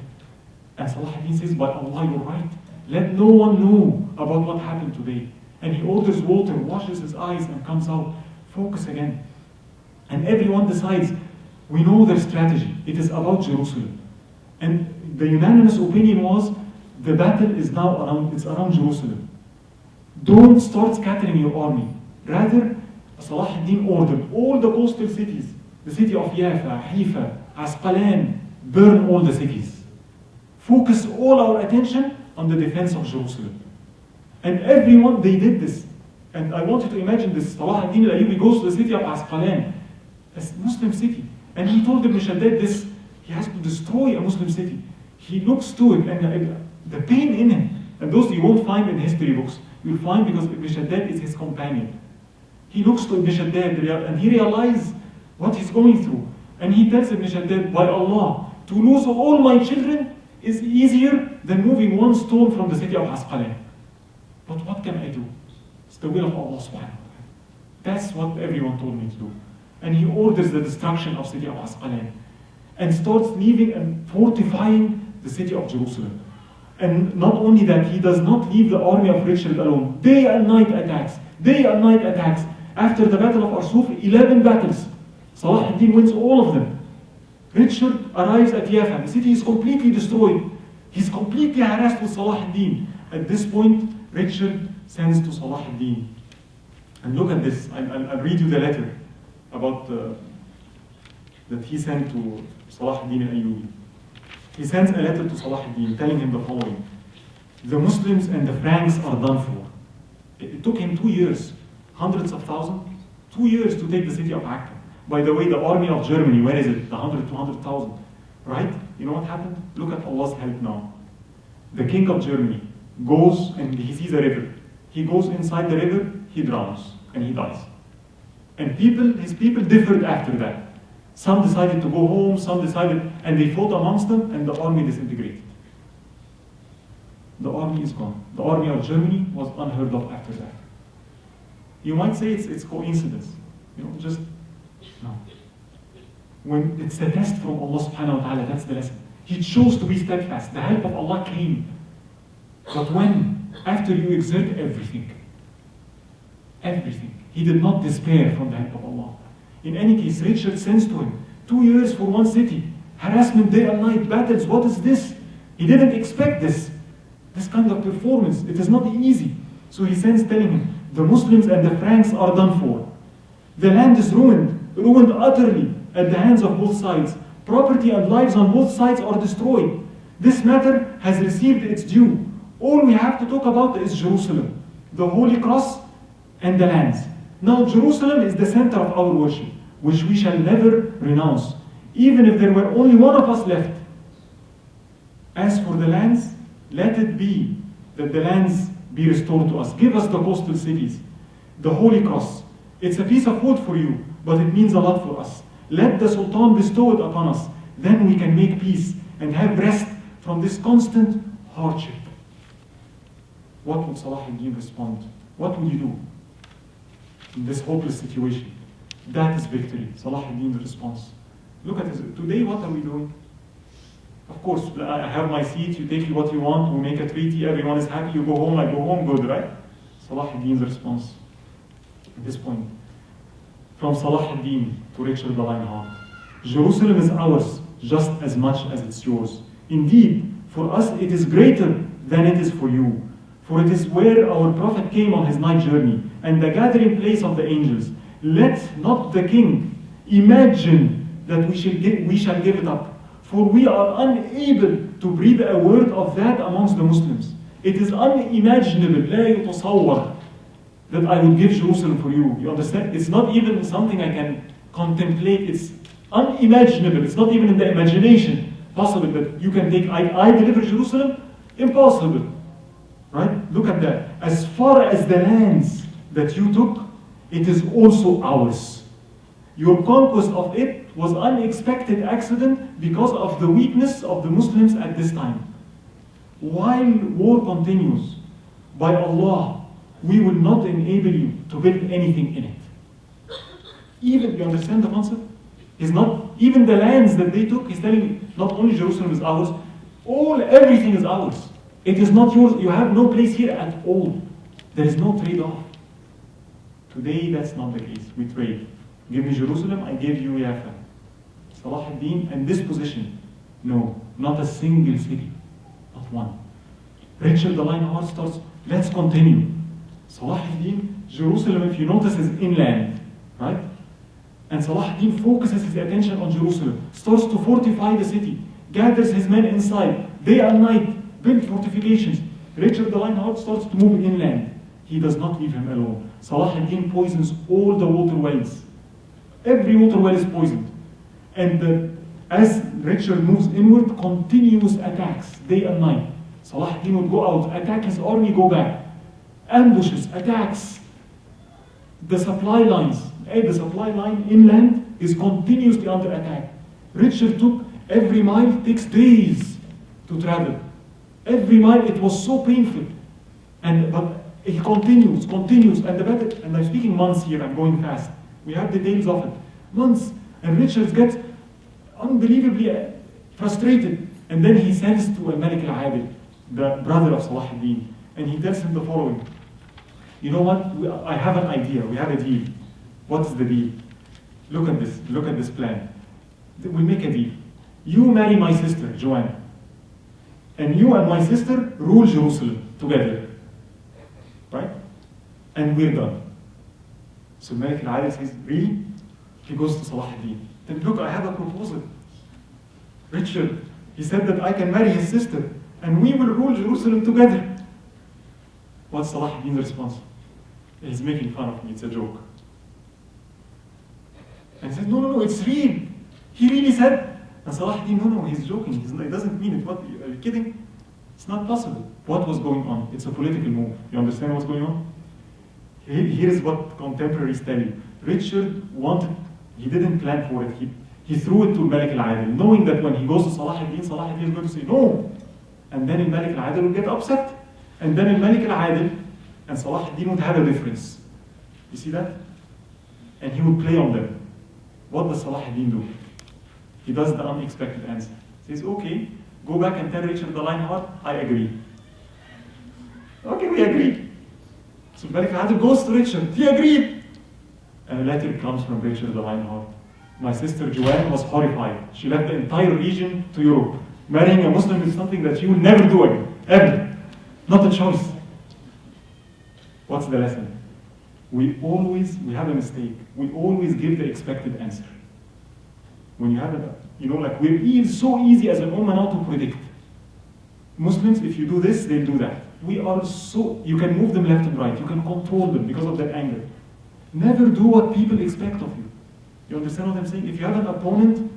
And Salahuddin says, by Allah, you're right. Let no one know about what happened today. And he orders water, washes his eyes, and comes out. Focus again. And everyone decides, we know their strategy. It is about Jerusalem. And the unanimous opinion was, the battle is now around Jerusalem. Don't start scattering your army. Rather, Salahuddin ordered all the coastal cities, the city of Yafa, Haifa, Asqalan, burn all the cities. Focus all our attention on the defense of Jerusalem. And everyone, they did this. And I want you to imagine this. Salahuddin al-Ayyubi goes to the city of Asqalan, a Muslim city. And he told Ibn Shaddad this, he has to destroy a Muslim city. He looks to it, and the pain in him. And those you won't find in history books. You'll find because Ibn Shaddad is his companion. He looks to Ibn Shaddad and he realizes what he's going through. And he tells Ibn Shaddad, by Allah, to lose all my children is easier than moving one stone from the city of Asqalan. But what can I do? It's the will of Allah subhanahu wa ta'ala. That's what everyone told me to do. And he orders the destruction of the city of Asqalan and starts leaving and fortifying the city of Jerusalem. And not only that, he does not leave the army of Richard alone. Day and night attacks. Day and night attacks. After the battle of Arsuf, 11 battles. Salahuddin wins all of them. Richard arrives at Yafa. The city is completely destroyed. He's completely harassed with Salahuddin. At this point, Richard sends to Salahuddin. And look at this. I'll read you the letter about that he sent to Salahuddin al-Ayyubi. He sends a letter to Salahuddin telling him the following. The Muslims and the Franks are done for. It took him 2 years, hundreds of thousands, 2 years to take the city of Akka. By the way, the army of Germany, where is it? The 200,000, right? You know what happened? Look at Allah's help now. The king of Germany goes and he sees a river. He goes inside the river, he drowns, and he dies. And his people differed after that. Some decided to go home, some decided, and they fought amongst them, and the army disintegrated. The army is gone. The army of Germany was unheard of after that. You might say it's coincidence. You know, just, no. When it's a test from Allah subhanahu wa ta'ala, that's the lesson. He chose to be steadfast. The help of Allah came. But when? After you exert everything. Everything. He did not despair from the help of Allah. In any case, Richard sends to him 2 years for one city. Harassment day and night, battles. What is this? He didn't expect this. This kind of performance. It is not easy. So he sends telling him, the Muslims and the Franks are done for. The land is ruined utterly at the hands of both sides. Property and lives on both sides are destroyed. This matter has received its due. All we have to talk about is Jerusalem, the Holy Cross, and the lands. Now Jerusalem is the center of our worship, which we shall never renounce, even if there were only one of us left. As for the lands, let it be that the lands be restored to us. Give us the coastal cities, the Holy Cross. It's a piece of wood for you, but it means a lot for us. Let the Sultan bestow it upon us. Then we can make peace and have rest from this constant hardship. What would Salahuddin respond? What would you do in this hopeless situation? That is victory. Salahuddin's response. Look at this. Today, what are we doing? Of course, I have my seat, you take what you want, we make a treaty, everyone is happy, you go home, I go home, good, right? Salahuddin's response at this point. From Salahuddin to Richard the Lionheart. Jerusalem is ours just as much as it's yours. Indeed, for us it is greater than it is for you. For it is where our Prophet came on his night journey, and the gathering place of the angels. Let not the king imagine that we shall give it up. For we are unable to breathe a word of that amongst the Muslims. It is unimaginable, لا يتصور, that I would give Jerusalem for you. You understand? It's not even something I can contemplate. It's unimaginable. It's not even in the imagination possible that you can take, I deliver Jerusalem? Impossible. Right? Look at that. As far as the lands that you took, it is also ours. Your conquest of it was unexpected accident because of the weakness of the Muslims at this time. While war continues, by Allah, we will not enable you to build anything in it. Even, you understand the concept? He's not, even the lands that they took, he's telling you, not only Jerusalem is ours, everything is ours. It is not yours, you have no place here at all. There is no trade-off. Today, that's not the case. We trade. Give me Jerusalem, I give you Yafa. Salahuddin, and this position, no, not a single city, not one. Richard the Lionheart starts, let's continue. Salahuddin, Jerusalem, if you notice, is inland, right? And Salahuddin focuses his attention on Jerusalem, starts to fortify the city, gathers his men inside, day and night, build fortifications. Richard the Lionheart starts to move inland. He does not leave him alone. Salahuddin poisons all the water wells. Every water well is poisoned. And as Richard moves inward, continuous attacks, day and night. Salahuddin would go out, attack his army, go back. Ambushes, attacks. The supply lines, the supply line inland is continuously under attack. Richard took, every mile takes days to travel. Every mile, it was so painful. But it continues, and the battle, and I'm speaking months here, I'm going fast. We have details of it. Months, and Richard gets unbelievably frustrated. And then he sends to Malik al-Adil, the brother of Salahuddin, and he tells him the following. You know what? I have an idea. We have a deal. What's the deal? Look at this. Look at this plan. We'll make a deal. You marry my sister, Joanna. And you and my sister rule Jerusalem together. Right? And we're done. So Malik al-Adil says, really? He goes to Salahuddin. Then look, I have a proposal. Richard, he said that I can marry his sister and we will rule Jerusalem together. What's Salahuddin's response? He's making fun of me, it's a joke. And he said, no, it's real. He really said, and Salahuddin, no, he's joking. He doesn't mean it. What, are you kidding? It's not possible. What was going on? It's a political move. You understand what's going on? Here is what contemporaries tell you. Richard he didn't plan for it. He threw it to Malik al-Adil, knowing that when he goes to Salahuddin is going to say no. And then Malik al-Adil will get upset. And then Malik al-Adil and Salahuddin would have a difference. You see that? And he would play on them. What does Salahuddin do? He does the unexpected answer. He says, okay, go back and tell Richard the Lionheart, I agree. Okay, we agree. So Malik al-Adil goes to Richard, he agreed. And a letter comes from Richard the Lionheart. My sister Joanne was horrified. She left the entire region to Europe. Marrying a Muslim is something that she will never do again, ever. Not a choice. What's the lesson? We have a mistake. We always give the expected answer. When you have it, it's so easy as an ummah now to predict. Muslims, if you do this, they'll do that. You can move them left and right. You can control them because of their anger. Never do what people expect of you. You understand what I'm saying? If you have an opponent,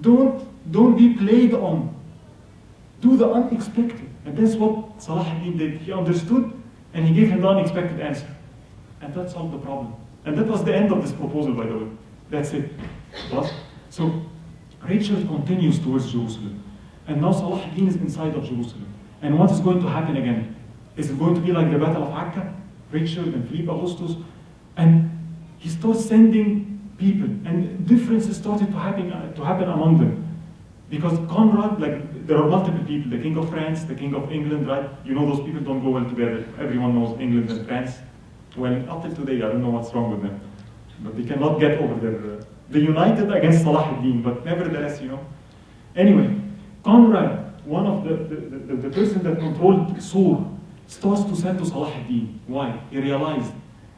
don't be played on. Do the unexpected. And that's what Salahuddin did. He understood and he gave him the unexpected answer. And that solved the problem. And that was the end of this proposal, by the way. That's it. So Richard continues towards Jerusalem. And now Salahuddin is inside of Jerusalem. And what is going to happen again? Is it going to be like the Battle of Akka? Richard and Philippe Augustus? And he starts sending people, and differences started to happen among them. Because Conrad, there are multiple people, the King of France, the King of England, right? You know those people don't go well together. Everyone knows England and France. Well, up till today, I don't know what's wrong with them. But they cannot get over they're united against Salahuddin, but nevertheless, Anyway, Conrad, one of the person that controlled Sur, starts to send to Salahuddin. Why? He realized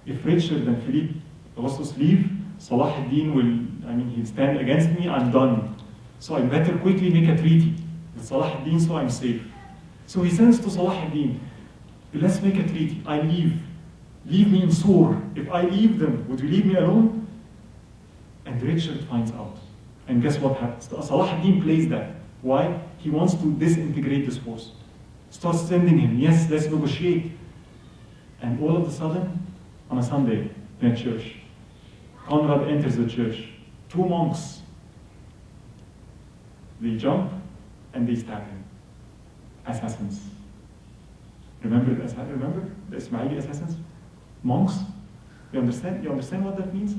if Richard and Philippe Augustus leave, Salahuddin he'll stand against me, I'm done. So I better quickly make a treaty with Salahuddin so I'm safe. So he sends to Salahuddin, let's make a treaty, I leave. Leave me in Sur. If I leave them, would you leave me alone? And Richard finds out. And guess what happens? Salahuddin plays that. Why? He wants to disintegrate this force. Starts sending him, yes, let's negotiate. And all of a sudden, on a Sunday, in a church, Conrad enters the church. 2 monks. They jump and they stab him. Assassins. Remember the Ismaili assassins? Monks? You understand? You understand what that means?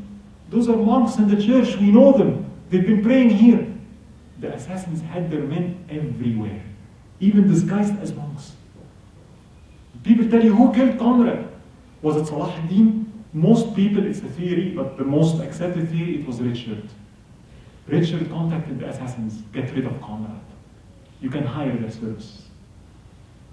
Those are monks in the church. We know them. They've been praying here. The assassins had their men everywhere, even disguised as monks. People tell you, who killed Conrad? Was it Salahuddin? Most people, it's a theory, but the most accepted theory, it was Richard. Richard contacted the assassins, get rid of Conrad. You can hire their service.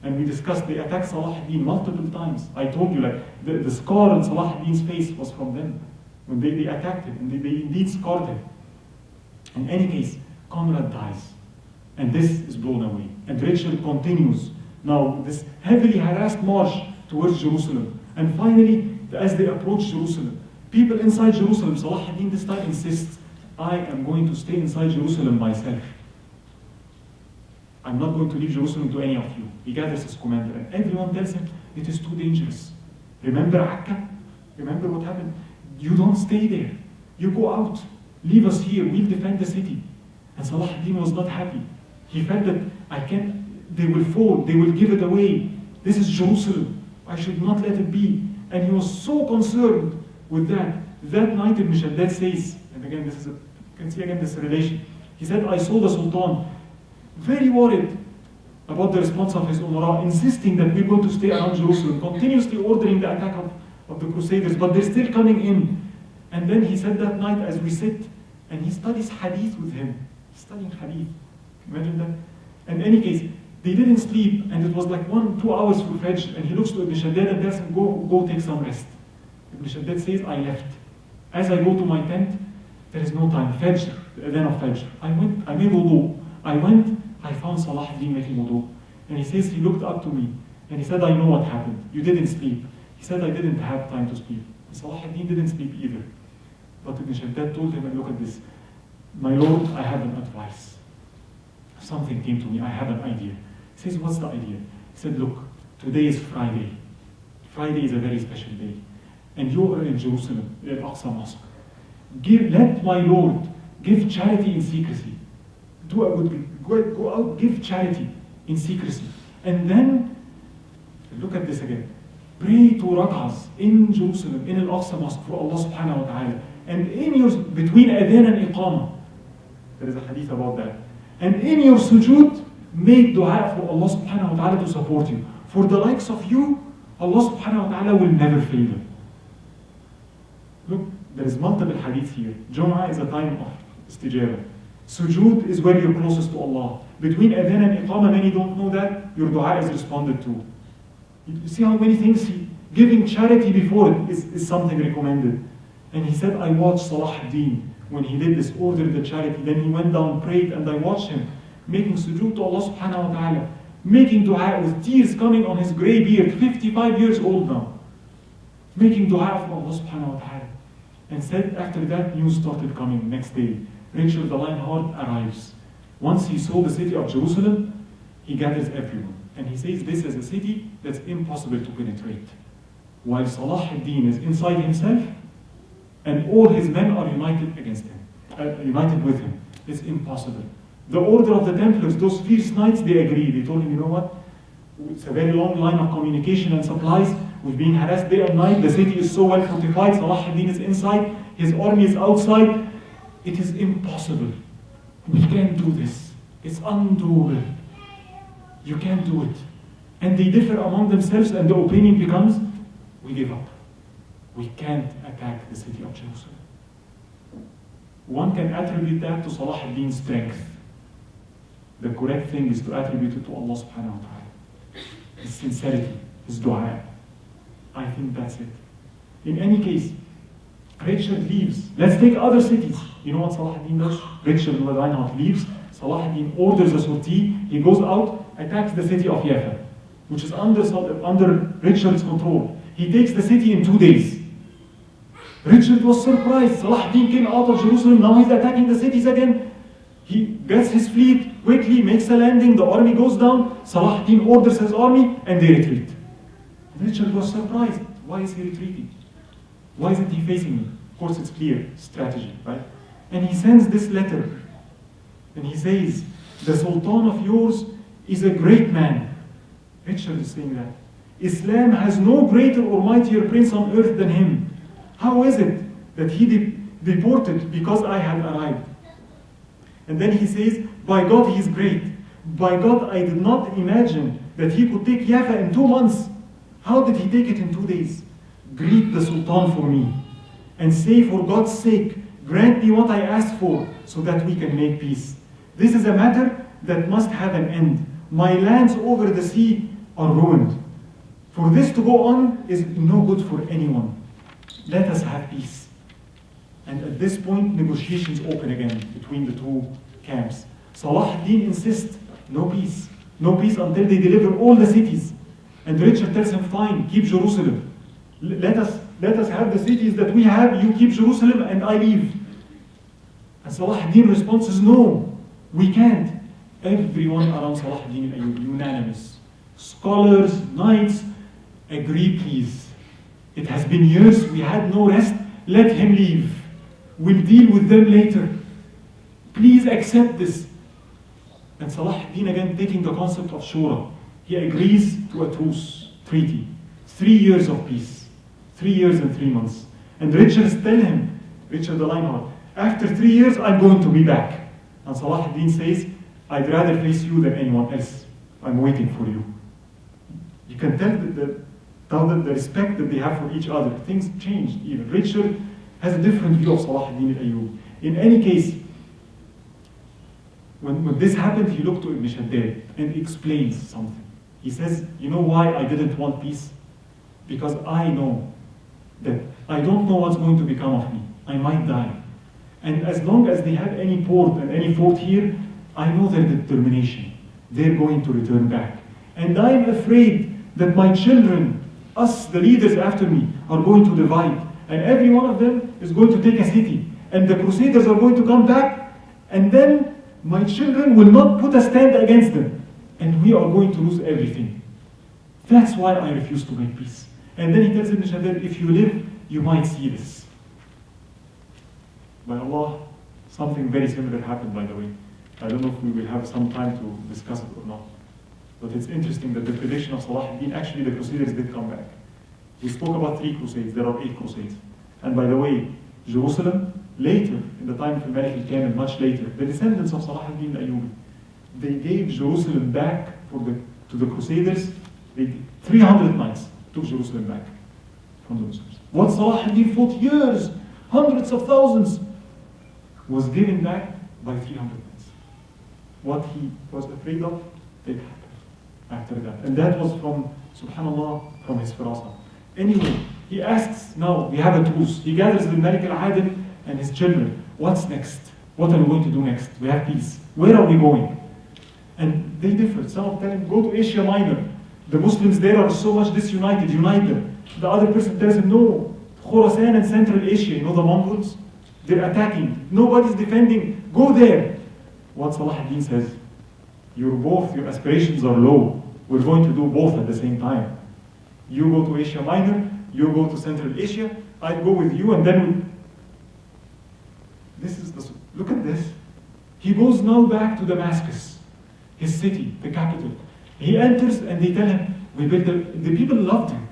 And we discussed, they attacked Salahuddin multiple times. I told you, the scar on Salahuddin's face was from them. When they attacked him, and they indeed scarred him. In any case, Conrad dies. And this is blown away. And Richard continues now this heavily harassed march towards Jerusalem. And finally, as they approach Jerusalem, people inside Jerusalem, Salahuddin this time insists, I am going to stay inside Jerusalem myself. I'm not going to leave Jerusalem to any of you. He gathers his commander, and everyone tells him, it is too dangerous. Remember Akka? Remember what happened? You don't stay there. You go out. Leave us here. We'll defend the city. And Salahuddin was not happy. He felt that they will fall. They will give it away. This is Jerusalem. I should not let it be. And he was so concerned with that. That night Ibn Shaddad says, and again, you can see again this relation. He said, I saw the Sultan very worried about the response of his Umara, insisting that we're going to stay around Jerusalem, continuously ordering the attack of the Crusaders, but they're still coming in. And then he said that night as we sit, and he studies hadith with him. He's studying hadith. Imagine that. In any case, they didn't sleep, and it was like 1-2 hours for Fajr, and he looks to Ibn Shaddad and tells him, go take some rest. Ibn Shaddad says, I left. As I go to my tent, there is no time. Fajr, the adhan of Fajr. I made wudu. I went, I found Salahuddin making wudu. And he says, he looked up to me, and he said, I know what happened. You didn't sleep. He said, I didn't have time to sleep. Salahuddin didn't sleep either. But Ibn Shaddad told him, and look at this, my Lord, I have an advice. Something came to me, I have an idea. He says, what's the idea? He said, look, today is Friday. Friday is a very special day. And you are in Jerusalem, in Al-Aqsa Mosque. Let my Lord give charity in secrecy. Do a good deed. Go out, give charity in secrecy. And then, look at this again. Pray 2 rak'ahs in Jerusalem, in Al-Aqsa Mosque for Allah subhanahu wa ta'ala. And in your, between adhan and iqamah. There is a hadith about that. And in your sujood, make dua for Allah subhanahu wa ta'ala to support you. For the likes of you, Allah subhanahu wa ta'ala will never fail you. Look, there is multiple hadith here. Jum'ah is a time of istijabah. Sujood is where you're closest to Allah. Between adhan and iqamah, many don't know that, your dua is responded to. You see how many things giving charity before it is something recommended. And he said, I watched Salahuddin when he did this, ordered the charity. Then he went down, prayed, and I watched him making sujood to Allah subhanahu wa ta'ala, making dua with tears coming on his grey beard, 55 years old now, making dua for Allah subhanahu wa ta'ala. And said after that, news started coming next day. Richard the Lionheart arrives. Once he saw the city of Jerusalem, he gathers everyone. And he says this is a city that's impossible to penetrate. While Salahuddin is inside himself, and all his men are united against him, united with him. It's impossible. The order of the Templars, those fierce knights, they agreed. They told him, you know what? It's a very long line of communication and supplies. We've been harassed day and night. The city is so well fortified. Salahuddin is inside. His army is outside. It is impossible. We can't do this. It's undoable. You can't do it. And they differ among themselves, and the opinion becomes, we give up. We can't attack the city of Jerusalem. One can attribute that to Salahuddin's strength. The correct thing is to attribute it to Allah subhanahu wa ta'ala. His sincerity, his dua. I think that's it. In any case, Richard leaves. Let's take other cities. You know what Salahuddin does? Richard the Lionheart leaves. Salahuddin orders a sortie. He goes out, attacks the city of Yafa, which is under Richard's control. He takes the city in 2 days. Richard was surprised. Salahuddin came out of Jerusalem. Now he's attacking the cities again. He gets his fleet quickly, makes a landing. The army goes down. Salahuddin orders his army, and they retreat. Richard was surprised. Why is he retreating? Why isn't he facing me? Of course, it's clear strategy, right? And he sends this letter. And he says, the Sultan of yours is a great man. Richard is saying that. Islam has no greater or mightier prince on earth than him. How is it that he deported because I had arrived? And then he says, by God, he is great. By God, I did not imagine that he could take Yafa in 2 months. How did he take it in 2 days? Greet the Sultan for me and say, for God's sake, grant me what I asked for so that we can make peace. This is a matter that must have an end. My lands over the sea are ruined. For this to go on is no good for anyone. Let us have peace. And at this point, negotiations open again between the two camps. Salahuddin insists, no peace. No peace until they deliver all the cities. And Richard tells him, fine, keep Jerusalem. Let us have the cities that we have, you keep Jerusalem, and I leave. And Salahuddin responds, no, we can't. Everyone around Salahuddin al-Ayyubi, unanimous. Scholars, knights, agree please. It has been years, we had no rest, let him leave. We'll deal with them later. Please accept this. And Salahuddin again taking the concept of Shura. He agrees to a truce treaty. 3 years of peace. 3 years and 3 months. And Richard tells him, Richard the Lionheart, after 3 years I'm going to be back. And Salahuddin says, I'd rather face you than anyone else. I'm waiting for you. You can tell the respect that they have for each other. Things changed even. Richard has a different view of Salahuddin al-Ayyubi. In any case, when this happened, he looked to Ibn Shaddad and explains something. He says, you know why I didn't want peace? Because I know that I don't know what's going to become of me. I might die. And as long as they have any port and any fort here, I know their determination. They're going to return back. And I'm afraid that my children, us, the leaders after me, are going to divide. And every one of them is going to take a city, and the Crusaders are going to come back, and then my children will not put a stand against them, and we are going to lose everything. That's why I refuse to make peace. And then he tells Ibn Shaddad, if you live, you might see this. By Allah, something very similar happened, by the way. I don't know if we will have some time to discuss it or not. But it's interesting that the prediction of Salahuddin, actually the Crusaders did come back. We spoke about 3 crusades, there are 8 crusades. And by the way, Jerusalem, later, in the time of Al-Malik al-Kamil, much later, the descendants of Salahuddin al-Ayyubi, they gave Jerusalem back to the Crusaders. 300 knights took Jerusalem back from the Muslims. What Salahuddin fought years, hundreds of thousands, was given back by 300 knights. What he was afraid of did happen after that. And that was from, subhanAllah, from his firasa. Anyway, he asks, now we have a truce. He gathers the Malik al-Adil and his children. What's next? What are we going to do next? We have peace. Where are we going? And they differ. Some of them go to Asia Minor. The Muslims there are so much disunited, unite them. The other person tells him, no, Khorasan and Central Asia, you know the Mongols? They're attacking. Nobody's defending. Go there. What Salahuddin says, your aspirations are low. We're going to do both at the same time. You go to Asia Minor, you go to Central Asia, I go with you, and then look at this. He goes now back to Damascus, his city, the capital. He enters and they tell him, the people loved him.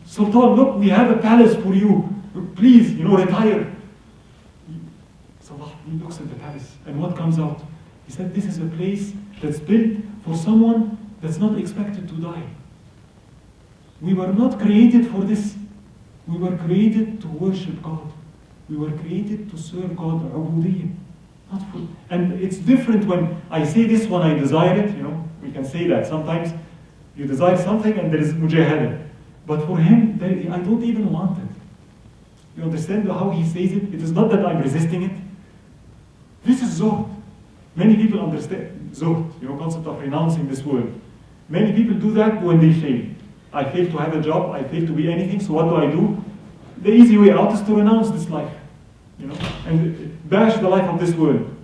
Sultan, look, we have a palace for you. Please, retire. Salahuddin looks at the palace, and what comes out? He said, this is a place that's built for someone that's not expected to die. We were not created for this. We were created to worship God. We were created to serve God, ubudiyyah. Not for, and it's different when I say this when I desire it, we can say that. Sometimes you desire something and there is mujahada. But for him, I don't even want it. You understand how he says it? It is not that I'm resisting it. This is zuhd. Many people understand zuhd, concept of renouncing this world. Many people do that when they fail. I fail to have a job, I fail to be anything, so what do? The easy way out is to renounce this life, and bash the life of this world.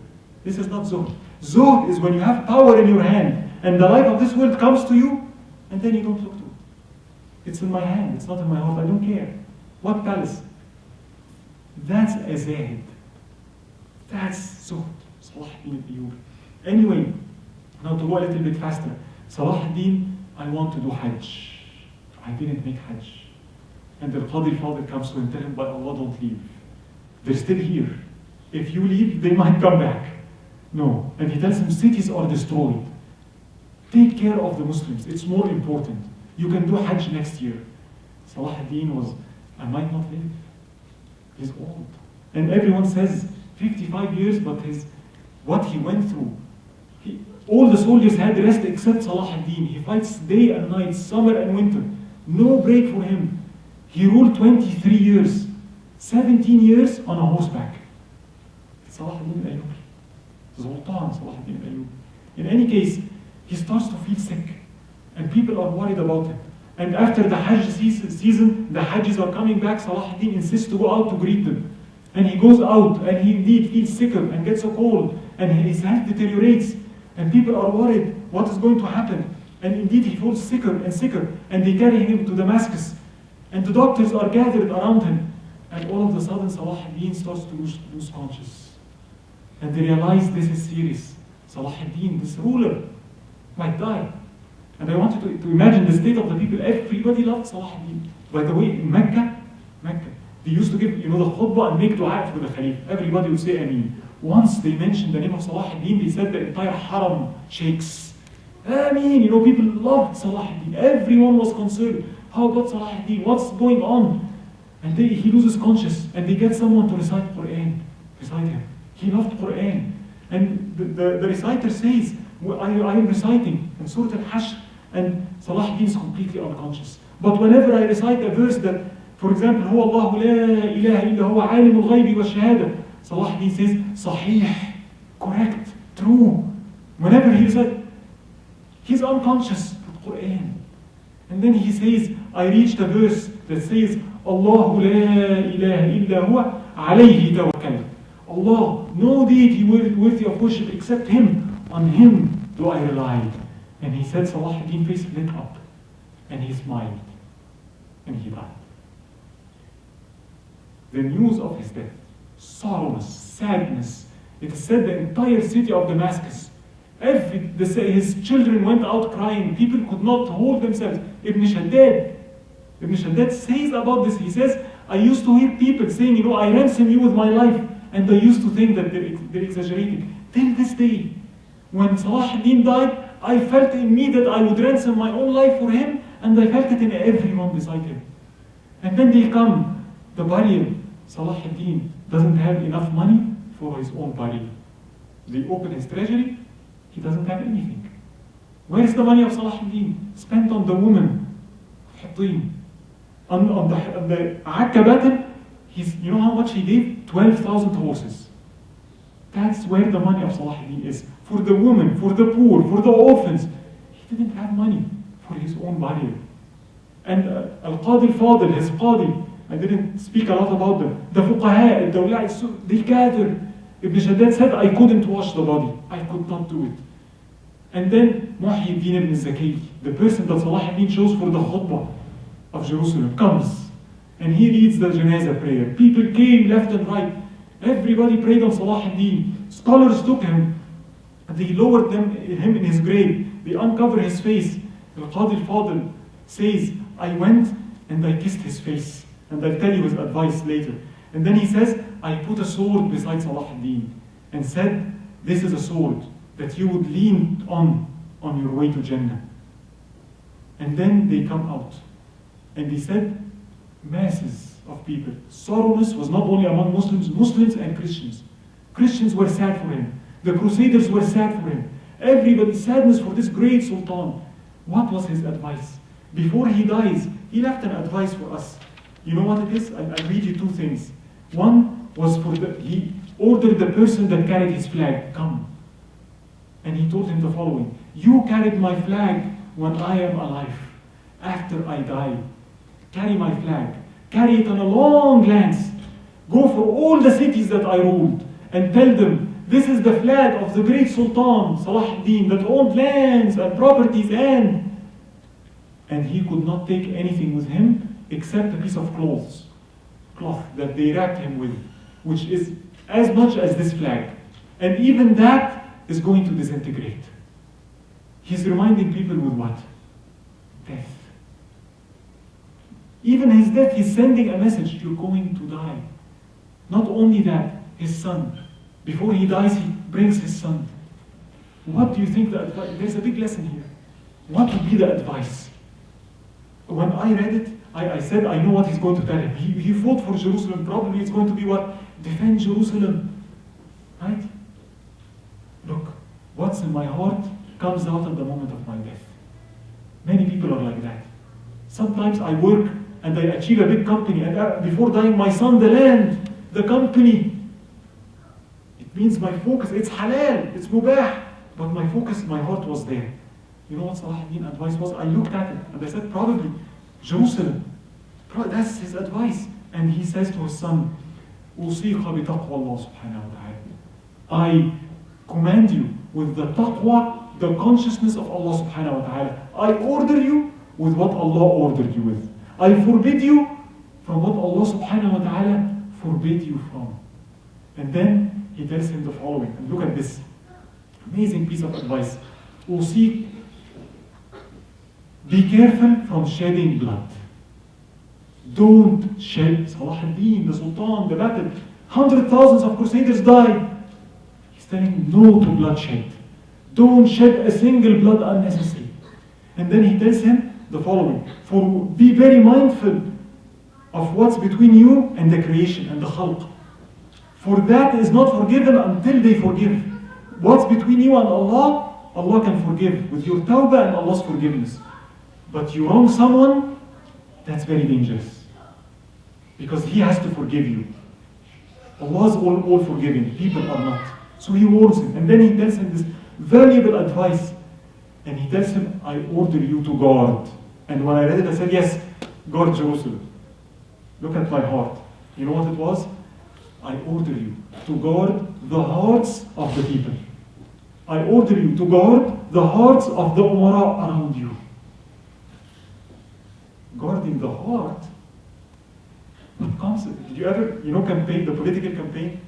This is not zuhd. Zuhd is when you have power in your hand, and the life of this world comes to you, and then you don't look to it. It's in my hand, it's not in my heart, I don't care. What palace? That's a zahid. That's zuhd. Salahuddin al-Ayyubi. Anyway, now to go a little bit faster. Salahuddin, I want to do Hajj. I didn't make Hajj. And the Qadi father comes to him and tells him, by Allah, don't leave. They're still here. If you leave, they might come back. No. And he tells him, cities are destroyed. Take care of the Muslims. It's more important. You can do Hajj next year. Salahuddin was, I might not live. He's old. And everyone says 55 years, but what he went through. All the soldiers had rest except Salahuddin. He fights day and night, summer and winter. No break for him. He ruled 23 years, 17 years on a horseback. Salahuddin al-Ayyubi. Sultan Salahuddin al-Ayyubi. In any case, he starts to feel sick. And people are worried about him. And after the Hajj season, the Hajjis are coming back, Salahuddin insists to go out to greet them. And he goes out, and he indeed feels sicker and gets a cold, and his health deteriorates. And people are worried, what is going to happen? And indeed he falls sicker and sicker, and they carry him to Damascus. And the doctors are gathered around him. And all of a sudden, Salahuddin starts to lose conscious. And they realize this is serious. Salahuddin, this ruler, might die. And I want you to imagine the state of the people. Everybody loved Salahuddin. By the way, in Mecca, they used to give, the khutbah and make dua for the Khalif. Everybody would say Ameen. Once they mentioned the name of Salahuddin, they said the entire haram shakes. Ameen. People loved Salahuddin. Everyone was concerned. How about Salahuddin? What's going on? And he loses conscious, and they get someone to recite Quran beside him. He loved Quran. And the reciter says, I am reciting in Surah Al-Hashr, and Salahuddin is completely unconscious. But whenever I recite a verse that, for example, هو الله لا إله إلا هو عالم الغيب والشهادة, Salahuddin says, Sahih, correct, true. Whenever he recites, he's unconscious with Quran. And then he says, I reached a verse that says, الله لا إله إلا هو عليه توكلت. Allah, no deity worthy of worship except Him. On Him do I rely. And he said, Salahuddin's face lit up. And he smiled. And he died. The news of his death, sorrow, sadness. It is said the entire city of Damascus, his children went out crying. People could not hold themselves. Ibn Shaddad says about this, he says, I used to hear people saying, I ransom you with my life. And I used to think that they're exaggerating. Till this day, when Salahuddin died, I felt in me that I would ransom my own life for him, and I felt it in everyone beside him. And then they come, the burial. Salahuddin doesn't have enough money for his own burial. They open his treasury, he doesn't have anything. Where is the money of Salahuddin? Spent on the woman. On the Akka battle, you know how much he gave? 12,000 horses. That's where the money of Salahuddin is. For the women, for the poor, for the orphans. He didn't have money for his own burial. And Al-Qadi al-Fadil, his Qadi, I didn't speak a lot about them. The Fuqaha, the Ulai, they gathered. Ibn Shaddad said, I couldn't wash the body. I could not do it. And then Muhyiddin ibn Zaki, the person that Salahuddin chose for the khutbah of Jerusalem, comes. And he reads the Janazah prayer. People came left and right. Everybody prayed on Salahuddin. Scholars took him. They lowered him in his grave. They uncovered his face. Al-Qadi al-Fadil says, I went and I kissed his face. And I'll tell you his advice later. And then he says, I put a sword beside Salahuddin and said, this is a sword that you would lean on your way to Jannah. And then they come out. And he said, masses of people. Sorrowness was not only among Muslims and Christians. Christians were sad for him. The Crusaders were sad for him. Everybody, sadness for this great Sultan. What was his advice? Before he dies, he left an advice for us. You know what it is? I'll read you two things. One was he ordered the person that carried his flag, come. And he told him the following, you carried my flag when I am alive. After I die, carry my flag. Carry it on a long lance. Go for all the cities that I ruled and tell them, this is the flag of the great Sultan, Salahuddin, that owned lands and properties and he could not take anything with him except a piece of cloth that they wrapped him with, which is as much as this flag. And even that is going to disintegrate. He's reminding people with what? Death. Even his death, he's sending a message, you're going to die. Not only that, his son. Before he dies, he brings his son. What do you think the advice? There's a big lesson here. What would be the advice? When I read it, I said, I know what he's going to tell him. He fought for Jerusalem. Probably it's going to be what? Defend Jerusalem. Right? Look, what's in my heart comes out at the moment of my death. Many people are like that. Sometimes I work and I achieve a big company, and before dying, my son, the land, the company. It means my focus, it's halal, it's mubah, but my focus, my heart was there. You know what Salahuddin's advice was? I looked at it and I said, probably Jerusalem. That's his advice. And he says to his son, أوصيك بتقوى الله سبحانه وتعالى. I command you with the taqwa, the consciousness of Allah subhanahu wa ta'ala. I order you with what Allah ordered you with. I forbid you from what Allah subhanahu wa ta'ala forbid you from. And then he tells him the following, and look at this amazing piece of advice. أوصيك, be careful from shedding blood. Don't shed. Salahuddin, the Sultan, the battle, hundreds of thousands of crusaders died. He's telling no to bloodshed. Don't shed a single blood unnecessary. And then he tells him the following, be very mindful of what's between you and the creation and the khalq. For that is not forgiven until they forgive. What's between you and Allah, Allah can forgive with your tawbah and Allah's forgiveness. But you wrong someone, that's very dangerous. Because He has to forgive you. Allah is all forgiving, people are not. So he warns him, and then he tells him this valuable advice. And he tells him, I order you to guard. And when I read it, I said, yes, guard Jerusalem. Look at my heart. You know what it was? I order you to guard the hearts of the people. I order you to guard the hearts of the umara around you. Guarding the heart. What concept? Did you ever, campaign, the political campaign?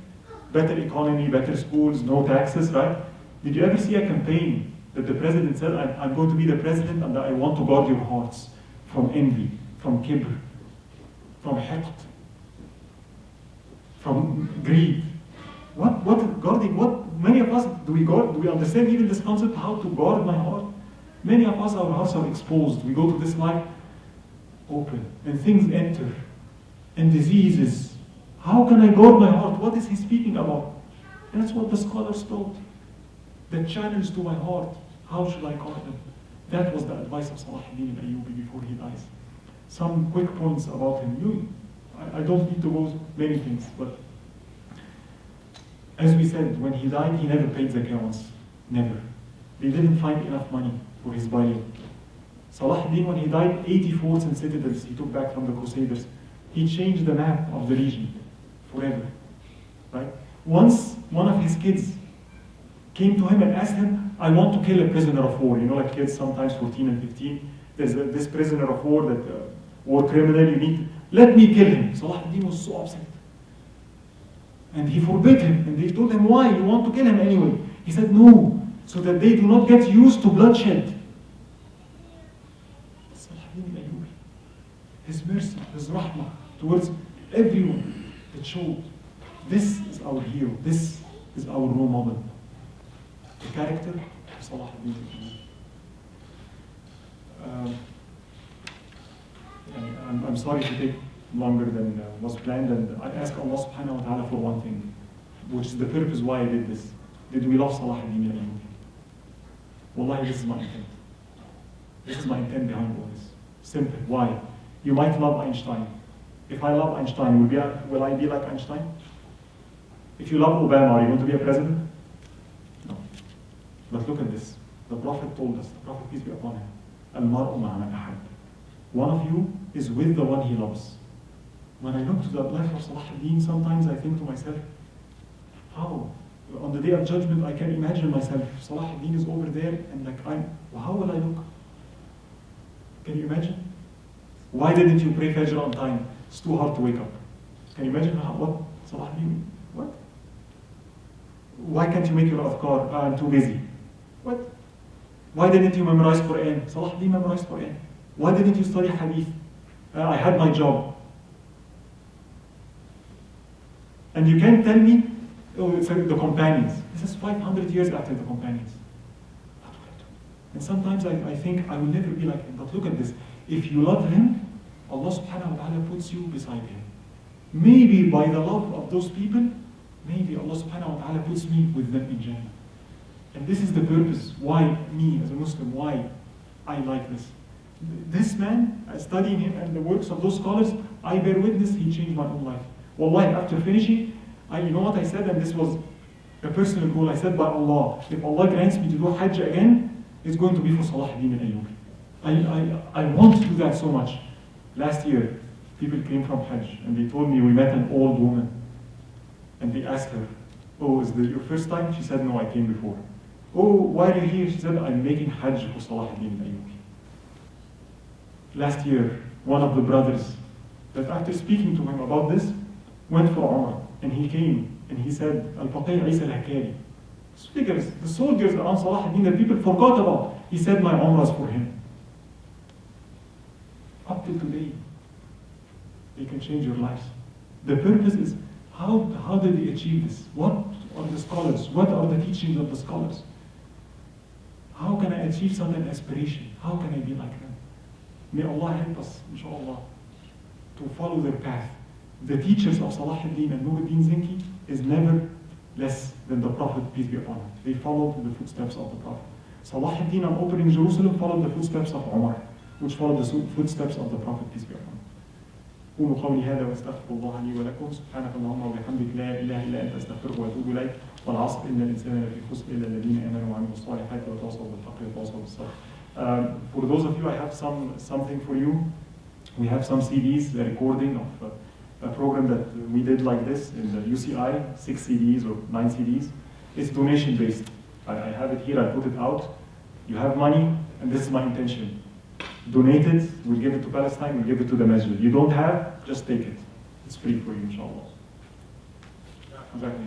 Better economy, better schools, no taxes, right? Did you ever see a campaign that the president said, I'm going to be the president and I want to guard your hearts from envy, from kibr, from hiqd, from greed? What guarding, many of us, do we understand even this concept, how to guard my heart? Many of us, our hearts are exposed. We go to this life open, and things enter, and diseases. How can I guard my heart? What is he speaking about? That's what the scholars told. The challenge to my heart, how should I guard them? That was the advice of Salahuddin al-Ayyubi before he dies. Some quick points about him. I don't need to go many things, but as we said, when he died, he never paid zakah once. Never. They didn't find enough money for his burial. Salahuddin, when he died, 80 forts and citadels he took back from the Crusaders. He changed the map of the region forever. Right? Once, one of his kids came to him and asked him, I want to kill a prisoner of war. Like kids, sometimes 14 and 15. There's this prisoner of war, that war criminal, let me kill him. Salahuddin was so upset. And he forbid him. And they told him, why? You want to kill him anyway. He said, no, so that they do not get used to bloodshed. His mercy, his rahmah towards everyone that showed, this is our hero, this is our role model. The character of Salahuddin. I'm sorry to take longer than was planned, and I ask Allah subhanahu wa ta'ala for one thing, which is the purpose why I did this. Did we love Salahuddin al-Ayyubi? Wallahi, this is my intent. This is my intent behind all this. Simple. Why? You might love Einstein. If I love Einstein, will I be like Einstein? If you love Obama, are you going to be a president? No. But look at this. The Prophet told us, the Prophet, peace be upon him, Al-mar'u ma'a man ahab. One of you is with the one he loves. When I look to the life of Salahuddin, sometimes I think to myself, how? On the day of judgment, I can imagine myself, Salahuddin is over there, and how will I look? Can you imagine? Why didn't you pray Fajr on time? It's too hard to wake up. Can you imagine what? Salahuddin, what? Why can't you make your adhkar? I'm too busy. What? Why didn't you memorize Quran? Salahuddin memorized Quran. Why didn't you study hadith? I had my job. And you can't tell me, it's like the companions. This is 500 years after the companions. What will I do? And sometimes I think I will never be like him. But look at this. If you love him, Allah subhanahu wa ta'ala puts you beside him. Maybe by the love of those people, maybe Allah subhanahu wa ta'ala puts me with them in Jannah. And this is the purpose why me as a Muslim, why I like this. This man, studying him and the works of those scholars, I bear witness, he changed my own life. Wallahi, after finishing, you know what I said, and this was a personal goal. I said, by Allah, if Allah grants me to do Hajj again, it's going to be for Salahuddin al-Ayyubi. I want to do that so much. Last year, people came from Hajj, and they told me we met an old woman. And they asked her, oh, is this your first time? She said, no, I came before. Oh, why are you here? She said, I'm making Hajj for Salahuddin al-Ayyubi. Last year, one of the brothers, that after speaking to him about this, went for Umrah. And he came, and he said, Al-Faqih Isa al-Hakari. Speakers, the soldiers around Salahuddin that people forgot about. He said, my Umrah is for him. Up till today, they can change your lives. The purpose is, how did they achieve this? What are the scholars? What are the teachings of the scholars? How can I achieve certain aspiration? How can I be like them? May Allah help us, inshallah, to follow their path. The teachers of Salahuddin and Nuruddin Zinki is never less than the Prophet, peace be upon him. They followed the footsteps of the Prophet. Salahuddin, on opening Jerusalem, followed the footsteps of Umar, which followed the footsteps of the Prophet, peace be upon him. قولوا قولي هذا واستغفر الله لي ولكم سبحانك اللهم وبحمدك لا اله الا انت استغفرك واتوب اليك والعصر ان الانسان لفي خسر الا الذين امنوا وعملوا الصالحات وتواصوا بالحق وتواصوا بالصبر. For those of you, I have something for you. We have some CDs, the recording of a program that we did like this in the UCI, 6 CDs or 9 CDs. It's donation based. I have it here, I put it out. You have money, and this is my intention. Donate it, we'll give it to Palestine, we'll give it to the masjid. You don't have, just take it. It's free for you, inshallah. Exactly.